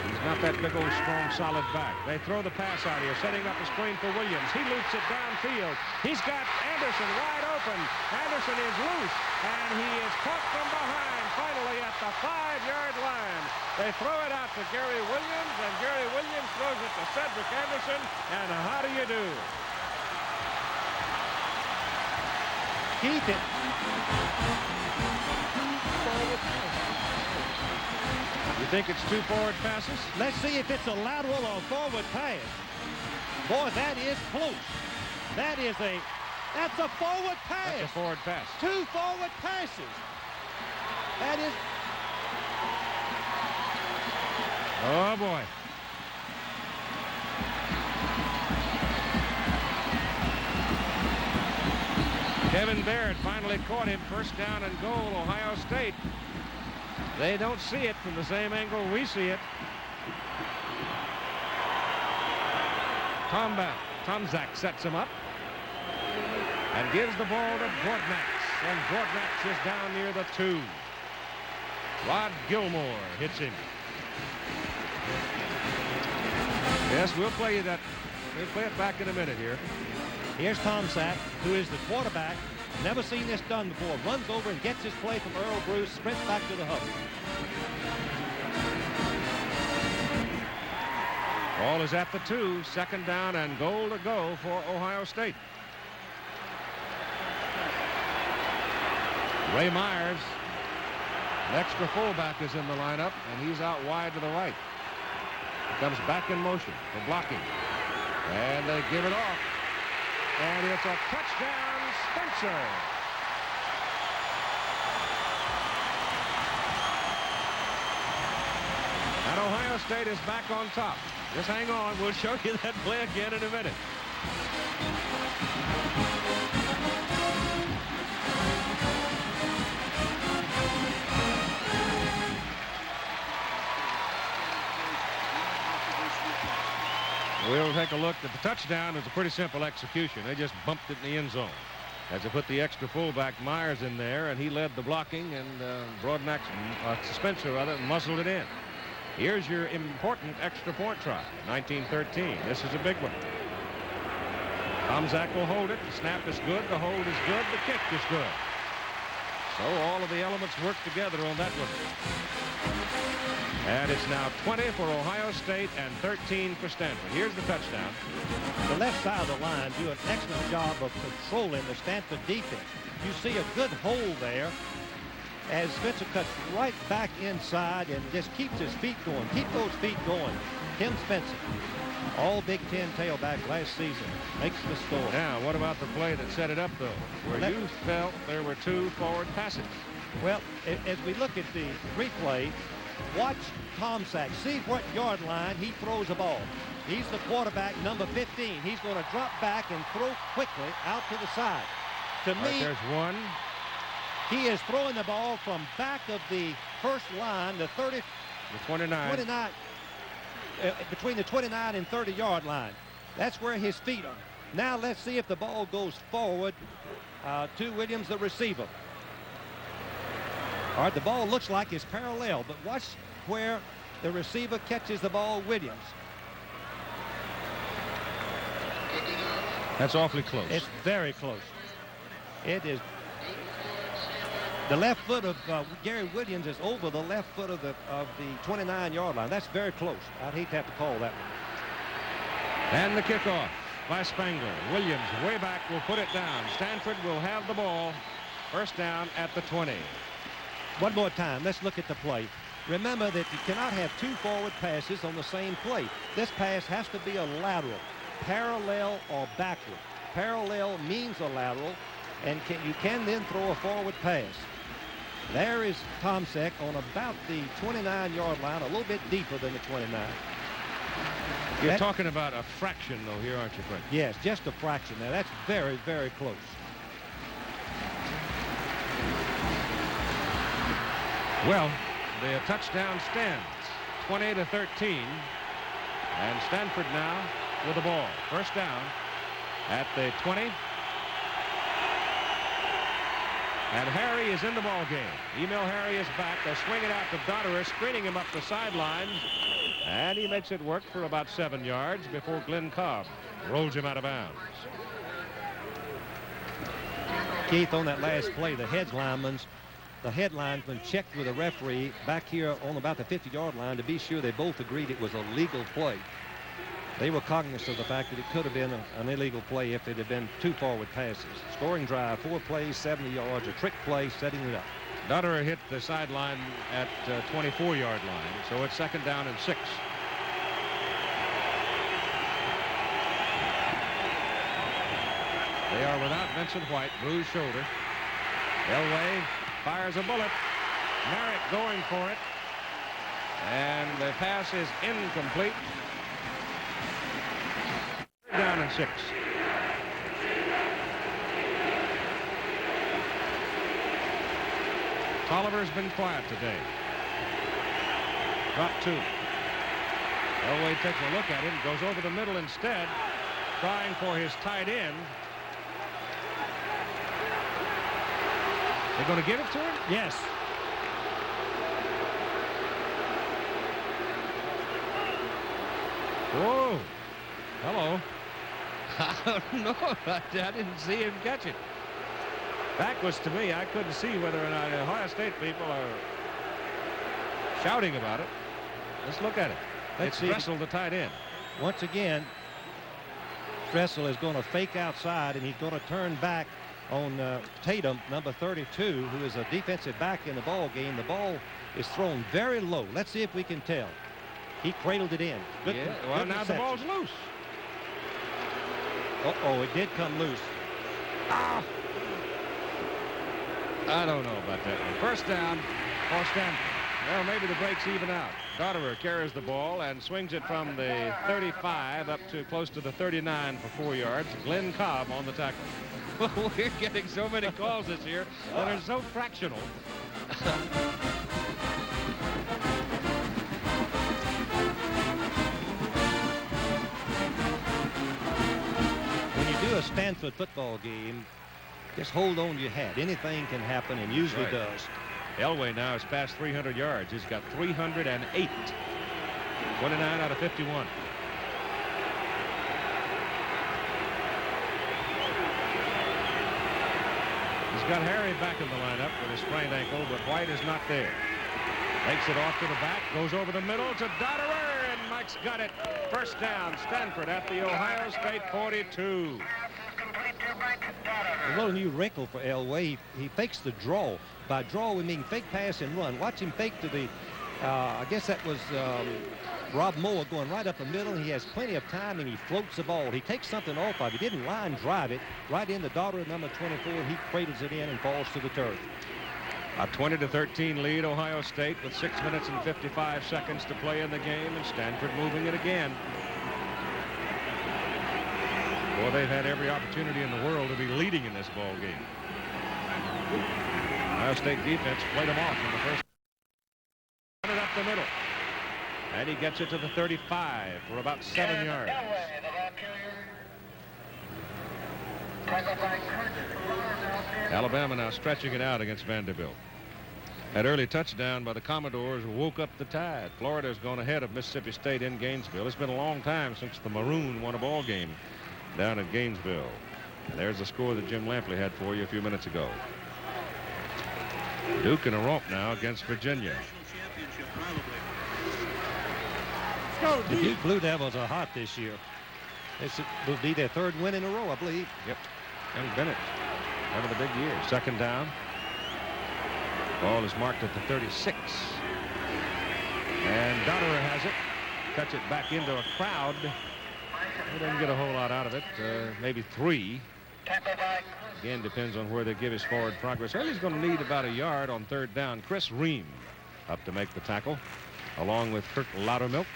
He's not that big old strong solid back. They throw the pass out here, setting up a screen for Williams. He loops it downfield. He's got Anderson wide open. Anderson is loose, and he is caught from behind finally at the 5-yard line. They throw it out to Gary Williams, and Gary Williams throws it to Cedric Anderson, and how do you do? Keep it. You think it's 2 forward passes? Let's see if it's a lateral or forward pass. Boy, that is close. That's a forward pass. That's a forward pass. 2 forward passes. That is. Oh, boy. Kevin Baird finally caught him. First down and goal, Ohio State. They don't see it from the same angle we see it. Tomczak sets him up and gives the ball to Brodnax. And Brodnax is down near the 2. Rod Gilmore hits him. Yes, we'll play that. We'll play it back in a minute here. Here's Tomczak, who is the quarterback. Never seen this done before. Runs over and gets his play from Earl Bruce, sprints back to the huddle. Ball is at the 2. Second down and goal to go for Ohio State. Ray Myers, an extra fullback, is in the lineup, and he's out wide to the right. He comes back in motion for blocking. And they give it off. And it's a touchdown, Spencer. And Ohio State is back on top. Just hang on. We'll show you that play again in a minute. We'll take a look at the touchdown. It's a pretty simple execution. They just bumped it in the end zone. As they put the extra fullback Myers in there, and he led the blocking, and Brodnax, Spencer rather, muscled it in. Here's your important extra point try, 1913. This is a big one. Tomczak will hold it. The snap is good. The hold is good. The kick is good. So all of the elements work together on that one. And it's now 20 for Ohio State and 13 for Stanford. Here's the touchdown. The left side of the line do an excellent job of controlling the Stanford defense. You see a good hole there as Spencer cuts right back inside and just keeps his feet going. Keep those feet going. Tim Spencer, all Big Ten tailback last season, makes the score. Now, what about the play that set it up, though, where you felt there were 2 forward passes? Well, as we look at the replay, watch Tomczak. See what yard line he throws the ball. He's the quarterback, number 15. He's going to drop back and throw quickly out to the side. To me, there's one. He is throwing the ball from back of the first line, the 30, the 29. Between the 29 and 30-yard line. That's where his feet are. Now let's see if the ball goes forward to Williams, the receiver. All right, the ball looks like it's parallel, but watch where the receiver catches the ball, Williams. That's awfully close. It's very close. It is the left foot of Gary Williams is over the left foot of the 29-yard line. That's very close. I'd hate to have to call that one. And the kickoff by Spangler. Williams way back will put it down. Stanford will have the ball. First down at the 20. One more time. Let's look at the play. Remember that you cannot have two forward passes on the same play. This pass has to be a lateral, parallel or backward. Parallel means a lateral, and you can then throw a forward pass. There is Tomczak on about the 29-yard line, a little bit deeper than the 29. You're talking about a fraction, though, here, aren't you, Frank? Yes, just a fraction. Now, that's very, very close. Well, the touchdown stands 20-13, and Stanford now with the ball. First down at the 20. And Harry is in the ball game. Emil Harry is back. They're swinging out to Dotterer, screening him up the sidelines. And he makes it work for about 7 yards before Glenn Cobb rolls him out of bounds. Keith, on that last play, the head lineman checked with the referee back here on about the 50-yard line to be sure they both agreed it was a legal play. They were cognizant of the fact that it could have been an illegal play if it had been two forward passes. Scoring drive, 4 plays, 70 yards, a trick play, setting it up. Dotterer hit the sideline at 24-yard line, so it's second down and 6. They are without Vincent White, bruised shoulder. Elway fires a bullet. Marek going for it. And the pass is incomplete. Down and 6. Tolliver's been quiet today. Drop 2. Elway takes a look at him, goes over the middle instead, trying for his tight end. They're going to give it to him? Yes. Whoa. Hello. I don't know. I didn't see him catch it. Back was to me. I couldn't see whether or not Ohio State people are shouting about it. Let's look at it. It's Dressel, the tight end. Once again, Dressel is going to fake outside, and he's going to turn back on Tatum, number 32, who is a defensive back in the ball game. The ball is thrown very low. Let's see if we can tell. He cradled it in. Good, yeah. Well, good now reception. the ball's loose. Uh-oh, it did come loose. Ah! I don't know about that one. First down for Stanford. Well, maybe the breaks even out. Dotterer carries the ball and swings it from the 35 up to close to the 39 for 4 yards. Glenn Cobb on the tackle. We're getting so many calls this year that are so fractional. When you do a Stanford football game, just hold on to your hat. Anything can happen, and usually does. Elway now has passed 300 yards. He's got 308. 29 out of 51. He's got Harry back in the lineup with a sprained ankle, but White is not there. Takes it off to the back, goes over the middle to Dotterer, and Mike's got it. First down, Stanford at the Ohio State 42. A little new wrinkle for Elway. He fakes the draw. By draw, we mean fake pass and run. Watch him fake to the, I guess that was Rob Moore going right up the middle. He has plenty of time, and he floats the ball. He takes something off of it. He didn't line drive it right into Dotterer, number 24. He cradles it in and falls to the turf. A 20-13 lead, Ohio State, with 6 minutes and 55 seconds to play in the game, and Stanford moving it again. Well, they've had every opportunity in the world to be leading in this ball game. Ohio State defense played them off in the first. Run it up the middle. And he gets it to the 35 for about 7 yards. Alabama now stretching it out against Vanderbilt. That early touchdown by the Commodores woke up the tide. Florida's gone ahead of Mississippi State in Gainesville. It's been a long time since the Maroon won a ball game down at Gainesville. And there's the score that Jim Lampley had for you a few minutes ago. Duke in a romp now against Virginia. The Duke Blue Devils are hot this year. This will be their 3rd win in a row, I believe. Yep. Young Bennett having a big year. 2nd down. Ball is marked at the 36. And Dotterer has it. Touch it back into a crowd. He doesn't get a whole lot out of it. Maybe 3. Again, depends on where they give his forward progress. Well, he's going to need about a yard on 3rd down. Chris Ream up to make the tackle, along with Kirk Loudermilk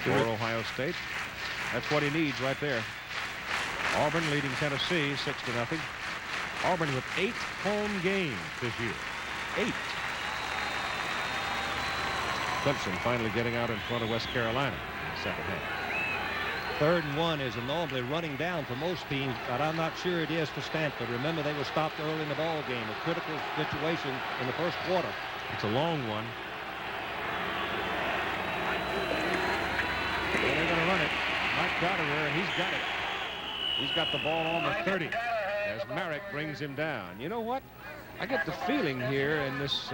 for Ohio State. That's what he needs right there. Auburn leading Tennessee 6-0. Auburn with 8 home games this year. 8. Clemson finally getting out in front of West Carolina in the second half. 3rd and 1 is normally running down for most teams, but I'm not sure it is for Stanford. Remember, they were stopped early in the ball game. A critical situation in the 1st quarter. It's a long one. Well, they're going to run it. Mike Dotterer, and he's got it. He's got the ball on the 30 as Marek brings him down. You know what? I get the feeling here in this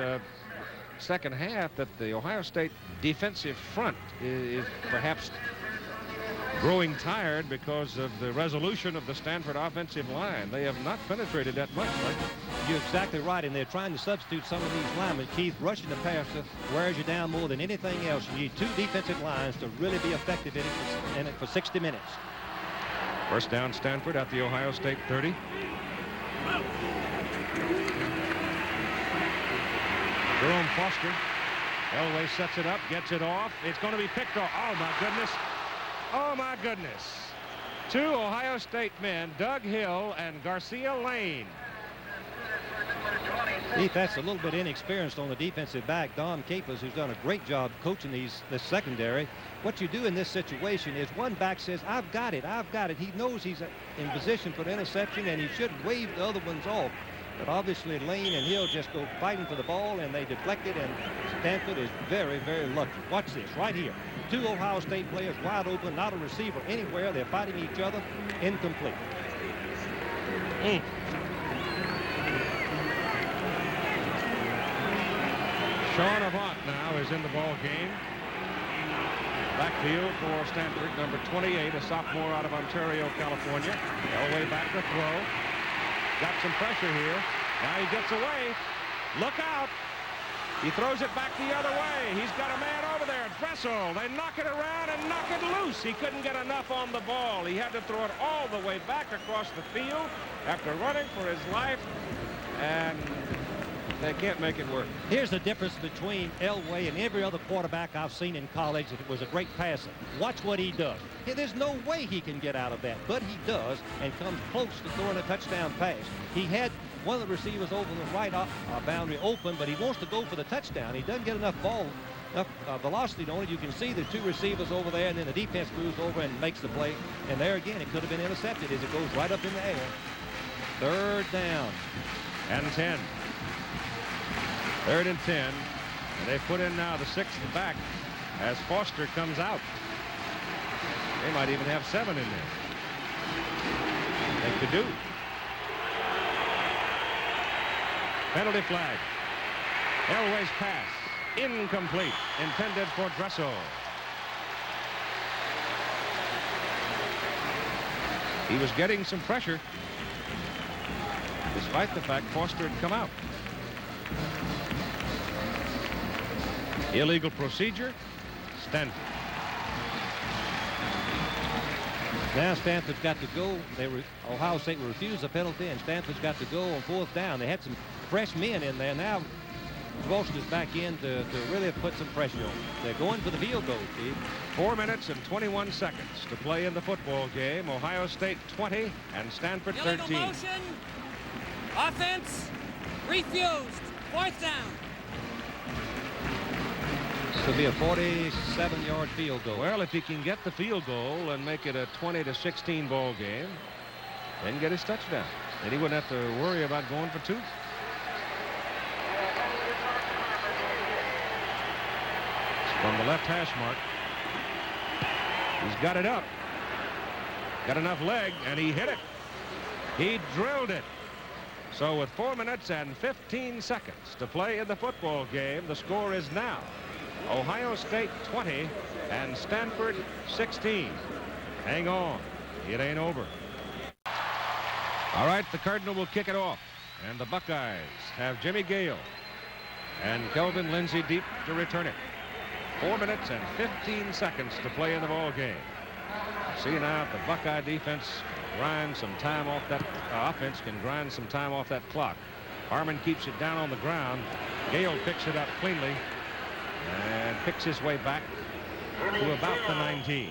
second half that the Ohio State defensive front is perhaps growing tired because of the resolution of the Stanford offensive line. They have not penetrated that much. Right? You're exactly right, and they're trying to substitute some of these linemen. Keith, rushing the passer wears you down more than anything else. You need 2 defensive lines to really be effective in it for 60 minutes. First down, Stanford at the Ohio State 30. Jerome Foster. Elway sets it up, gets it off. It's going to be picked off. Oh, my goodness. Oh, my goodness. 2 Ohio State men, Doug Hill and Garcia Lane. Keith, that's a little bit inexperienced on the defensive back. Don Capers, who's done a great job coaching this secondary. What you do in this situation is one back says, I've got it, I've got it. He knows he's in position for the interception, and he should wave the other ones off. But obviously Lane and Hill just go fighting for the ball, and they deflect it, and Stanford is very, very lucky. Watch this right here. 2 Ohio State players wide open, not a receiver anywhere. They're fighting each other. Incomplete. Sean Avant now is in the ball game. Backfield for Stanford, number 28, a sophomore out of Ontario, California. Elway back to throw. Got some pressure here. Now he gets away. Look out. He throws it back the other way. He's got a man over there. Dressel. They knock it around and knock it loose. He couldn't get enough on the ball. He had to throw it all the way back across the field after running for his life. And they can't make it work. Here's the difference between Elway and every other quarterback I've seen in college that was a great passer. Watch what he does. There's no way he can get out of that, but he does and comes close to throwing a touchdown pass. He had one of the receivers over the right boundary open, but he wants to go for the touchdown. He doesn't get enough velocity on it. You can see the 2 receivers over there, and then the defense moves over and makes the play. And there again, it could have been intercepted as it goes right up in the air. 3rd down. And 10. 3rd and 10. And they put in now the 6th back as Foster comes out. They might even have 7 in there. They could do. Penalty flag. Elway's pass. Incomplete. Intended for Dressel. He was getting some pressure, despite the fact Foster had come out. Illegal procedure. Stanford. Now Stanford's got to go. Ohio State will refuse the penalty, and Stanford's got to go on 4th down. They had some fresh men in there. Now Foster's back in to really put some pressure on. They're going for the field goal, Steve. 4 minutes and 21 seconds to play in the football game. Ohio State 20 and Stanford 13. Illegal motion. Offense refused. 4th down. This will be a 47-yard field goal. Well, if he can get the field goal and make it a 20-16 ball game, then get his touchdown. Then he wouldn't have to worry about going for 2. From the left hash mark. He's got it up. Got enough leg, and he hit it. He drilled it. So with 4 minutes and 15 seconds to play in the football game, the score is now Ohio State 20 and Stanford 16. Hang on. It ain't over. All right, the Cardinal will kick it off. And the Buckeyes have Jimmy Gale and Kelvin Lindsey deep to return it. 4 minutes and 15 seconds to play in the ball game. See now if the Buckeye defense grind some time off that offense can grind some time off that clock. Harmon keeps it down on the ground. Gale picks it up cleanly and picks his way back to about the 19.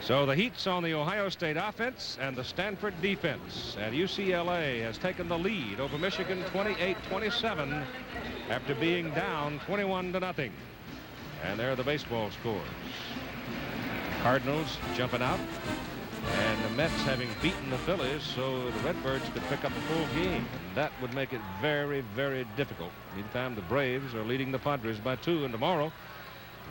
So the heat's on the Ohio State offense and the Stanford defense, and UCLA has taken the lead over Michigan 28-27 after being down 21-0. And there are the baseball scores. Cardinals jumping out, and the Mets having beaten the Phillies, so the Redbirds could pick up a full game. That would make it very, very difficult. Meantime, the Braves are leading the Padres by 2, and tomorrow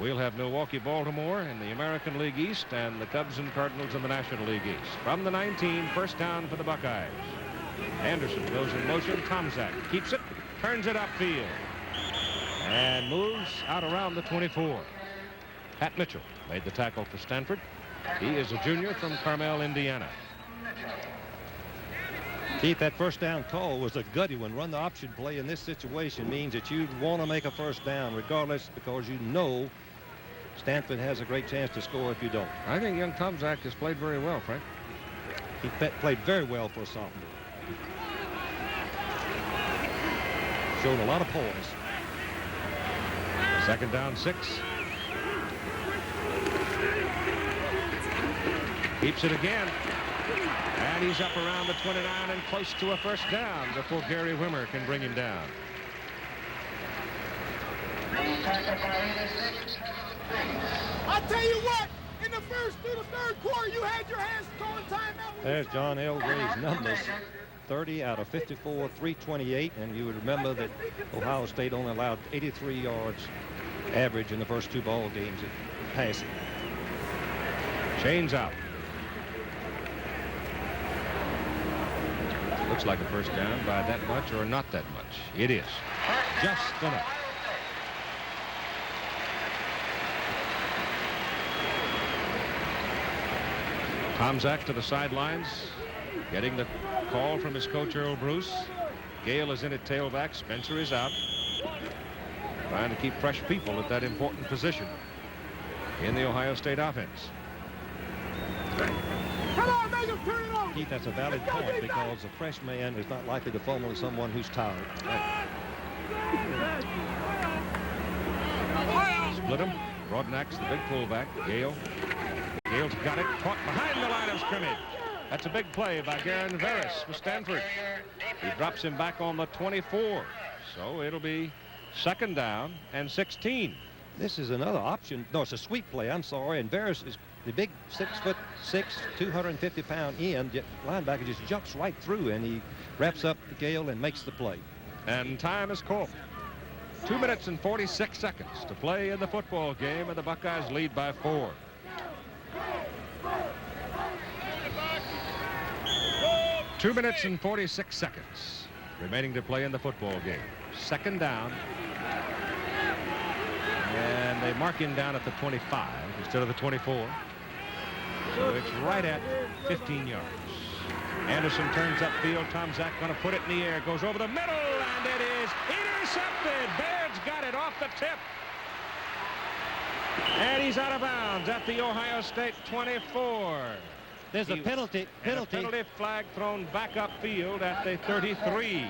we'll have Milwaukee, Baltimore in the American League East and the Cubs and Cardinals in the National League East. From the 19, first down for the Buckeyes. Anderson goes in motion. Tomczak keeps it, turns it upfield, and moves out around the 24. Pat Mitchell made the tackle for Stanford. He is a junior from Carmel, Indiana. Keith, that first down call was a gutty one. Run the option play in this situation means that you want to make a first down regardless, because you know Stanford has a great chance to score if you don't. I think young Tomczak has played very well, Frank. He played very well for a sophomore. Showed a lot of poise. Second down, 6. Keeps it again. And he's up around the 29 and close to a first down before Gary Wimmer can bring him down. I'll tell you what, in the first through the third quarter, you had your hands calling timeout. There's John Elway's numbers. 30 out of 54, 328, and you would remember that Ohio State only allowed 83 yards average in the first 2 ball games at passing. Chains out. Looks like a first down by that much or not that much. It is. Just enough. Tomczak to the sidelines, getting the call from his coach Earl Bruce. Gale is in at tailback. Spencer is out. Trying to keep fresh people at that important position in the Ohio State offense. Come on, make him turn it over. Keith, that's a valid point, because a fresh man is not likely to fumble to someone who's tired. Split him. Broadnack's the big fullback. Gale. Gale's got it. Caught behind the line of scrimmage. That's a big play by Garen Veris for Stanford. He drops him back on the 24. So it'll be second down and 16. This is another option. No, it's a sweep play. I'm sorry. And Veris is the big 6'6", 250-pound end linebacker, just jumps right through, and he wraps up Gale and makes the play. And time is called. 2 minutes and 46 seconds to play in the football game, and the Buckeyes lead by 4. Two minutes and 46 seconds remaining to play in the football game. Second down. And they mark him down at the 25 instead of the 24. So it's right at 15 yards. Anderson turns upfield. Tomczak going to put it in the air. Goes over the middle, and it is intercepted. Baird's got it off the tip. And he's out of bounds at the Ohio State 24. There's a penalty flag thrown back upfield at the 33.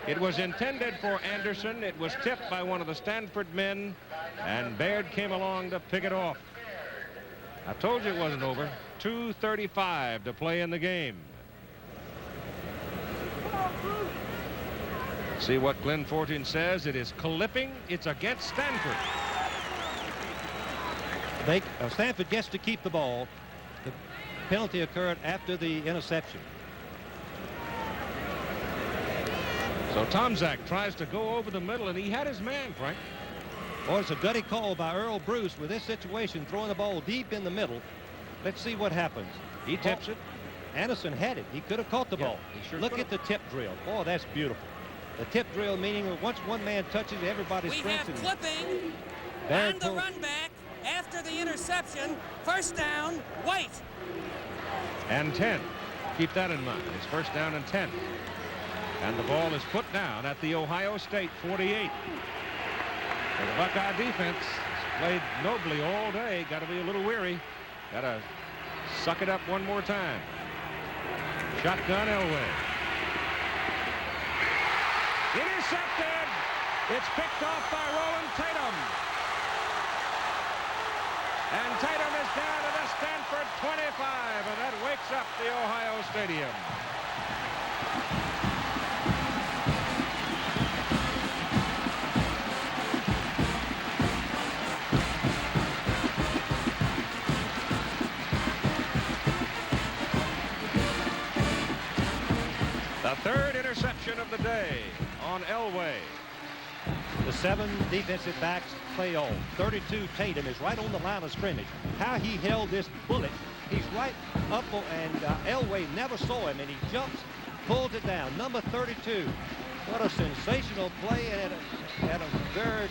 It was intended for Anderson. It was tipped by one of the Stanford men, and Baird came along to pick it off. I told you it wasn't over. 2:35 to play in the game. See what Glenn Fortin says. It is clipping. It's against Stanford. Stanford gets to keep the ball. The penalty occurred after the interception. So Tomczak tries to go over the middle, and he had his man, Frank. Well, it's a gutty call by Earl Bruce with this situation, throwing the ball deep in the middle. Let's see what happens. He tips it. Anderson had it. He could have caught the ball. Look at the tip drill. Boy, that's beautiful. The tip drill meaning once one man touches, everybody sprints. We have clipping and the run back after the interception. First down, White. And 10. Keep that in mind. It's first down and 10. And the ball is put down at the Ohio State 48. So the Buckeye defense has played nobly all day. Got to be a little weary. Got to suck it up one more time. Shotgun Elway. Intercepted. It's picked off by Roland Tatum. And Tatum is down to the Stanford 25, and that wakes up the Ohio Stadium. The third interception of the day on Elway. The 7 defensive backs play on. 32 Tatum is right on the line of scrimmage. How he held this bullet. He's right up, and Elway never saw him, and he jumps, pulls it down. Number 32. What a sensational play, and at a very,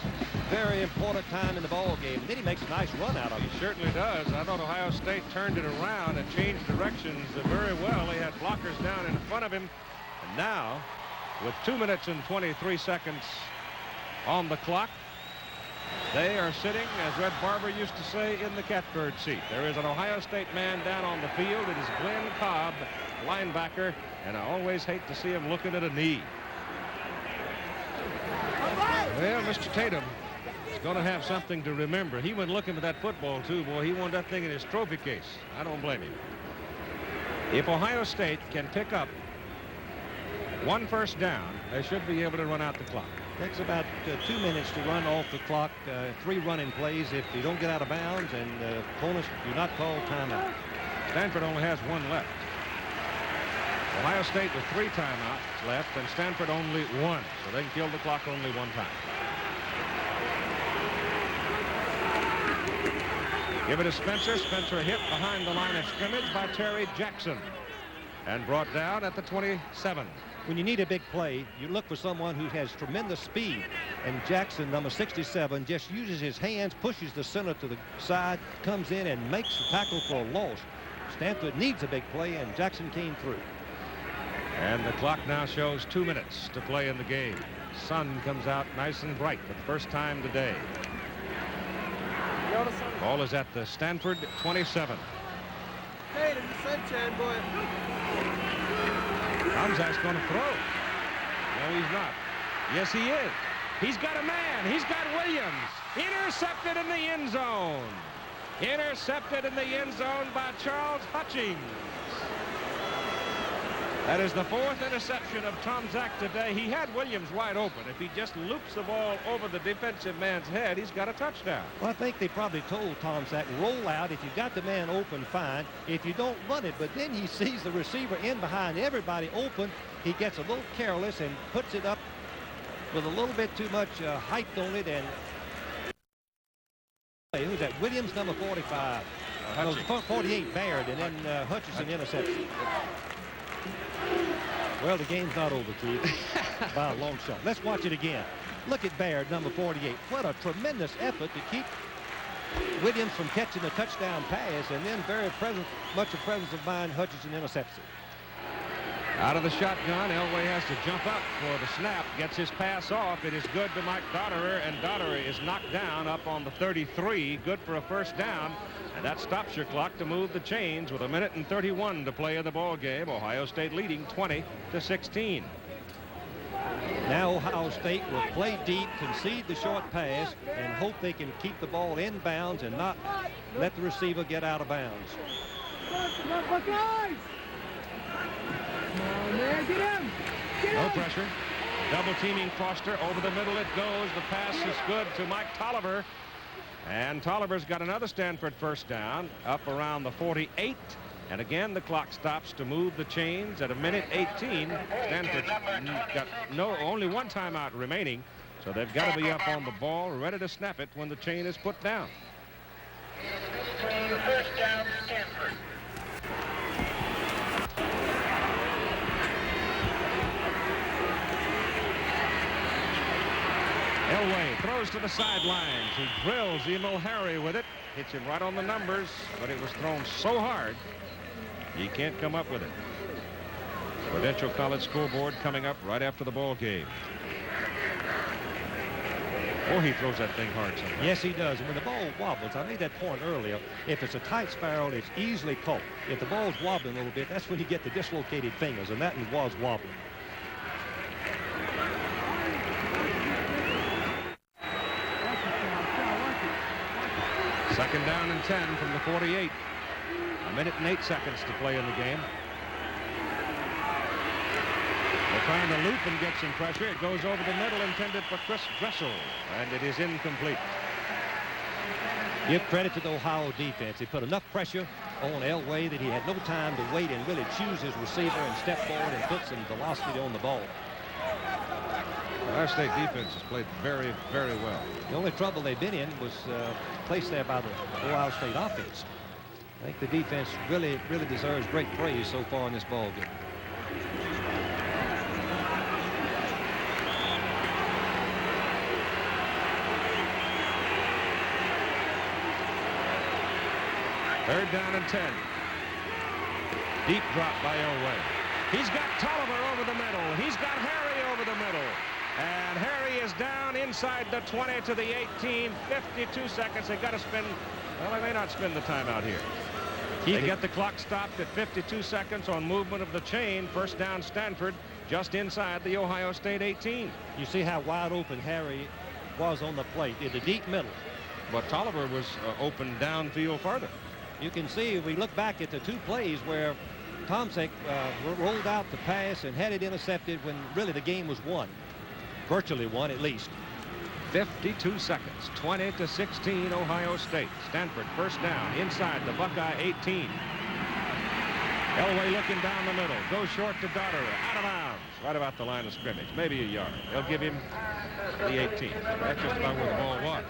very important time in the ball game. And then he makes a nice run out of it. He certainly does. I thought Ohio State turned it around and changed directions very well. They had blockers down in front of him. And now, with 2 minutes and 23 seconds on the clock, they are sitting, as Red Barber used to say, in the catbird seat. There is an Ohio State man down on the field. It is Glenn Cobb, linebacker, and I always hate to see him looking at a knee. Well, Mr. Tatum is going to have something to remember. He went looking for that football, too. Boy, he wanted that thing in his trophy case. I don't blame him. If Ohio State can pick up 1 first down, they should be able to run out the clock. Takes about 2 minutes to run off the clock. 3 running plays if you don't get out of bounds, and opponents do not call timeout. Stanford only has 1 left. Ohio State with 3 timeouts left, and Stanford only 1, so they can kill the clock only 1 time. Give it to Spencer. Spencer hit behind the line of scrimmage by Terry Jackson and brought down at the 27. When you need a big play, you look for someone who has tremendous speed. And Jackson, number 67, just uses his hands, pushes the center to the side, comes in and makes the tackle for a loss. Stanford needs a big play, and Jackson came through. And the clock now shows 2 minutes to play in the game. Sun comes out nice and bright for the first time today. Ball is at the Stanford 27. Hey, the sunshine boy. Tomczak's going to throw. No, he's not. Yes, he is. He's got a man. He's got Williams. Intercepted in the end zone. Intercepted in the end zone by Charles Hutchings. That is the 4th interception of Tomczak today. He had Williams wide open. If he just loops the ball over the defensive man's head, he's got a touchdown. Well, I think they probably told Tomczak, roll out. If you got the man open, fine. If you don't, run it. But then he sees the receiver in behind everybody open. He gets a little careless and puts it up with a little bit too much height on it. And who's that? Williams, number 45. No, 48, Baird, and then Hutchinson interception. Well, the game's not over, Keith, by a long shot. Let's watch it again. Look at Baird, number 48. What a tremendous effort to keep Williams from catching a touchdown pass, and then much of presence of mind, Hutchinson intercepts it. Out of the shotgun, Elway has to jump up for the snap, gets his pass off. It is good to Mike Dotterer, and Dotterer is knocked down up on the 33. Good for a first down, and that stops your clock to move the chains with 1 minute and 31 to play in the ball game. Ohio State leading 20-16. Now Ohio State will play deep, concede the short pass, and hope they can keep the ball in bounds and not let the receiver get out of bounds. No pressure. Double teaming Foster. Over the middle it goes. The pass is good to Mike Tolliver. And Tolliver's got another Stanford first down up around the 48. And again, the clock stops to move the chains at 1 minute 18. Stanford's got only 1 timeout remaining. So they've got to be up on the ball, ready to snap it when the chain is put down. The first down, Stanford. Elway throws to the sidelines. He drills Emil Harry with it. Hits him right on the numbers, but it was thrown so hard, he can't come up with it. Prudential College scoreboard coming up right after the ball game. Oh, he throws that thing hard sometimes. Yes, he does. And when the ball wobbles, I made that point earlier, if it's a tight spiral, it's easily caught. If the ball's wobbling a little bit, that's when you get the dislocated fingers, and that one was wobbling. Second down and 10 from the 48. A minute and 8 seconds to play in the game. They're trying to loop and get some pressure. It goes over the middle, intended for Chris Dressel, and it is incomplete. Give credit to the Ohio defense. He put enough pressure on Elway that he had no time to wait and really choose his receiver and step forward and put some velocity on the ball. Ohio State defense has played very, very well. The only trouble they've been in was placed there by the Ohio State offense. I think the defense really deserves great praise so far in this ball game. Third down and 10. Deep drop by Elway. He's got Tolliver over the middle. He's got Harry over the middle. And Harry is down inside the 20 to the 18. 52 seconds. They've got to spend, well, they may not spend the timeout here. They get the clock stopped at 52 seconds on movement of the chain. First down Stanford, just inside the Ohio State 18. You see how wide open Harry was on the plate in the deep middle. But Tolliver was open downfield farther. You can see if we look back at the two plays where Tomczak rolled out the pass and had it intercepted when really the game was won. Virtually won, at least. 52 seconds, 20 to 16, Ohio State. Stanford first down inside the Buckeye 18. Elway looking down the middle, goes short to Dotterer, out of bounds, right about the line of scrimmage, maybe a yard. They'll give him the 18. That's just about where the ball was.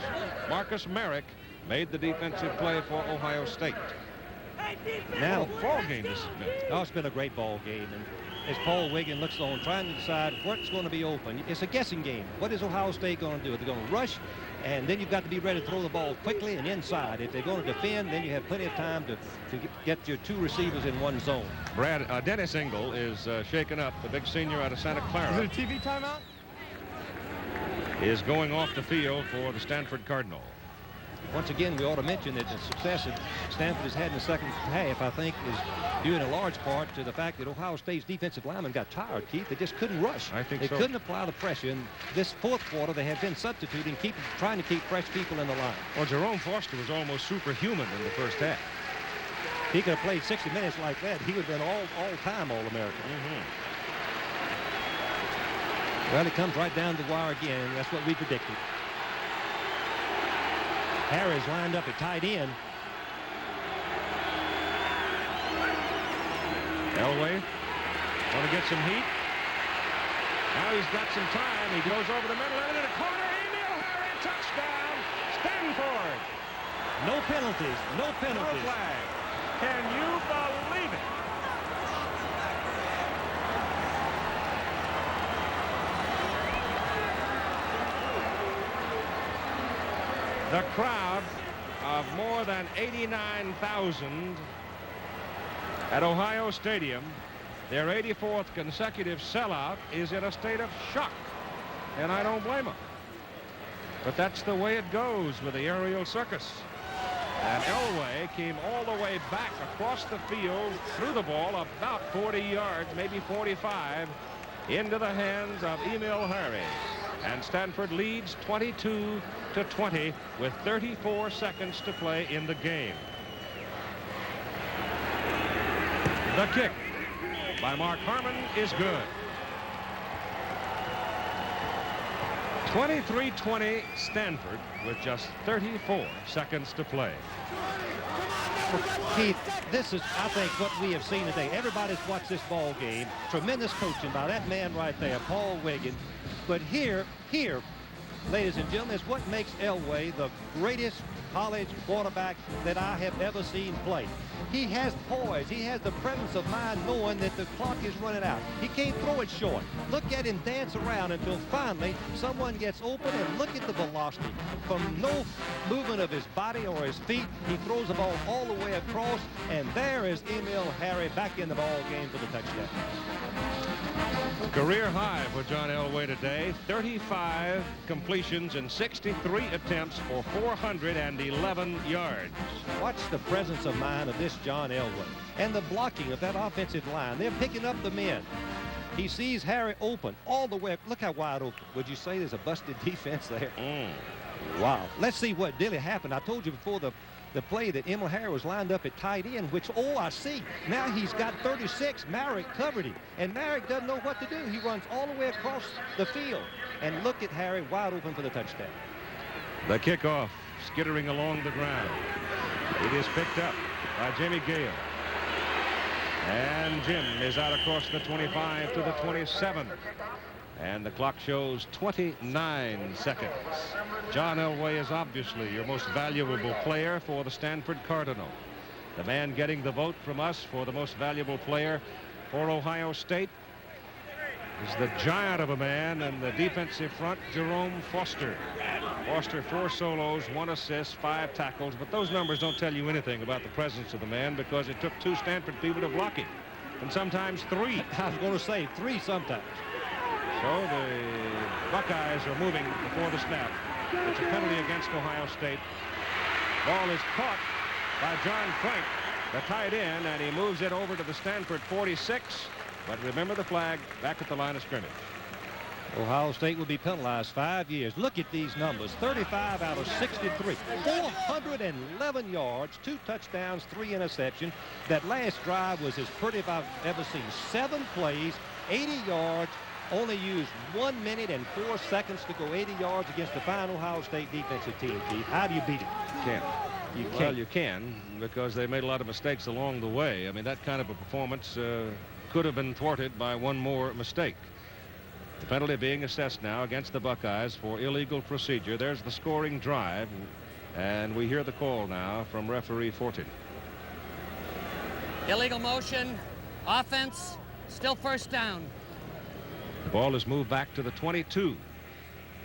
Marcus Marek made the defensive play for Ohio State. Now, ball game this has been. Oh, it's been a great ball game. And as Paul Wiggin looks on, trying to decide what's going to be open, it's a guessing game. What is Ohio State going to do? They're going to rush, and then you've got to be ready to throw the ball quickly and inside. If they're going to defend, then you have plenty of time to get your two receivers in one zone. Dennis Engel is shaken up. The big senior out of Santa Clara. Is it a TV timeout? Is going off the field for the Stanford Cardinal. Once again, we ought to mention that the success that Stanford has had in the second half, I think, is due in a large part to the fact that Ohio State's defensive linemen got tired, Keith. They just couldn't rush. I think they so. couldn't apply the pressure. In this fourth quarter, they have been substituting, trying to keep fresh people in the line. Well, Jerome Foster was almost superhuman in the first half. He could have played 60 minutes like that. He would have been all-time All-American. Well, it comes right down the wire again, and that's what we predicted. Harry's lined up at tight end. Elway want to get some heat. Now he's got some time. He goes over the middle and into the corner. Emil Harry, touchdown, Stanford. No penalties. No penalties. No flag. Can you believe it? The crowd of more than 89,000 at Ohio Stadium, their 84th consecutive sellout, is in a state of shock, and I don't blame them. But that's the way it goes with the aerial circus. And Elway came all the way back across the field, threw the ball about 40 yards, maybe 45, into the hands of Emil Harry. And Stanford leads 22-20 with 34 seconds to play in the game. The kick by Mark Harmon is good. 23-20 Stanford with just 34 seconds to play. Keith, this is, I think, what we have seen today. Everybody's watched this ball game. Tremendous coaching by that man right there, Paul Wiggin. But here, ladies and gentlemen, is what makes Elway the greatest college quarterback that I have ever seen play. He has poise. He has the presence of mind knowing that the clock is running out. He can't throw it short. Look at him dance around until finally someone gets open, and look at the velocity. From no movement of his body or his feet, he throws the ball all the way across, and there is Emil Harry back in the ball game for the touchdown. Career high for John Elway today. 35 completions and 63 attempts for 411 yards. Watch the presence of mind of this John Elway and the blocking of that offensive line. They're picking up the men. He sees Harry open all the way. Look how wide open. Would you say there's a busted defense there? Wow. Let's see what really happened. I told you before the play that Emil Harry was lined up at tight end, which, I see. Now he's got 36. Marek covered him, and Marek doesn't know what to do. He runs all the way across the field, and look at Harry wide open for the touchdown. The kickoff skittering along the ground. It is picked up by Jimmy Gale. And Jim is out across the 25 to the 27. And the clock shows 29 seconds. John Elway is obviously your most valuable player for the Stanford Cardinal. The man getting the vote from us for the most valuable player for Ohio State is the giant of a man in the defensive front, Jerome Foster. Foster, 4 solos, 1 assist, 5 tackles, but those numbers don't tell you anything about the presence of the man because it took 2 Stanford people to block him, and sometimes 3. I was going to say 3 sometimes. So the Buckeyes are moving before the snap. It's a penalty against Ohio State. Ball is caught by John Frank, the tight end, and he moves it over to the Stanford 46. But remember the flag back at the line of scrimmage. Ohio State will be penalized 5 years. Look at these numbers. 35 out of 63. 411 yards, 2 touchdowns, 3 interceptions. That last drive was as pretty as I've ever seen. 7 plays, 80 yards. Only used 1 minute and 4 seconds to go 80 yards against the fine Ohio State defensive team, Keith. How do you beat it? You can't. Well, you can, because they made a lot of mistakes along the way. I mean, that kind of a performance could have been thwarted by 1 more mistake. The penalty being assessed now against the Buckeyes for illegal procedure. There's the scoring drive, and we hear the call now from referee Fortin. Illegal motion, offense, still first down. The ball is moved back to the 22.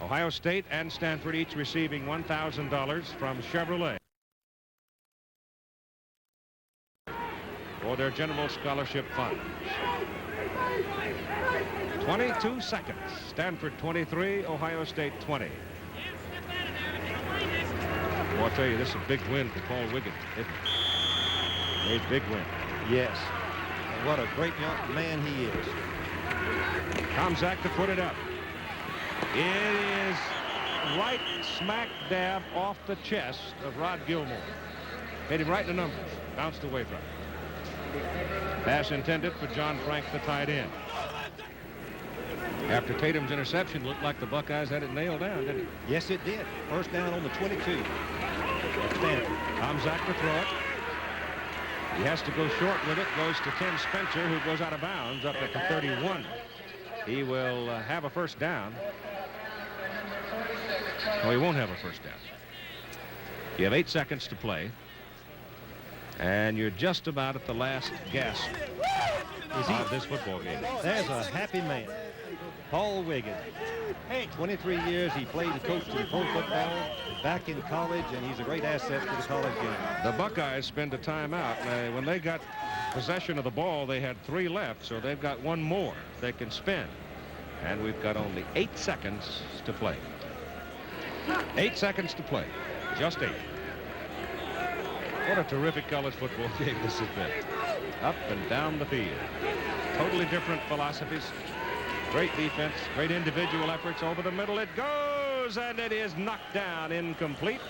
Ohio State and Stanford each receiving $1,000 from Chevrolet for their general scholarship funds. 22 seconds. Stanford 23, Ohio State 20. Well, I'll tell you, this is a big win for Paul Wiggins, isn't it? A big win. Yes. What a great young man he is. Tomczak to put it up. It is right smack dab off the chest of Rod Gilmore. Hit him right in the numbers. Bounced away from it. Pass intended for John Frank, the tight end. After Tatum's interception, looked like the Buckeyes had it nailed down, didn't it? Yes, it did. First down on the 22. Stanford. Tomczak to throw it. He has to go short with it. Goes to Tim Spencer, who goes out of bounds up at the 31. He will have a first down. No, he won't have a first down. You have 8 seconds to play. And you're just about at the last gasp of this football game. There's a happy man. Paul Wiggins. 23 years he played and coached in pro football, back in college, and he's a great asset to the college game. The Buckeyes spend a timeout. When they got possession of the ball, they had 3 left, so they've got 1 more they can spend. And we've got only 8 seconds to play. 8 seconds to play. Just 8. What a terrific college football game this has been. Up and down the field. Totally different philosophies. Great defense, great individual efforts over the middle. It goes, and it is knocked down, incomplete.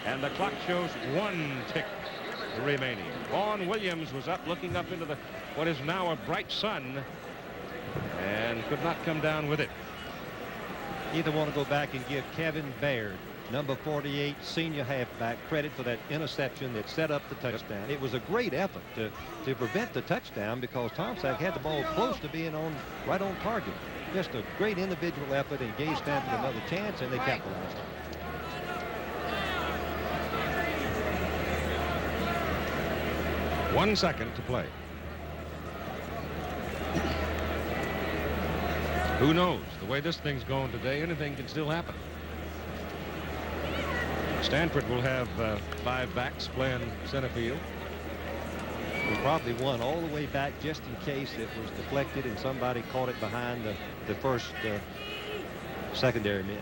And the clock shows 1 tick remaining. Vaughn Williams was up, looking up into what is now a bright sun, and could not come down with it. Either want to go back and give Kevin Baird, number 48, senior halfback, credit for that interception that set up the touchdown. It was a great effort to prevent the touchdown because Tomczak had the ball close to being right on target. just a great individual effort and gave Stanford another chance, and they capitalized. 1 second to play. Who knows? The way this thing's going today, anything can still happen. Stanford will have 5 backs playing center field. We probably won all the way back just in case it was deflected and somebody caught it behind the first secondary men.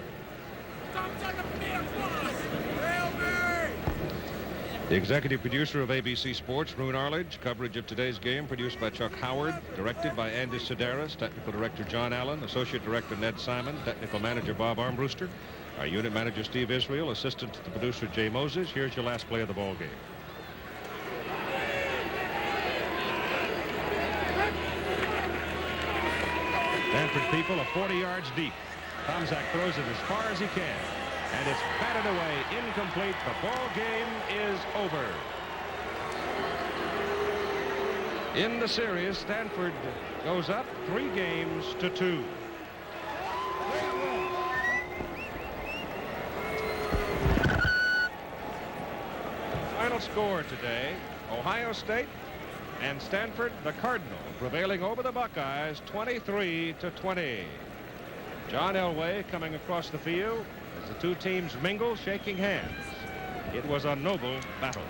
The executive producer of ABC Sports, Roone Arledge. Coverage of today's game produced by Chuck Howard, directed by Andy Sedaris, technical director John Allen, associate director Ned Simon, technical manager Bob Armbruster, our unit manager Steve Israel, assistant to the producer Jay Moses. Here's your last play of the ball game. Stanford people are 40 yards deep. Tomczak throws it as far as he can. And it's batted away, incomplete. The ball game is over. In the series, Stanford goes up 3 games to 2. Final score today, Ohio State and Stanford, the Cardinal, prevailing over the Buckeyes 23-20. John Elway coming across the field as the two teams mingle, shaking hands. It was a noble battle.